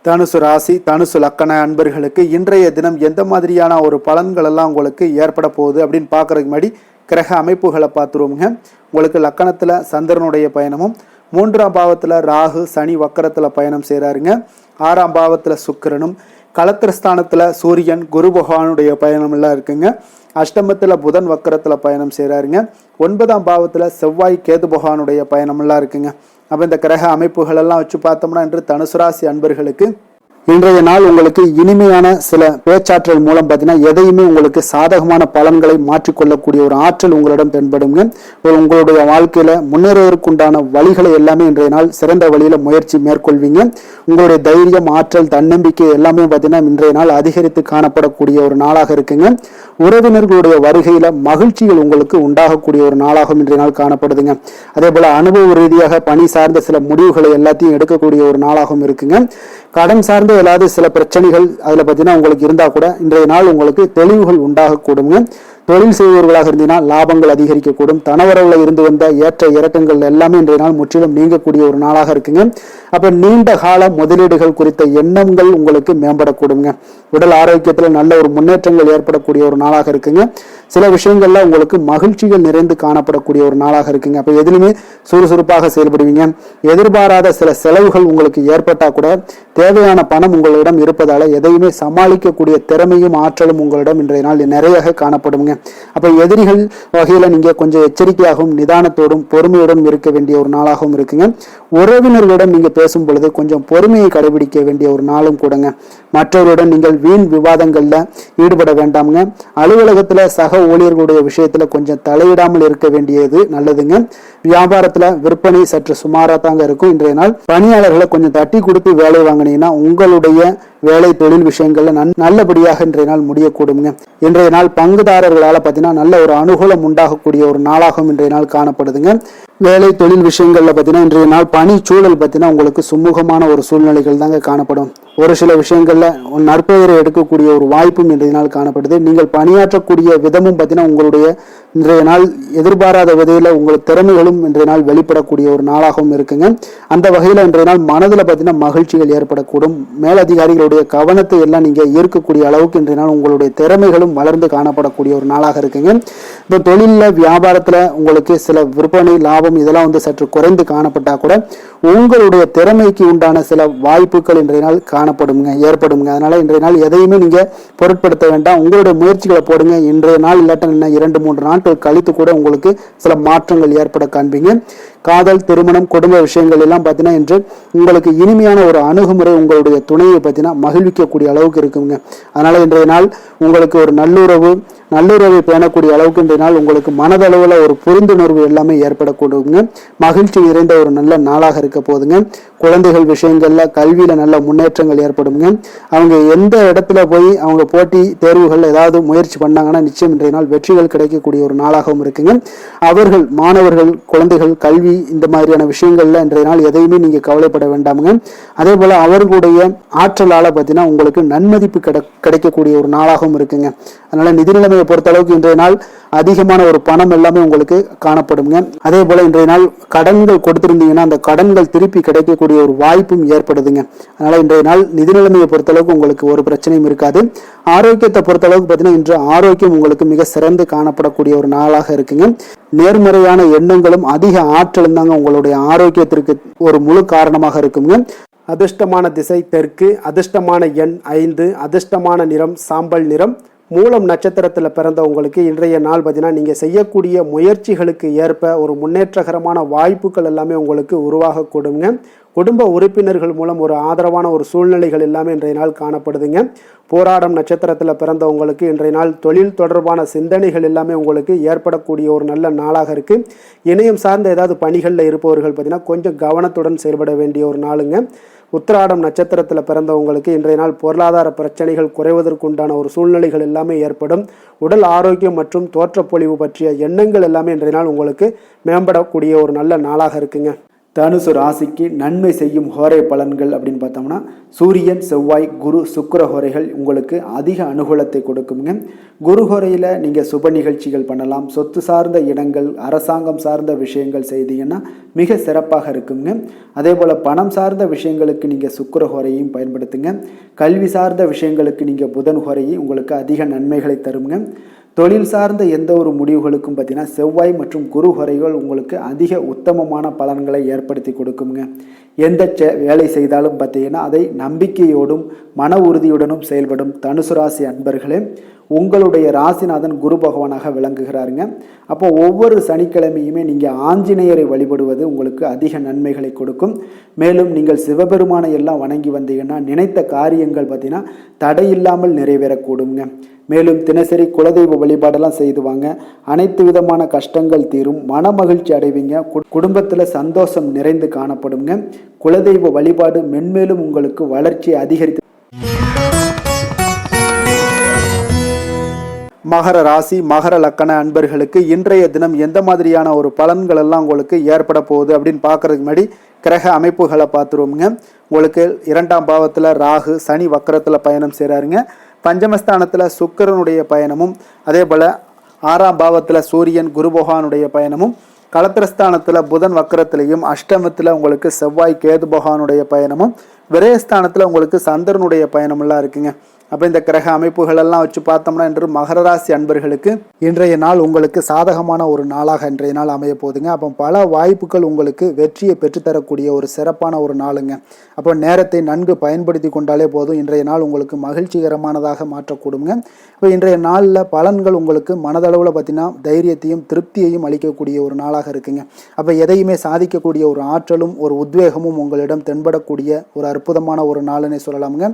தனுசு ராசி, தனுசு லக்கண அன்பர்களுக்கு இன்றைய தினம் எந்த மாதிரியான ஒரு பலன்கள் எல்லாம் உங்களுக்கு ஏற்பட போகுது அப்படின்னு பார்க்கறதுக்கு முன்னாடி கிரக அமைப்புகளை பார்த்துருவோங்க. உங்களுக்கு லக்கணத்தில் சந்திரனுடைய பயணமும், 3ஆம் பாவத்தில் ராகு சனி வக்கரத்தில் பயணம் செய்கிறாருங்க. 6ஆம் பாவத்தில் சுக்கிரனும், களத்திரஸ்தானத்தில் சூரியன் குரு பகவானுடைய பயணம் எல்லாம் இருக்குங்க. அஷ்டமத்தில் புதன் வக்கரத்தில் பயணம் செய்கிறாருங்க. 9ஆம் பாவத்தில் செவ்வாய் கேது பகவானுடைய பயணம் எல்லாம் இருக்குங்க. அப்போ இந்த கிரக அமைப்புகள் எல்லாம் வச்சு பார்த்தோம்னா இன்று தனுசு ராசி அன்பர்களுக்கு இன்றைய நாள் உங்களுக்கு இனிமையான சில பேச்சாற்றல் மூலம் பார்த்தீங்கன்னா எதையுமே உங்களுக்கு சாதகமான பலன்களை மாற்றிக்கொள்ளக்கூடிய ஒரு ஆற்றல் உங்களிடம் தென்படுங்க. உங்களுடைய வாழ்க்கையில முன்னேறுவதற்குண்டான வழிகளை எல்லாமே இன்றைய நாள் சிறந்த வழியில முயற்சி மேற்கொள்வீங்க. உங்களுடைய தைரியம், ஆற்றல், தன்னம்பிக்கை எல்லாமே பார்த்தீங்கன்னா இன்றைய நாள் அதிகரித்து காணப்படக்கூடிய ஒரு நாளாக இருக்குங்க. உறவினர்களுடைய வருகையில மகிழ்ச்சிகள் உங்களுக்கு உண்டாகக்கூடிய ஒரு நாளாகவும் இன்றைய நாள் காணப்படுதுங்க. அதே போல அனுபவ ரீதியாக பணி சார்ந்த சில முடிவுகளை எல்லாத்தையும் எடுக்கக்கூடிய ஒரு நாளாகவும் இருக்குங்க. கடன் சார்ந்த ஏதாவது சில பிரச்சனைகள் அதில் பார்த்தீங்கன்னா உங்களுக்கு இருந்தால் கூட இன்றைய நாள் உங்களுக்கு தெளிவுகள் உண்டாகக்கூடுங்க. தொழில் செய்பவர்களாக இருந்தீங்கன்னா லாபங்கள் அதிகரிக்கக்கூடும். தனவரவில் இருந்து வந்த ஏற்ற இறக்கங்கள் எல்லாமே இன்றைய நாள் முற்றிலும் நீங்கக்கூடிய ஒரு நாளாக இருக்குங்க. அப்போ நீண்ட கால முதலீடுகள் குறித்த எண்ணங்கள் உங்களுக்கு மேம்படக்கூடுங்க. உடல் ஆரோக்கியத்தில் நல்ல ஒரு முன்னேற்றங்கள் ஏற்படக்கூடிய ஒரு நாளாக இருக்குங்க. சில விஷயங்கள்ல உங்களுக்கு மகிழ்ச்சிகள் நிறைந்து காணப்படக்கூடிய ஒரு நாளாக இருக்குங்க. அப்போ எதுலையுமே சுறுசுறுப்பாக செயல்படுவீங்க. எதிர்பாராத சில செலவுகள் உங்களுக்கு ஏற்பட்டால் கூட தேவையான பணம் உங்களிடம் இருப்பதால எதையுமே சமாளிக்கக்கூடிய திறமையும் ஆற்றலும் உங்களிடம் இன்றைய நாள் நிறைய காணப்படுங்க. அப்ப எதிரிகள் வகையில நீங்க கொஞ்சம் எச்சரிக்கையாகவும் நிதானத்தோடும் பொறுமையோடும் இருக்க வேண்டிய ஒரு நாளாகவும் இருக்குங்க. உறவினர்களிடம் நீங்க பேசும் பொழுது கொஞ்சம் பொறுமையை கடைபிடிக்க வேண்டிய ஒரு நாளும் கூடங்க. மற்றவருடன் நீங்கள் வீண் விவாதங்கள்ல ஈடுபட வேண்டாமுங்க. அலுவலகத்துல சக ஊழியர்களுடைய விஷயத்துல கொஞ்சம் தலையிடாமல் இருக்க வேண்டியது நல்லதுங்க. வியாபாரத்துல விற்பனை சற்று சுமாரா தாங்க இருக்கும். இன்றைய நாள் பணியாளர்களை கொஞ்சம் தட்டி கொடுத்து வேலை வாங்கினீங்கன்னா உங்களுடைய வேலை தொழில் விஷயங்கள்ல நல்லபடியாக இன்றைய நாள் முடியக்கூடுங்க. இன்றைய நாள் பங்குதாரர்களால பார்த்தீங்கன்னா நல்ல ஒரு அனுகூலம் உண்டாகக்கூடிய ஒரு நாளாகவும் இன்றைய நாள் காணப்படுதுங்க. வேலை தொழில் விஷயங்கள்ல பார்த்தீங்கன்னா இன்றைய நாள் பணி சூழல் பார்த்தீங்கன்னா உங்களுக்கு சுமூகமான ஒரு சூழ்நிலைகள் தாங்க காணப்படும். ஒரு சில விஷயங்கள்ல நற்பெயரை எடுக்கக்கூடிய ஒரு வாய்ப்பும் இன்றைய நாள் காணப்படுது. நீங்கள் பணியாற்றக்கூடிய விதமும் பார்த்தீங்கன்னா உங்களுடைய இன்றைய நாள் எதிர்பாராத விதையில உங்களுக்கு திறமைகளும் இன்றைய நாள் வெளிப்படக்கூடிய ஒரு நாளாகவும் இருக்குங்க. அந்த வகையில இன்றைய நாள் மனதில் பார்த்தீங்கன்னா மகிழ்ச்சிகள் ஏற்படக்கூடும். மேலதிகாரிகளுடைய கவனத்தை எல்லாம் நீங்க ஈர்க்கக்கூடிய அளவுக்கு இன்றைய நாள் உங்களுடைய திறமைகளும் வளர்ந்து காணப்படக்கூடிய ஒரு நாளாக இருக்குங்க. இப்போ தொழில வியாபாரத்துல உங்களுக்கு சில விற்பனை லாபம் இதெல்லாம் சற்று குறைந்து காணப்பட்டா கூட உங்களுடைய திறமைக்கு உண்டான சில வாய்ப்புகள் இன்றைய நாள் ஏற்படுங்க. அதனால இன்றைய நாள் எதையுமே நீங்க பொருட்படுத்த வேண்டாம். உங்களுடைய முயற்சிகளை போடுங்க. இன்றைய நாள் இல்லாட்ட 2-3 நாட்கள் கழித்து கூட உங்களுக்கு சில மாற்றங்கள் ஏற்பட காண்பீங்க. காதல், திருமணம், குடும்ப விஷயங்கள் எல்லாம் பார்த்தீங்கன்னா இன்று உங்களுக்கு இனிமையான ஒரு அணுகுமுறை உங்களுடைய துணையை பார்த்தீங்கன்னா மகிழ்விக்கக்கூடிய அளவுக்கு இருக்குங்க. அதனால இன்றைய நாள் உங்களுக்கு ஒரு நல்லுறவை பேணக்கூடிய அளவுக்கு இன்றைய நாள் உங்களுக்கு மனதளவில் ஒரு புரிந்துணர்வு எல்லாமே ஏற்படக்கூடுங்க. மகிழ்ச்சி நிறைந்த ஒரு நல்ல நாளாக இருக்க போதுங்க. குழந்தைகள் விஷயங்கள்ல கல்வியில நல்ல முன்னேற்றங்கள் ஏற்படுங்க. அவங்க எந்த இடத்துல போய் அவங்க போட்டி தேர்வுகள் ஏதாவது முயற்சி பண்ணாங்கன்னா நிச்சயம் இன்றைய நாள் வெற்றிகள் கிடைக்கக்கூடிய ஒரு நாளாகவும் இருக்குங்க. அவர்கள் மாணவர்கள் குழந்தைகள் கல்வி இந்த மாதிரியான விஷயங்கள்ல இன்றைய நாள் எதையுமே நீங்க கவலைப்பட வேண்டாமுங்க. அதே போல அவர்களுடைய ஆற்றலால பார்த்தீங்கன்னா உங்களுக்கு நன்மதிப்பு கிடைக்கக்கூடிய ஒரு நாளாகவும் இருக்குங்க. அதனால நிதி நிலைமையை பொறுத்த அளவுக்கு இன்றைய நாள் அதிகமான ஒரு பணம் எல்லாமே உங்களுக்கு காணப்படுங்க. அதே போல இன்றைய நாள் கடன்கள் கொடுத்திருந்தீங்கன்னா அந்த கடன்கள் திருப்பி கிடைக்கக்கூடிய ஒரு வாய்ப்பும் ஏற்படுதுங்க. அதனால இன்றைய நாள் நிதி நிலைமையை பொறுத்த அளவுக்கு உங்களுக்கு ஒரு பிரச்சனையும் இருக்காது. ஆரோக்கியத்தை பொறுத்த அளவுக்கு பார்த்தீங்கன்னா இன்று ஆரோக்கியம் உங்களுக்கு மிக சிறந்து காணப்படக்கூடிய ஒரு நாளாக இருக்குங்க. நேர்மறையான எண்ணங்களும் அதிக ஆற்றலும் தாங்க உங்களுடைய ஆரோக்கியத்திற்கு ஒரு முழு காரணமாக இருக்குங்க. அதிர்ஷ்டமான திசை தெற்கு, அதிர்ஷ்டமான எண் 5, அதிர்ஷ்டமான நிறம் சாம்பல் நிறம், மூலம் நட்சத்திரத்தில் பிறந்தவங்களுக்கு இன்றைய நாள் பார்த்தீங்கன்னா நீங்கள் செய்யக்கூடிய முயற்சிகளுக்கு ஏற்ப ஒரு முன்னேற்றகரமான வாய்ப்புகள் எல்லாமே உங்களுக்கு உருவாகக்கூடுங்க. குடும்ப உறுப்பினர்கள் மூலம் ஒரு ஆதரவான ஒரு சூழ்நிலைகள் எல்லாமே இன்றைய நாள் காணப்படுதுங்க. போராடம் நட்சத்திரத்தில் பிறந்தவங்களுக்கு இன்றைய நாள் தொழில் தொடர்பான சிந்தனைகள் எல்லாமே உங்களுக்கு ஏற்படக்கூடிய ஒரு நல்ல நாளாக இருக்குது. இணையம் சார்ந்த ஏதாவது பணிகளில் இருப்பவர்கள் பார்த்தீங்கன்னா கொஞ்சம் கவனத்துடன் செயல்பட வேண்டிய ஒரு நாளுங்க. உத்திராடம் நட்சத்திரத்தில் பிறந்தவங்களுக்கு இன்றைய நாள் பொருளாதார பிரச்சனைகள் குறைவதற்குண்டான ஒரு சூழ்நிலைகள் எல்லாமே ஏற்படும். உடல் ஆரோக்கியம் மற்றும் தோற்றப்பொழிவு பற்றிய எண்ணங்கள் எல்லாமே இன்றைய நாள் உங்களுக்கு மேம்படக்கூடிய ஒரு நல்ல நாளாக இருக்குங்க. தனுசு ராசிக்கு நன்மை செய்யும் ஹோரை பலன்கள் அப்படின்னு பார்த்தோம்னா சூரியன், செவ்வாய், குரு, சுக்கிர ஹோரைகள் உங்களுக்கு அதிக அனுகூலத்தை கொடுக்குங்க. குரு ஹோரையில் நீங்கள் சுப நிகழ்ச்சிகள் பண்ணலாம். சொத்து சார்ந்த இடங்கள், அரசாங்கம் சார்ந்த விஷயங்கள் செய்தீங்கன்னா மிக சிறப்பாக இருக்குங்க. அதே போல் பணம் சார்ந்த விஷயங்களுக்கு நீங்கள் சுக்கிர ஹோரையும் பயன்படுத்துங்க. கல்வி சார்ந்த விஷயங்களுக்கு நீங்கள் புதன் ஹோரையும் உங்களுக்கு அதிக நன்மைகளை தருங்க. தொழில் சார்ந்த எந்த ஒரு முடிவுகளுக்கும் பார்த்தீங்கன்னா செவ்வாய் மற்றும் குரு ஹோரைகள் உங்களுக்கு அதிக உத்தமமான பலன்களை ஏற்படுத்தி கொடுக்குங்க. எந்த வேலை செய்தாலும் பார்த்தீங்கன்னா அதை நம்பிக்கையோடும் மன உறுதியுடனும் செயல்படும் தனுசு ராசி அன்பர்களே, உங்களுடைய ராசிநாதன் குரு பகவானாக விளங்குகிறாருங்க. அப்போ ஒவ்வொரு சனிக்கிழமையுமே நீங்கள் ஆஞ்சநேயரை வழிபடுவது உங்களுக்கு அதிக நன்மைகளை கொடுக்கும். மேலும் நீங்கள் சிவபெருமானை எல்லாம் வணங்கி வந்தீங்கன்னா நினைத்த காரியங்கள் பார்த்தீங்கன்னா தடையில்லாமல் நிறைவேறக்கூடுங்க. மேலும் தினசரி குலதெய்வ வழிபாடெல்லாம் செய்துவாங்க. அனைத்து விதமான கஷ்டங்கள் தீரும், மன மகிழ்ச்சி அடைவீங்க, குடும்பத்தில் சந்தோஷம் நிறைந்து காணப்படுங்க. குலதெய்வ வழிபாடு மென்மேலும் உங்களுக்கு வளர்ச்சி அதிகரித்து. மகர ராசி மகர லக்கண அன்பர்களுக்கு இன்றைய தினம் எந்த மாதிரியான ஒரு பலன்கள் எல்லாம் உங்களுக்கு ஏற்பட போகுது அப்படின்னு பார்க்கறதுக்கு முன்னாடி கிரக அமைப்புகளை பார்த்துருவோங்க. உங்களுக்கு 2ஆம் பாவத்தில் ராகு சனி வக்கரத்தில் பயணம் செய்கிறாருங்க. பஞ்சமஸ்தானத்தில் சுக்கிரனுடைய பயணமும், அதே போல் 6ஆம் பாவத்தில் சூரியன் குரு பகவானுடைய பயணமும், களத்திரஸ்தானத்தில் புதன் வக்கரத்திலையும், அஷ்டமத்தில் உங்களுக்கு செவ்வாய் கேது பகவானுடைய பயணமும், விரயஸ்தானத்தில் உங்களுக்கு சந்திரனுடைய பயணமெல்லாம் இருக்குங்க. அப்போ இந்த கிரக அமைப்புகள் எல்லாம் வச்சு பார்த்தோம்னா இன்று மகர ராசி அன்பர்களுக்கு இன்றைய நாள் உங்களுக்கு சாதகமான ஒரு நாளாக இன்றைய நாள் அமைய போகுதுங்க. அப்போ பல வாய்ப்புகள் உங்களுக்கு வெற்றியை பெற்றுத்தரக்கூடிய ஒரு சிறப்பான ஒரு நாளுங்க. அப்போ நேரத்தை நன்கு பயன்படுத்தி கொண்டாலே போதும், இன்றைய நாள் உங்களுக்கு மகிழ்ச்சிகரமானதாக மாற்றக்கூடுங்க. இப்போ இன்றைய நாளில் பலன்கள் உங்களுக்கு மனதளவில் பார்த்தீங்கன்னா தைரியத்தையும் திருப்தியையும் அளிக்கக்கூடிய ஒரு நாளாக இருக்குங்க. அப்போ எதையுமே சாதிக்கக்கூடிய ஒரு ஆற்றலும் ஒரு உத்வேகமும் உங்களிடம் தென்படக்கூடிய ஒரு அற்புதமான ஒரு நாளுன்னே சொல்லலாமுங்க.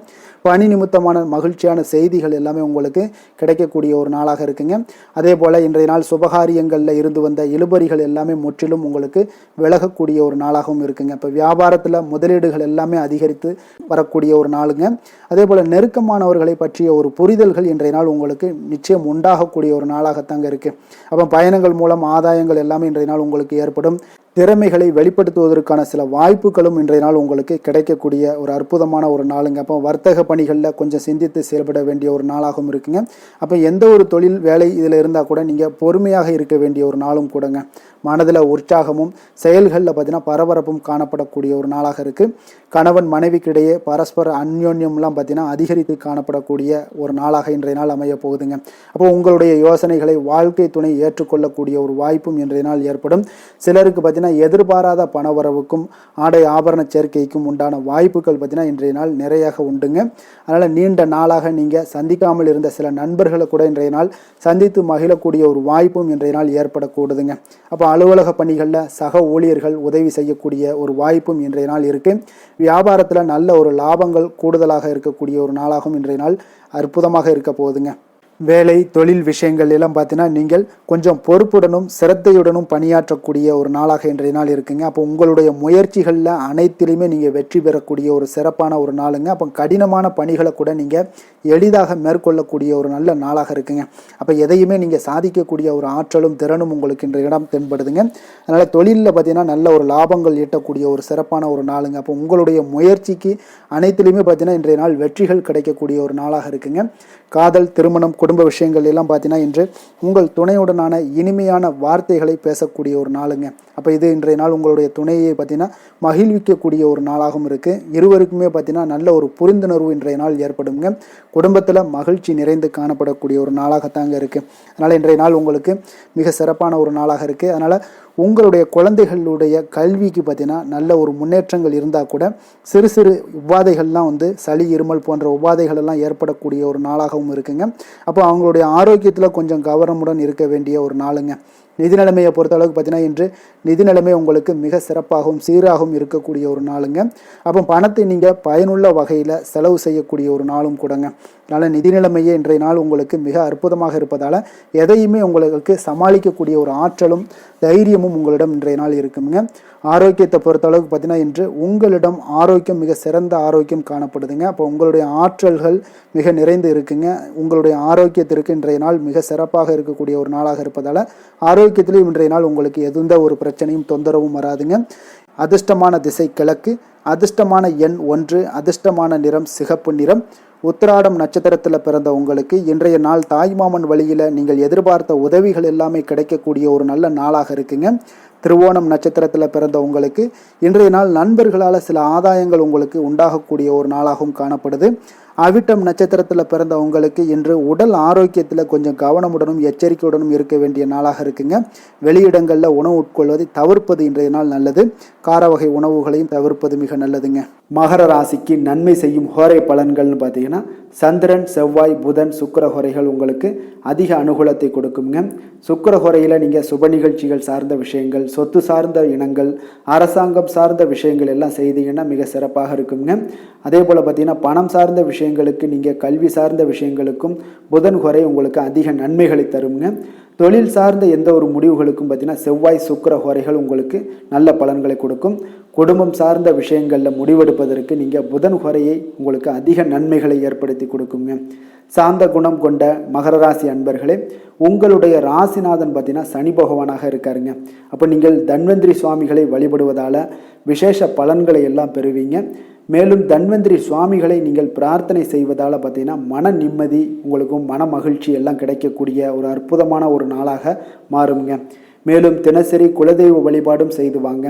பணி நிமித்தமான மகிழ்ச்சியான செய்திகள் எல்லாமே உங்களுக்கு கிடைக்கக்கூடிய ஒரு நாளாக இருக்குங்க. அதே போல் இன்றைய நாள் சுபகாரியங்களில் இருந்து வந்த இழுபறிகள் எல்லாமே முற்றிலும் உங்களுக்கு விலகக்கூடிய ஒரு நாளாகவும் இருக்குங்க. இப்போ வியாபாரத்தில் முதலீடுகள் எல்லாமே அதிகரித்து வரக்கூடிய ஒரு நாளுங்க. அதே போல் நெருக்கமானவர்களை பற்றிய ஒரு புரிதல்கள் இன்றைய நாள் உங்களுக்கு நிச்சயம் உண்டாகக்கூடிய ஒரு நாளாகத்தாங்க இருக்குது. அப்போ பயணங்கள் மூலம் ஆதாயங்கள் எல்லாமே இன்றைய நாள் உங்களுக்கு ஏற்படும். திறமைகளை வெளிப்படுத்துவதற்கான சில வாய்ப்புகளும் இன்றைய நாள் உங்களுக்கு கிடைக்கக்கூடிய ஒரு அற்புதமான ஒரு நாளுங்க. அப்போ வர்த்தக பணிகளில் கொஞ்சம் சிந்தித்து செயல்பட வேண்டிய ஒரு நாளாகவும் இருக்குங்க. அப்போ எந்த ஒரு தொழில் வேலை இதில் இருந்தால் கூட நீங்கள் பொறுமையாக இருக்க வேண்டிய ஒரு நாளும் கூடங்க. மனதில் உற்சாகமும் செயல்களில் பார்த்தீங்கன்னா பரபரப்பும் காணப்படக்கூடிய ஒரு நாளாக இருக்குது. கணவன் மனைவிக்கிடையே பரஸ்பர அந்யோன்யம்லாம் பார்த்தீங்கன்னா அதிகரித்து காணப்படக்கூடிய ஒரு நாளாக இன்றைய நாள் அமைய போகுதுங்க. அப்போ உங்களுடைய யோசனைகளை வாழ்க்கை துணை ஏற்றுக்கொள்ளக்கூடிய ஒரு வாய்ப்பும் இன்றைய நாள் ஏற்படும். சிலருக்கு பார்த்தீங்கன்னா எதிர்பாராத பணவரவுக்கும் ஆடை ஆபரண சேர்க்கைக்கும் உண்டான வாய்ப்புகள் பார்த்தீங்கன்னா இன்றைய நாள் நிறையாக உண்டுங்க. அதனால் நீண்ட நாளாக நீங்கள் சந்திக்காமல் இருந்த சில நண்பர்களை கூட இன்றைய நாள் சந்தித்து மகிழக்கூடிய ஒரு வாய்ப்பும் இன்றைய நாள் ஏற்படக்கூடுதுங்க. அப்போ அலுவலக பணிகளில் சக ஊழியர்கள் உதவி செய்யக்கூடிய ஒரு வாய்ப்பும் இன்றைய நாள் இருக்குது. வியாபாரத்தில் நல்ல ஒரு லாபங்கள் கூடுதலாக இருக்கக்கூடிய ஒரு நாளாகவும் இன்றைய நாள் அற்புதமாக இருக்க போகுதுங்க. வேலை தொழில் விஷயங்கள் எல்லாம் பார்த்தீங்கன்னா நீங்கள் கொஞ்சம் பொறுப்புடனும் சிரத்தையுடனும் பணியாற்றக்கூடிய ஒரு நாளாக இன்றைய நாள் இருக்குங்க. அப்போ உங்களுடைய முயற்சிகளில் அனைத்திலையுமே நீங்கள் வெற்றி பெறக்கூடிய ஒரு சிறப்பான ஒரு நாளுங்க. அப்போ கடினமான பணிகளை கூட நீங்கள் எளிதாக மேற்கொள்ளக்கூடிய ஒரு நல்ல நாளாக இருக்குங்க. அப்போ எதையுமே நீங்கள் சாதிக்கக்கூடிய ஒரு ஆற்றலும் திறனும் உங்களுக்கு இன்றைய இடம் தென்படுதுங்க. அதனால் தொழிலில் பார்த்தீங்கன்னா நல்ல ஒரு லாபங்கள் ஈட்டக்கூடிய ஒரு சிறப்பான ஒரு நாளுங்க. அப்போ உங்களுடைய முயற்சிக்கு அனைத்திலையுமே பார்த்தீங்கன்னா இன்றைய நாள் வெற்றிகள் கிடைக்கக்கூடிய ஒரு நாளாக இருக்குங்க. காதல், திருமணம், குடும்ப விஷயங்கள் எல்லாம் பார்த்தீங்கன்னா இன்று உங்கள் துணையுடனான இனிமையான வார்த்தைகளை பேசக்கூடிய ஒரு நாளுங்க. அப்போ இது இன்றைய நாள் உங்களுடைய துணையை பார்த்தீங்கன்னா மகிழ்விக்கக்கூடிய ஒரு நாளாகவும் இருக்குது. இருவருக்குமே பார்த்தீங்கன்னா நல்ல ஒரு புரிந்துணர்வு இன்றைய நாள் ஏற்படுங்க. குடும்பத்தில் மகிழ்ச்சி நிறைந்து காணப்படக்கூடிய ஒரு நாளாகத்தாங்க இருக்குது. அதனால் இன்றைய நாள் உங்களுக்கு மிக சிறப்பான ஒரு நாளாக இருக்குது. அதனால் உங்களுடைய குழந்தைகளுடைய கல்விக்கு பார்த்தீங்கன்னா நல்ல ஒரு முன்னேற்றங்கள் இருந்தால் கூட சிறு சிறு உபாதைகள்லாம் சளி, இருமல் போன்ற உபாதைகள் எல்லாம் ஏற்படக்கூடிய ஒரு நாளாகவும் இருக்குங்க. அப்போ அவங்களுடைய ஆரோக்கியத்தில் கொஞ்சம் கவனமுடன் இருக்க வேண்டிய ஒரு நாளுங்க. நிதி நிலைமையை பொறுத்தளவுக்கு பார்த்தீங்கன்னா இன்று நிதி நிலைமை உங்களுக்கு மிக சிறப்பாகவும் சீராகவும் இருக்கக்கூடிய ஒரு நாளுங்க. அப்போ பணத்தை நீங்கள் பயனுள்ள வகையில் செலவு செய்யக்கூடிய ஒரு நாளும் கூடங்க. அதனால் நிதி நிலைமையே இன்றைய நாள் உங்களுக்கு மிக அற்புதமாக இருப்பதால் எதையுமே உங்களுக்கு சமாளிக்கக்கூடிய ஒரு ஆற்றலும் தைரியமும் உங்களிடம் இன்றைய நாள் இருக்குங்க. ஆரோக்கியத்தை பொறுத்தளவுக்கு பார்த்தீங்கன்னா இன்று உங்களிடம் ஆரோக்கியம் மிக சிறந்த ஆரோக்கியம் காணப்படுதுங்க. அப்போ உங்களுடைய ஆற்றல்கள் மிக நிறைந்து இருக்குங்க. உங்களுடைய ஆரோக்கியத்திற்கு இன்றைய நாள் மிக சிறப்பாக இருக்கக்கூடிய ஒரு நாளாக இருப்பதால் ஆரோக்கியத்திலும் இன்றைய நாள் உங்களுக்கு எந்த ஒரு பிரச்சனையும் தொந்தரவும் வராதுங்க. அதிர்ஷ்டமான திசை கிழக்கு, அதிர்ஷ்டமான எண் 1, அதிர்ஷ்டமான நிறம் சிகப்பு நிறம். உத்திராடம் நட்சத்திரத்தில் பிறந்த உங்களுக்கு இன்றைய நாள் தாய்மாமன் வழியில் நீங்கள் எதிர்பார்த்த உதவிகள் எல்லாமே கிடைக்கக்கூடிய ஒரு நல்ல நாளாக இருக்குங்க. திருவோணம் நட்சத்திரத்தில் பிறந்த உங்களுக்கு இன்றைய நாள் நண்பர்களால் சில ஆதாயங்கள் உங்களுக்கு உண்டாகக்கூடிய ஒரு நாளாகவும் காணப்படுது. அவிட்டம் நட்சத்திரத்தில் பிறந்த உங்களுக்கு இன்று உடல் ஆரோக்கியத்தில் கொஞ்சம் கவனமுடனும் எச்சரிக்கையுடனும் இருக்க வேண்டிய நாளாக இருக்குங்க. வெளியிடங்களில் உணவு உட்கொள்வதை தவிர்ப்பது இன்றைய நாள் நல்லது. கார வகை உணவுகளையும் தவிர்ப்பது மிக நல்லதுங்க. மகர ராசிக்கு நன்மை செய்யும் ஹோரை பலன்கள்னு பார்த்தீங்கன்னா சந்திரன், செவ்வாய், புதன், சுக்கிர ஹோரைகள் உங்களுக்கு அதிக அனுகூலத்தை கொடுக்குங்க. சுக்கிர ஹோரையில் நீங்கள் சுப நிகழ்ச்சிகள் சார்ந்த விஷயங்கள், சொத்து சார்ந்த இனங்கள், அரசாங்கம் சார்ந்த விஷயங்கள் எல்லாம் செய்தீங்கன்னா மிக சிறப்பாக இருக்குங்க. அதே போல் பார்த்தீங்கன்னா பணம் சார்ந்த விஷயங்களுக்கு, நீங்கள் கல்வி சார்ந்த விஷயங்களுக்கும் புதன் ஹோரை உங்களுக்கு அதிக நன்மைகளை தருங்க. தொழில் சார்ந்த எந்த ஒரு முடிவுகளுக்கும் பார்த்தீங்கன்னா செவ்வாய், சுக்கிர ஹோரைகள் உங்களுக்கு நல்ல பலன்களை கொடுக்கும். குடும்பம் சார்ந்த விஷயங்களில் முடிவெடுப்பதற்கு நீங்கள் புதன் ஹோரையை உங்களுக்கு அதிக நன்மைகளை ஏற்படுத்தி கொடுக்குங்க. சாந்த குணம் கொண்ட மகர ராசி அன்பர்களே, உங்களுடைய ராசிநாதன் பார்த்தீங்கன்னா சனி பகவானாக இருக்காருங்க. அப்போ நீங்கள் தன்வந்திரி சுவாமிகளை வழிபடுவதால் விசேஷ பலன்களை எல்லாம் பெறுவீங்க. மேலும் தன்வந்திரி சுவாமிகளை நீங்கள் பிரார்த்தனை செய்வதால் பார்த்தீங்கன்னா மன நிம்மதி உங்களுக்கும் மன மகிழ்ச்சி எல்லாம் கிடைக்கக்கூடிய ஒரு அற்புதமான ஒரு நாளாக மாறுங்க. மேலும் தினசரி குலதெய்வ வழிபாடும் செய்து வாங்க.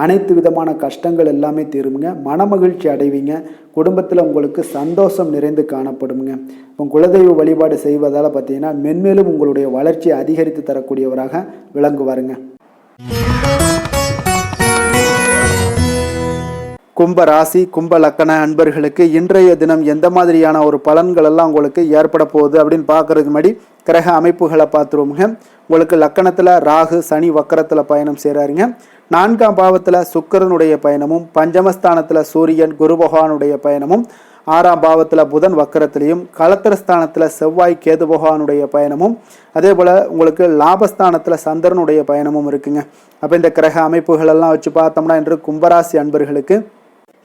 அனைத்து விதமான கஷ்டங்கள் எல்லாமே தீருங்க. மன மகிழ்ச்சி அடைவீங்க. குடும்பத்தில் உங்களுக்கு சந்தோஷம் நிறைந்து காணப்படுங்க. இப்போ குலதெய்வ வழிபாடு செய்வதால் பார்த்தீங்கன்னா மென்மேலும் உங்களுடைய வளர்ச்சியை அதிகரித்து தரக்கூடியவராக விளங்குவாருங்க. கும்ப ராசி, கும்ப லக்கண அன்பர்களுக்கு இன்றைய தினம் எந்த மாதிரியான ஒரு பலன்கள் எல்லாம் உங்களுக்கு ஏற்பட போகுது அப்படின்னு பார்க்கறதுக்கு முன்னாடி கிரக அமைப்புகளை பார்த்துருவோங்க. உங்களுக்கு லக்கணத்தில் ராகு சனி வக்கரத்தில் பயணம் செய்கிறாருங்க. 4ஆம் பாவத்தில் சுக்கிரனுடைய பயணமும், பஞ்சமஸ்தானத்தில் சூரியன் குரு பகவானுடைய பயணமும், 6ஆம் பாவத்தில் புதன் வக்கரத்திலையும், களத்திரஸ்தானத்தில் செவ்வாய் கேது பகவானுடைய பயணமும், அதே போல் உங்களுக்கு லாபஸ்தானத்தில் சந்திரனுடைய பயணமும் இருக்குங்க. அப்போ இந்த கிரக அமைப்புகள் எல்லாம் வச்சு பார்த்தோம்னா இன்று கும்பராசி அன்பர்களுக்கு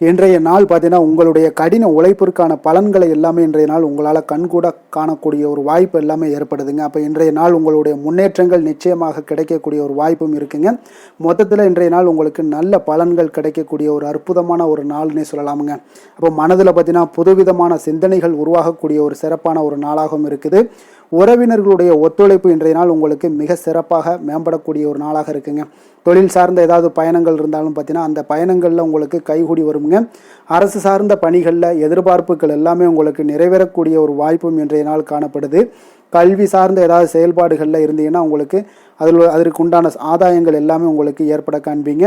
இன்றைய நாள் பார்த்தீங்கன்னா உங்களுடைய கடின உழைப்பிற்கான பலன்களை எல்லாமே இன்றைய நாள் உங்களால் கண்கூட காணக்கூடிய ஒரு வாய்ப்பு எல்லாமே ஏற்படுதுங்க. அப்போ இன்றைய நாள் உங்களுடைய முன்னேற்றங்கள் நிச்சயமாக கிடைக்கக்கூடிய ஒரு வாய்ப்பும் இருக்குங்க. மொத்தத்தில் இன்றைய நாள் உங்களுக்கு நல்ல பலன்கள் கிடைக்கக்கூடிய ஒரு அற்புதமான ஒரு நாள்னே சொல்லலாமுங்க. அப்போ மனதில் பார்த்தீங்கன்னா புதுவிதமான சிந்தனைகள் உருவாகக்கூடிய ஒரு சிறப்பான ஒரு நாளாகவும் இருக்குது. உறவினர்களுடைய ஒத்துழைப்பு இன்றைய நாள் உங்களுக்கு மிக சிறப்பாக மேம்படக்கூடிய ஒரு நாளாக இருக்குங்க. தொழில் சார்ந்த ஏதாவது பயணங்கள் இருந்தாலும் பார்த்தீங்கன்னா அந்த பயணங்களில் உங்களுக்கு கைகூடி வருங்க. அரசு சார்ந்த பணிகளில் எதிர்பார்ப்புகள் எல்லாமே உங்களுக்கு நிறைவேறக்கூடிய ஒரு வாய்ப்பும் இன்றைய நாள் காணப்படுது. கல்வி சார்ந்த ஏதாவது செயல்பாடுகளில் இருந்தீங்கன்னா உங்களுக்கு அதற்கு உண்டான ஆதாயங்கள் எல்லாமே உங்களுக்கு ஏற்பட காண்பீங்க.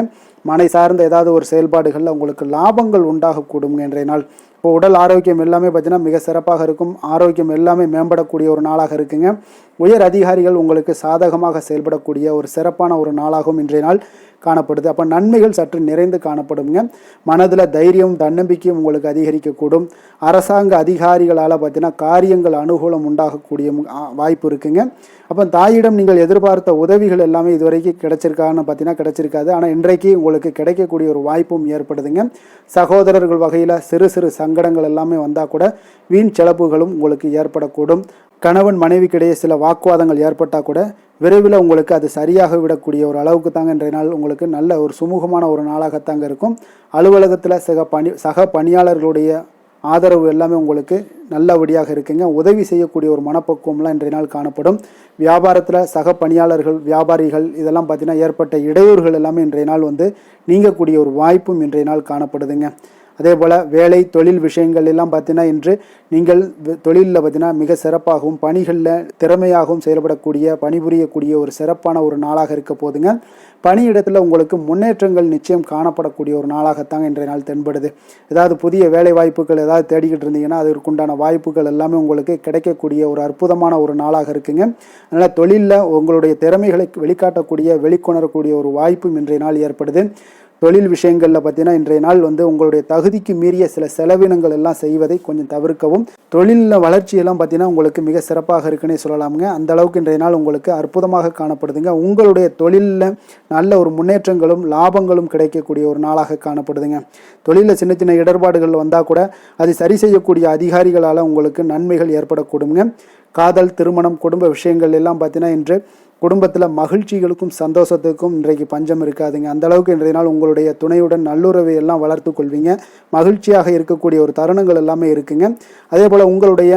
மனை சார்ந்த ஏதாவது ஒரு செயல்பாடுகளில் உங்களுக்கு லாபங்கள் உண்டாகக்கூடுங்க இன்றைய நாள். இப்போ உடல் ஆரோக்கியம் எல்லாமே பார்த்தீங்கன்னா மிக சிறப்பாக இருக்கும். ஆரோக்கியம் எல்லாமே மேம்படக்கூடிய ஒரு நாளாக இருக்குங்க. உயர் அதிகாரிகள் உங்களுக்கு சாதகமாக செயல்படக்கூடிய ஒரு சிறப்பான ஒரு நாளாகவும் இன்றைய நாள் காணப்படுது. அப்போ நன்மைகள் சற்று நிறைந்து காணப்படுங்க. மனதில் தைரியம் தன்னம்பிக்கையும் உங்களுக்கு அதிகரிக்கக்கூடும். அரசாங்க அதிகாரிகளால் பார்த்தீங்கன்னா காரியங்கள் அனுகூலம் உண்டாகக்கூடிய வாய்ப்பு இருக்குங்க. அப்போ தாயிடம் நீங்கள் எதிர்பார்த்த உதவிகள் எல்லாமே இதுவரைக்கும் கிடைச்சிருக்கான்னு பார்த்தீங்கன்னா கிடைச்சிருக்காது. ஆனால் இன்றைக்கு உங்களுக்கு கிடைக்கக்கூடிய ஒரு வாய்ப்பும் ஏற்படுதுங்க. சகோதரர்கள் வகையில் சிறு சிறு சங்கடங்கள் எல்லாமே வந்தால் கூட வீண் செலவுகளும் உங்களுக்கு ஏற்படக்கூடும். கணவன் மனைவிக்கிடையே சில வாக்குவாதங்கள் ஏற்பட்டால் கூட விரைவில் உங்களுக்கு அது சரியாக விடக்கூடிய ஒரு அளவுக்கு தாங்க இன்றைய நாள் உங்களுக்கு நல்ல ஒரு சுமூகமான ஒரு நாளாகத்தாங்க இருக்கும். அலுவலகத்தில் சக பணியாளர்களுடைய ஆதரவு எல்லாமே உங்களுக்கு நல்லபடியாக இருக்குங்க. உதவி செய்யக்கூடிய ஒரு மனப்பக்குவம்லாம் இன்றைய நாள் காணப்படும். வியாபாரத்தில் சக பணியாளர்கள், வியாபாரிகள் இதெல்லாம் பார்த்தீங்கன்னா ஏற்பட்ட இடையூறுகள் எல்லாமே இன்றைய நாள் நீங்கக்கூடிய ஒரு வாய்ப்பும் இன்றைய நாள் காணப்படுதுங்க. அதே போல் வேலை தொழில் விஷயங்கள் எல்லாம் பார்த்தீங்கன்னா இன்று நீங்கள் தொழிலில் பார்த்தீங்கன்னா மிக சிறப்பாகவும் பணிகளில் திறமையாகவும் செயல்படக்கூடிய பணிபுரியக்கூடிய ஒரு சிறப்பான ஒரு நாளாக இருக்க போதுங்க. பணியிடத்தில் உங்களுக்கு முன்னேற்றங்கள் நிச்சயம் காணப்படக்கூடிய ஒரு நாளாகத்தாங்க இன்றைய நாள் தென்படுது. ஏதாவது புதிய வேலை வாய்ப்புகள் ஏதாவது தேடிக்கிட்டு இருந்தீங்கன்னா அதற்குண்டான வாய்ப்புகள் எல்லாமே உங்களுக்கு கிடைக்கக்கூடிய ஒரு அற்புதமான ஒரு நாளாக இருக்குங்க. அதனால் தொழிலில் உங்களுடைய திறமைகளை வெளிக்காட்டக்கூடிய வெளிக்கொணரக்கூடிய ஒரு வாய்ப்பும் இன்றைய நாள் ஏற்படுது. தொழில் விஷயங்களில் பார்த்தீங்கன்னா இன்றைய நாள் உங்களுடைய தகுதிக்கு மீறிய சில செலவினங்கள் எல்லாம் செய்வதை கொஞ்சம் தவிர்க்கவும். தொழிலில் வளர்ச்சியெல்லாம் பார்த்தீங்கன்னா உங்களுக்கு மிக சிறப்பாக இருக்குன்னே சொல்லலாமுங்க. அந்த அளவுக்கு இன்றைய நாள் உங்களுக்கு அற்புதமாக காணப்படுதுங்க. உங்களுடைய தொழிலில் நல்ல ஒரு முன்னேற்றங்களும் லாபங்களும் கிடைக்கக்கூடிய ஒரு நாளாக காணப்படுதுங்க. தொழிலில் சின்ன சின்ன இடர்பாடுகள் வந்தால் கூட அதை சரி செய்யக்கூடிய அதிகாரிகளால் உங்களுக்கு நன்மைகள் ஏற்படக்கூடுங்க. காதல், திருமணம், குடும்ப விஷயங்கள் எல்லாம் பார்த்தீங்கன்னா இன்று குடும்பத்தில் மகிழ்ச்சிகளுக்கும் சந்தோஷத்துக்கும் இன்றைக்கு பஞ்சம் இருக்காதுங்க. அந்த அளவுக்கு இன்றைய நாள் உங்களுடைய துணையுடன் நல்லுறவை எல்லாம் வளர்த்து கொள்வீங்க. மகிழ்ச்சியாக இருக்கக்கூடிய ஒரு தருணங்கள் எல்லாமே இருக்குங்க. அதே போல் உங்களுடைய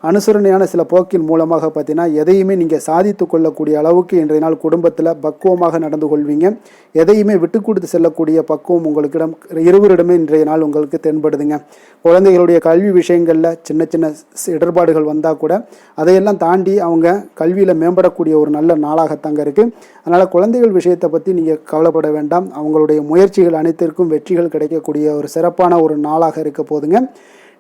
அனுசரணையான சில போக்கின் மூலமாக பார்த்தீங்கன்னா எதையுமே நீங்கள் சாதித்து கொள்ளக்கூடிய அளவுக்கு இன்றைய நாள் குடும்பத்தில் பக்குவமாக நடந்து கொள்வீங்க. எதையுமே விட்டு கொடுத்து செல்லக்கூடிய பக்குவம் உங்களுக்கிடம் இருவரிடமே இன்றைய நாள் உங்களுக்கு தென்படுதுங்க. குழந்தைகளுடைய கல்வி விஷயங்களில் சின்ன சின்ன இடர்பாடுகள் வந்தால் கூட அதையெல்லாம் தாண்டி அவங்க கல்வியில் மேம்படக்கூடிய ஒரு நல்ல நாளாகத்தாங்க இருக்குது. அதனால் குழந்தைகள் விஷயத்தை பற்றி நீங்கள் கவலைப்பட வேண்டாம். அவங்களுடைய முயற்சிகள் அனைத்திற்கும் வெற்றிகள் கிடைக்கக்கூடிய ஒரு சிறப்பான ஒரு நாளாக இருக்க போதுங்க.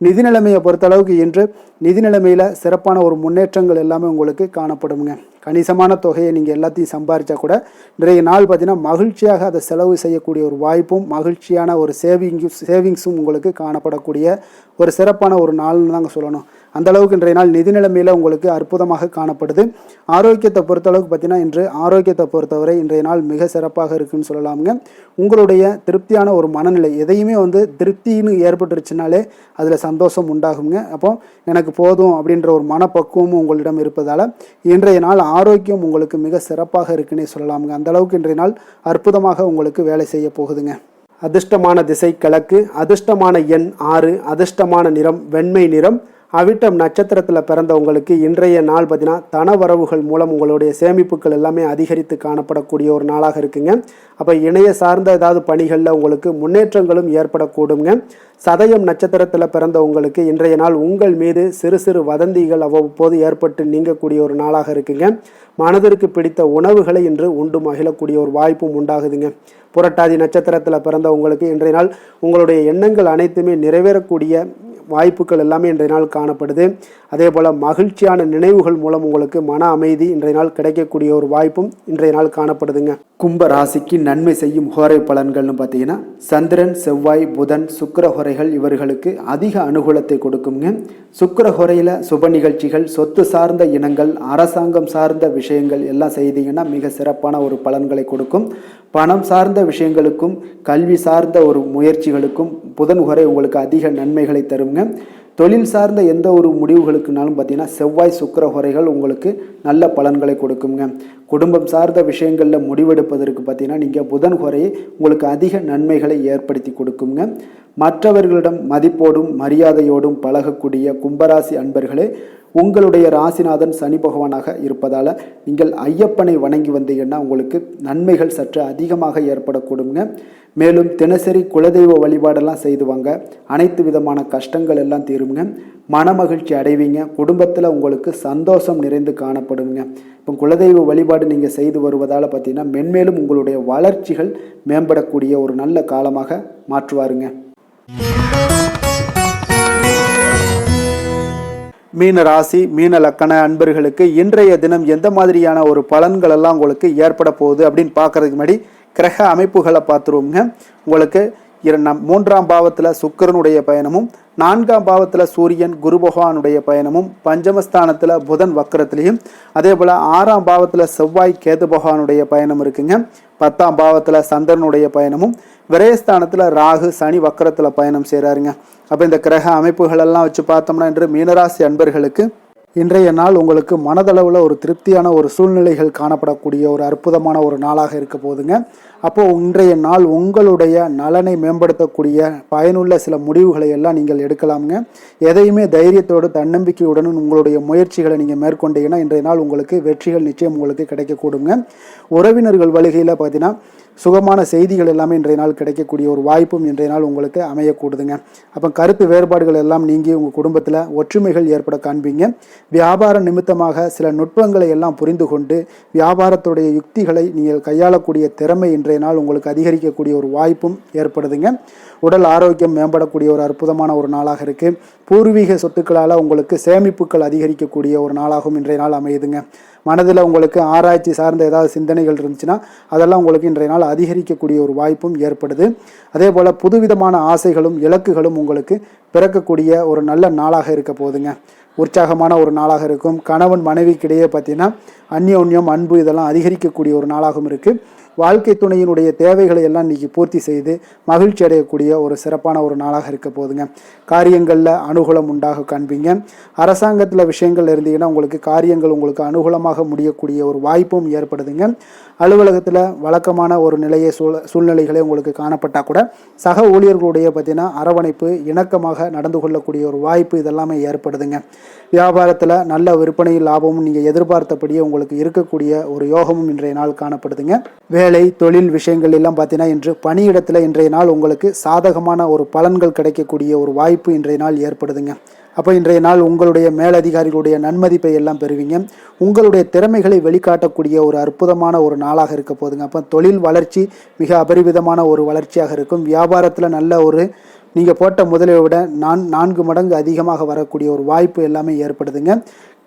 நிதி நிலைமையை பொறுத்தளவுக்கு இன்று நிதி நிலைமையில் சிறப்பான ஒரு முன்னேற்றங்கள் எல்லாமே உங்களுக்கு காணப்படுங்க. கணிசமான தொகையை நீங்கள் எல்லாத்தையும் சம்பாதிச்சா கூட இன்றைய நாள் பார்த்தீங்கன்னா மகிழ்ச்சியாக அதை செலவு செய்யக்கூடிய ஒரு வாய்ப்பும் மகிழ்ச்சியான ஒரு சேவிங்ஸும் உங்களுக்கு காணப்படக்கூடிய ஒரு சிறப்பான ஒரு நாள்னு தாங்க சொல்லணும். அந்த அளவுக்கு இன்றைய நாள் நிதி நிலைமையில் உங்களுக்கு அற்புதமாக காணப்படுது. ஆரோக்கியத்தை பொறுத்தளவுக்கு பார்த்தீங்கன்னா இன்று ஆரோக்கியத்தை பொறுத்தவரை இன்றைய நாள் மிக சிறப்பாக இருக்குன்னு சொல்லலாமுங்க. உங்களுடைய திருப்தியான ஒரு மனநிலை எதையுமே திருப்தின்னு ஏற்பட்டுருச்சுனாலே அதில் சந்தோஷம் உண்டாகுங்க. அப்போ எனக்கு போதும் அப்படின்ற ஒரு மனப்பக்குவமும் உங்களிடம் இருப்பதால் இன்றைய நாள் ஆரோக்கியம் உங்களுக்கு மிக சிறப்பாக இருக்குன்னே சொல்லலாமுங்க. அந்த அளவுக்கு இன்றைய நாள் அற்புதமாக உங்களுக்கு வேலை செய்ய போகுதுங்க. அதிர்ஷ்டமான திசை கிழக்கு, அதிர்ஷ்டமான எண் 6, அதிர்ஷ்டமான நிறம் வெண்மை நிறம். அவிட்டம் நட்சத்திரத்தில் பிறந்தவங்களுக்கு இன்றைய நாள் பார்த்தீங்கன்னா தனவரவுகள் மூலம் உங்களுடைய சேமிப்புகள் எல்லாமே அதிகரித்து காணப்படக்கூடிய ஒரு நாளாக இருக்குங்க. அப்போ இணைய சார்ந்த ஏதாவது பணிகளில் உங்களுக்கு முன்னேற்றங்களும் ஏற்படக்கூடுங்க. சதயம் நட்சத்திரத்தில் பிறந்தவங்களுக்கு இன்றைய நாள் உங்கள் மீது சிறு சிறு வதந்திகள் அவ்வப்போது ஏற்பட்டு நீங்கக்கூடிய ஒரு நாளாக இருக்குங்க. மனதிற்கு பிடித்த உணவுகளை இன்று உண்டு மகிழக்கூடிய ஒரு வாய்ப்பும் உண்டாகுதுங்க. புரட்டாதி நட்சத்திரத்தில் பிறந்தவங்களுக்கு இன்றைய நாள் உங்களுடைய எண்ணங்கள் அனைத்துமே நிறைவேறக்கூடிய வாய்ப்புகள் எல்லாமே இன்றைய நாள் காணப்படுது. அதே போல் மகிழ்ச்சியான நினைவுகள் மூலம் உங்களுக்கு மன அமைதி இன்றைய நாள் கிடைக்கக்கூடிய ஒரு வாய்ப்பும் இன்றைய நாள் காணப்படுதுங்க. கும்ப ராசிக்கு நன்மை செய்யும் ஹோரை பலன்கள்னு பார்த்தீங்கன்னா சந்திரன், செவ்வாய், புதன், சுக்கிர ஹோரைகள் இவர்களுக்கு அதிக அனுகூலத்தை கொடுக்குங்க. சுக்கிர ஹோரையில் சுப நிகழ்ச்சிகள், சொத்து சார்ந்த இனங்கள், அரசாங்கம் சார்ந்த விஷயங்கள் எல்லாம் செய்தீங்கன்னா மிக சிறப்பான ஒரு பலன்களை கொடுக்கும். பணம் சார்ந்த விஷயங்களுக்கும் கல்வி சார்ந்த ஒரு முயற்சிகளுக்கும் புதன் ஹோரை உங்களுக்கு அதிக நன்மைகளை தருங்க. தொழில் சார்ந்த எந்த ஒரு முடிவுகளுக்குனாலும் பார்த்தீங்கன்னா செவ்வாய், சுக்கிர ஹோரைகள் உங்களுக்கு நல்ல பலன்களை கொடுக்குங்க. குடும்பம் சார்ந்த விஷயங்களில் முடிவெடுப்பதற்கு பார்த்தீங்கன்னா நீங்கள் புதன் ஹோரையை உங்களுக்கு அதிக நன்மைகளை ஏற்படுத்தி கொடுக்குங்க. மற்றவர்களிடம் மதிப்போடும் மரியாதையோடும் பழகக்கூடிய கும்பராசி அன்பர்களே, உங்களுடைய ராசிநாதன் சனி பகவானாக இருப்பதால் நீங்கள் ஐயப்பனை வணங்கி வந்தீங்கன்னா உங்களுக்கு நன்மைகள் சற்று அதிகமாக ஏற்படக்கூடுங்க. மேலும் தினசரி குலதெய்வ வழிபாடெல்லாம் செய்து வாங்க. அனைத்து விதமான கஷ்டங்கள் எல்லாம் தீருங்க. மனமகிழ்ச்சி அடைவீங்க. குடும்பத்தில் உங்களுக்கு சந்தோஷம் நிறைந்து காணப்படுங்க. இப்போ குலதெய்வ வழிபாடு நீங்கள் செய்து வருவதால் பார்த்தீங்கன்னா மென்மேலும் உங்களுடைய வளர்ச்சிகள் மேம்படக்கூடிய ஒரு நல்ல காலமாக மாற்றுவாருங்க. மீன ராசி, மீன லக்கண அன்பர்களுக்கு இன்றைய தினம் எந்த மாதிரியான ஒரு பலன்கள் எல்லாம் உங்களுக்கு ஏற்பட போகுது அப்படின்னு பார்க்கறதுக்கு முன்னாடி கிரக அமைப்புகளை பார்த்துருவோங்க. உங்களுக்கு 3ஆம் பாவத்தில் சுக்கிரனுடைய பயணமும், 4ஆம் பாவத்தில் சூரியன் குரு பகவானுடைய பயணமும், பஞ்சமஸ்தானத்தில் புதன் வக்கரத்திலையும், அதே போல் 6ஆம் பாவத்தில் செவ்வாய் கேது பகவானுடைய பயணம் இருக்குங்க. 10ஆம் பாவத்தில் சந்திரனுடைய பயணமும், விரயஸ்தானத்தில் ராகு சனி வக்கரத்தில் பயணம் செய்கிறாருங்க. அப்போ இந்த கிரக அமைப்புகளெல்லாம் வச்சு பார்த்தோம்னா இன்று மீனராசி அன்பர்களுக்கு இன்றைய நாள் உங்களுக்கு மனதளவில் ஒரு திருப்தியான ஒரு சூழ்நிலைகள் காணப்படக்கூடிய ஒரு அற்புதமான ஒரு நாளாக இருக்க போதுங்க. அப்போது இன்றைய நாள் உங்களுடைய நலனை மேம்படுத்தக்கூடிய பயனுள்ள சில முடிவுகளை எல்லாம் நீங்கள் எடுக்கலாமுங்க. எதையுமே தைரியத்தோடு தன்னம்பிக்கையுடன் உங்களுடைய முயற்சிகளை நீங்கள் மேற்கொண்டீங்கன்னா இன்றைய நாள் உங்களுக்கு வெற்றிகள் நிச்சயம் உங்களுக்கு கிடைக்கக்கூடுங்க. உறவினர்கள் வழிகையில் பார்த்தீங்கன்னா சுகமான செய்திகள் எல்லாமே இன்றைய நாள் கிடைக்கக்கூடிய ஒரு வாய்ப்பும் இன்றைய நாள் உங்களுக்கு அமையக்கூடுதுங்க. அப்போ கருத்து வேறுபாடுகள் எல்லாம் நீங்கி உங்கள் குடும்பத்தில் ஒற்றுமைகள் ஏற்பட காண்பீங்க. வியாபார நிமித்தமாக சில நுட்பங்களை எல்லாம் புரிந்து கொண்டு வியாபாரத்துடைய யுக்திகளை நீங்கள் கையாளக்கூடிய திறமை இன்றைய நாள் உங்களுக்கு அதிகரிக்கக்கூடிய ஒரு வாய்ப்பும் ஏற்படுதுங்க. உடல் ஆரோக்கியம் மேம்படக்கூடிய ஒரு அற்புதமான ஒரு நாளாக இருக்குது. பூர்வீக சொத்துக்களால் உங்களுக்கு சேமிப்புகள் அதிகரிக்கக்கூடிய ஒரு நாளாகவும் இன்றைய நாள் அமையுதுங்க. மனதில் உங்களுக்கு ஆராய்ச்சி சார்ந்த ஏதாவது சிந்தனைகள் இருந்துச்சுன்னா அதெல்லாம் உங்களுக்கு இன்றைய நாள் அதிகரிக்கக்கூடிய ஒரு வாய்ப்பும் ஏற்படுது. அதே போல் புதுவிதமான ஆசைகளும் இலக்குகளும் உங்களுக்கு பிறக்கக்கூடிய ஒரு நல்ல நாளாக இருக்க போகுதுங்க. உற்சாகமான ஒரு நாளாக இருக்கும். கணவன் மனைவிக்கிடையே பார்த்தீங்கன்னா அந்யோன்யம் அன்பு இதெல்லாம் அதிகரிக்கக்கூடிய ஒரு நாளாகவும் இருக்குது. வாழ்க்கை துணையினுடைய தேவைகளை எல்லாம் இன்றைக்கி பூர்த்தி செய்து மகிழ்ச்சி அடையக்கூடிய ஒரு சிறப்பான ஒரு நாளாக இருக்க போகுதுங்க. காரியங்களில் அனுகூலம் உண்டாக காண்பீங்க. அரசாங்கத்தில் விஷயங்கள் இருந்தீங்கன்னா உங்களுக்கு காரியங்கள் உங்களுக்கு அனுகூலமாக முடியக்கூடிய ஒரு வாய்ப்பும் ஏற்படுதுங்க. அலுவலகத்தில் வழக்கமான ஒரு நிலையை சூழ்நிலைகளே உங்களுக்கு காணப்பட்டால் கூட சக ஊழியர்களுடைய பார்த்தீங்கன்னா அரவணைப்பு இணக்கமாக நடந்து கொள்ளக்கூடிய ஒரு வாய்ப்பு இதெல்லாமே ஏற்படுதுங்க. வியாபாரத்தில் நல்ல விற்பனையில் லாபமும் நீங்கள் எதிர்பார்த்தபடியே உங்களுக்கு இருக்கக்கூடிய ஒரு யோகமும் இன்றைய நாள் காணப்படுதுங்க. வேலை தொழில் விஷயங்கள் எல்லாம் பார்த்தீங்கன்னா இன்று பணியிடத்தில் இன்றைய நாள் உங்களுக்கு சாதகமான ஒரு பலன்கள் கிடைக்கக்கூடிய ஒரு வாய்ப்பு இன்றைய நாள் ஏற்படுதுங்க. அப்போ இன்றைய நாள் உங்களுடைய மேலதிகாரிகளுடைய நன்மதிப்பை எல்லாம் பெறுவீங்க. உங்களுடைய திறமைகளை வெளிக்காட்டக்கூடிய ஒரு அற்புதமான ஒரு நாளாக இருக்க போதுங்க. அப்போ தொழில் வளர்ச்சி மிக அபரிவிதமான ஒரு வளர்ச்சியாக இருக்கும். வியாபாரத்தில் நல்ல ஒரு நீங்கள் போட்ட முதலை விட 4 மடங்கு அதிகமாக வரக்கூடிய ஒரு வாய்ப்பு எல்லாமே ஏற்படுதுங்க.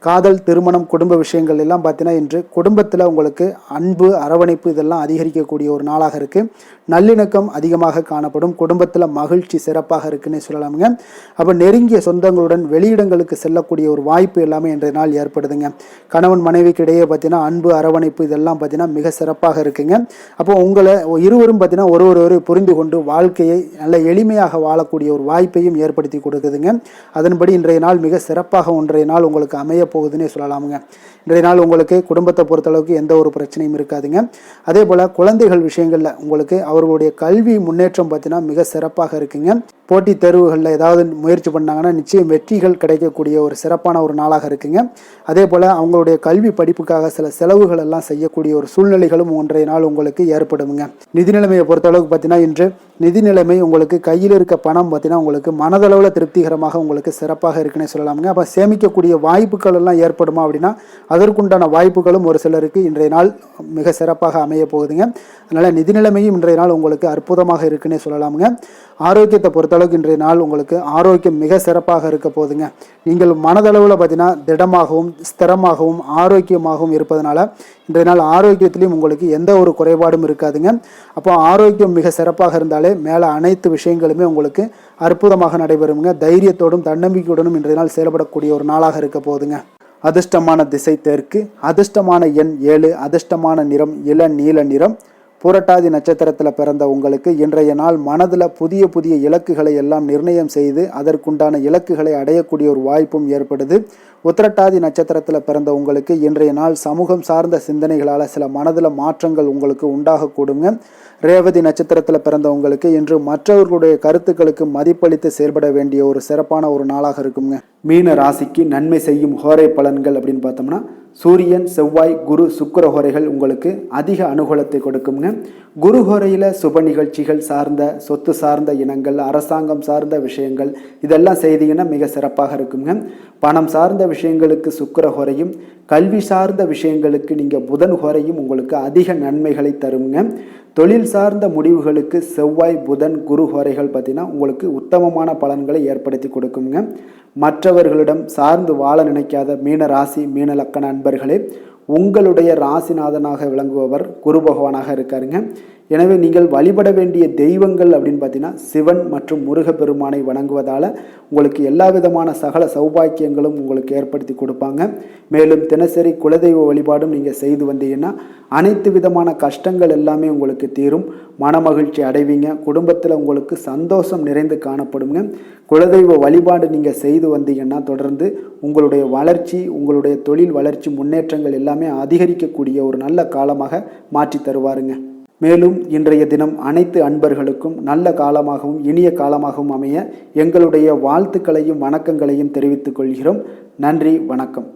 காதல் திருமணம் குடும்ப விஷயங்கள் எல்லாம் பார்த்தீங்கன்னா இன்று குடும்பத்தில் உங்களுக்கு அன்பு அரவணைப்பு இதெல்லாம் அதிகரிக்கக்கூடிய ஒரு நாளாக இருக்குது. நல்லிணக்கம் அதிகமாக காணப்படும். குடும்பத்தில் மகிழ்ச்சி சிறப்பாக இருக்குன்னு சொல்லலாமுங்க. அப்போ நெருங்கிய சொந்தங்களுடன் வெளியிடங்களுக்கு செல்லக்கூடிய ஒரு வாய்ப்பு எல்லாமே இன்றைய நாள் ஏற்படுதுங்க. கணவன் மனைவிக்கு இடையே பார்த்தீங்கன்னா அன்பு அரவணைப்பு இதெல்லாம் பார்த்தீங்கன்னா மிக சிறப்பாக இருக்குங்க. அப்போ உங்களை இருவரும் பார்த்தீங்கன்னா ஒருவரை புரிந்து கொண்டு வாழ்க்கையை நல்ல எளிமையாக வாழக்கூடிய ஒரு வாய்ப்பையும் ஏற்படுத்தி கொடுக்குதுங்க. அதன்படி இன்றைய நாள் மிக சிறப்பாக ஒன்றைய நாள் உங்களுக்கு அமைய போகுதுன்னே சொல்லலாமுங்க. இன்றைய நாள் உங்களுக்கு குடும்பத்தை பொறுத்தளவுக்கு எந்த ஒரு பிரச்சனையும் இருக்காதுங்க. அதே போல் குழந்தைகள் விஷயங்களில் உங்களுக்கு அவர்களுடைய கல்வி முன்னேற்றம் பார்த்தீங்கன்னா மிக சிறப்பாக இருக்குங்க. போட்டித் தேர்வுகளில் ஏதாவது முயற்சி பண்ணாங்கன்னா நிச்சயம் வெற்றிகள் கிடைக்கக்கூடிய ஒரு சிறப்பான ஒரு நாளாக இருக்குங்க. அதே போல் அவங்களுடைய கல்வி படிப்புக்காக சில செலவுகள் எல்லாம் செய்யக்கூடிய ஒரு சூழ்நிலைகளும் ஒன்றைய நாள் உங்களுக்கு ஏற்படுங்க. நிதி நிலைமையை பொறுத்தளவுக்கு பார்த்தீங்கன்னா இன்று நிதி நிலைமை உங்களுக்கு கையில் இருக்க பணம் பார்த்தீங்கன்னா உங்களுக்கு மனதளவில் திருப்திகரமாக உங்களுக்கு சிறப்பாக இருக்குன்னு சொல்லலாமுங்க. அப்போ சேமிக்கக்கூடிய வாய்ப்புகள் எல்லாம் ஏற்படுமா அப்படின்னா அதற்குண்டான வாய்ப்புகளும் ஒரு சிலருக்கு இன்றைய நாள் மிக சிறப்பாக அமைய போகுதுங்க. அதனால் நிதி நிலைமையும் இன்றைய நாள் உங்களுக்கு அற்புதமாக இருக்குன்னே சொல்லலாமுங்க. ஆரோக்கியத்தை பொறுத்தளவுக்கு இன்றைய நாள் உங்களுக்கு ஆரோக்கியம் மிக சிறப்பாக இருக்க போகுதுங்க. நீங்கள் மனதளவில் பார்த்தீங்கன்னா திடமாகவும் ஸ்திரமாகவும் ஆரோக்கியமாகவும் இருப்பதனால இன்றைய நாள் ஆரோக்கியத்திலையும் உங்களுக்கு எந்த ஒரு குறைபாடும் இருக்காதுங்க. அப்போ ஆரோக்கியம் மிக சிறப்பாக இருந்தாலே மேலே அனைத்து விஷயங்களுமே உங்களுக்கு அற்புதமாக நடைபெறுங்க. தைரியத்தோடும் தன்னம்பிக்கையுடனும் இன்றைய நாள் செயல்படக்கூடிய ஒரு நாளாக இருக்க போகுதுங்க. அதிர்ஷ்டமான திசை தெற்கு, அதிர்ஷ்டமான எண் 7, அதிர்ஷ்டமான நிறம் இளநீல நிறம். புரட்டாதி நட்சத்திரத்தில் பிறந்த உங்களுக்கு இன்றைய நாள் மனதில் புதிய புதிய இலக்குகளை எல்லாம் நிர்ணயம் செய்து அதற்குண்டான இலக்குகளை அடையக்கூடிய ஒரு வாய்ப்பும் ஏற்படுது. உத்திரட்டாதி நட்சத்திரத்தில் பிறந்த உங்களுக்கு இன்றைய நாள் சமூகம் சார்ந்த சிந்தனைகளால் சில மனதில் மாற்றங்கள் உங்களுக்கு உண்டாகக்கூடுங்க. ரேவதி நட்சத்திரத்தில் பிறந்த உங்களுக்கு இன்று மற்றவர்களுடைய கருத்துக்களுக்கு மதிப்பளித்து செயல்பட வேண்டிய ஒரு சிறப்பான ஒரு நாளாக இருக்குங்க. மீன ராசிக்கு நன்மை செய்யும் ஹோரை பலன்கள் அப்படின்னு பார்த்தோம்னா சூரியன் செவ்வாய் குரு சுக்கிர ஹோரைகள் உங்களுக்கு அதிக அனுகூலத்தை கொடுக்குங்க. குரு ஹோரையில் சுப நிகழ்ச்சிகள் சார்ந்த சொத்து சார்ந்த இனங்கள் அரசாங்கம் சார்ந்த விஷயங்கள் இதெல்லாம் செய்தீங்கன்னா மிக சிறப்பாக இருக்குங்க. பணம் சார்ந்த விஷயங்களுக்கு சுக்கிர ஹோரையும் கல்வி சார்ந்த விஷயங்களுக்கு நீங்கள் புதன் ஹோரையும் உங்களுக்கு அதிக நன்மைகளை தருங்க. தொழில் சார்ந்த முடிவுகளுக்கு செவ்வாய் புதன் குரு ஹோரைகள் பார்த்தீங்கன்னா உங்களுக்கு உத்தமமான பலன்களை ஏற்படுத்தி கொடுக்குங்க. மற்றவர்களிடம் சார்ந்து வாழ நினைக்காத மீன ராசி மீன லக்கண அன்பர்களே, உங்களுடைய ராசிநாதனாக விளங்குபவர் குரு பகவானாக இருக்காருங்க. எனவே நீங்கள் வழிபட வேண்டிய தெய்வங்கள் அப்படின்னு பார்த்தீங்கன்னா சிவன் மற்றும் முருகப்பெருமானை வணங்குவதால் உங்களுக்கு எல்லா விதமான சகல சௌபாக்கியங்களும் உங்களுக்கு ஏற்படுத்தி கொடுப்பாங்க. மேலும் தினசரி குலதெய்வ வழிபாடும் நீங்கள் செய்து வந்தீங்கன்னா அனைத்து விதமான கஷ்டங்கள் எல்லாமே உங்களுக்கு தீரும். மனமகிழ்ச்சி அடைவீங்க. குடும்பத்தில் உங்களுக்கு சந்தோஷம் நிறைந்து காணப்படுங்க. குலதெய்வ வழிபாடு நீங்கள் செய்து வந்தீங்கன்னா தொடர்ந்து உங்களுடைய வளர்ச்சி உங்களுடைய தொழில் வளர்ச்சி முன்னேற்றங்கள் எல்லாமே அதிகரிக்கக்கூடிய ஒரு நல்ல காலமாக மாற்றி தருவாருங்க. மேலும் இன்றைய தினம் அனைத்து அன்பர்களுக்கும் நல்ல காலமாகவும் இனிய காலமாகவும் அமைய எங்களுடைய வாழ்த்துக்களையும் வணக்கங்களையும் தெரிவித்துக் கொள்கிறோம். நன்றி, வணக்கம்.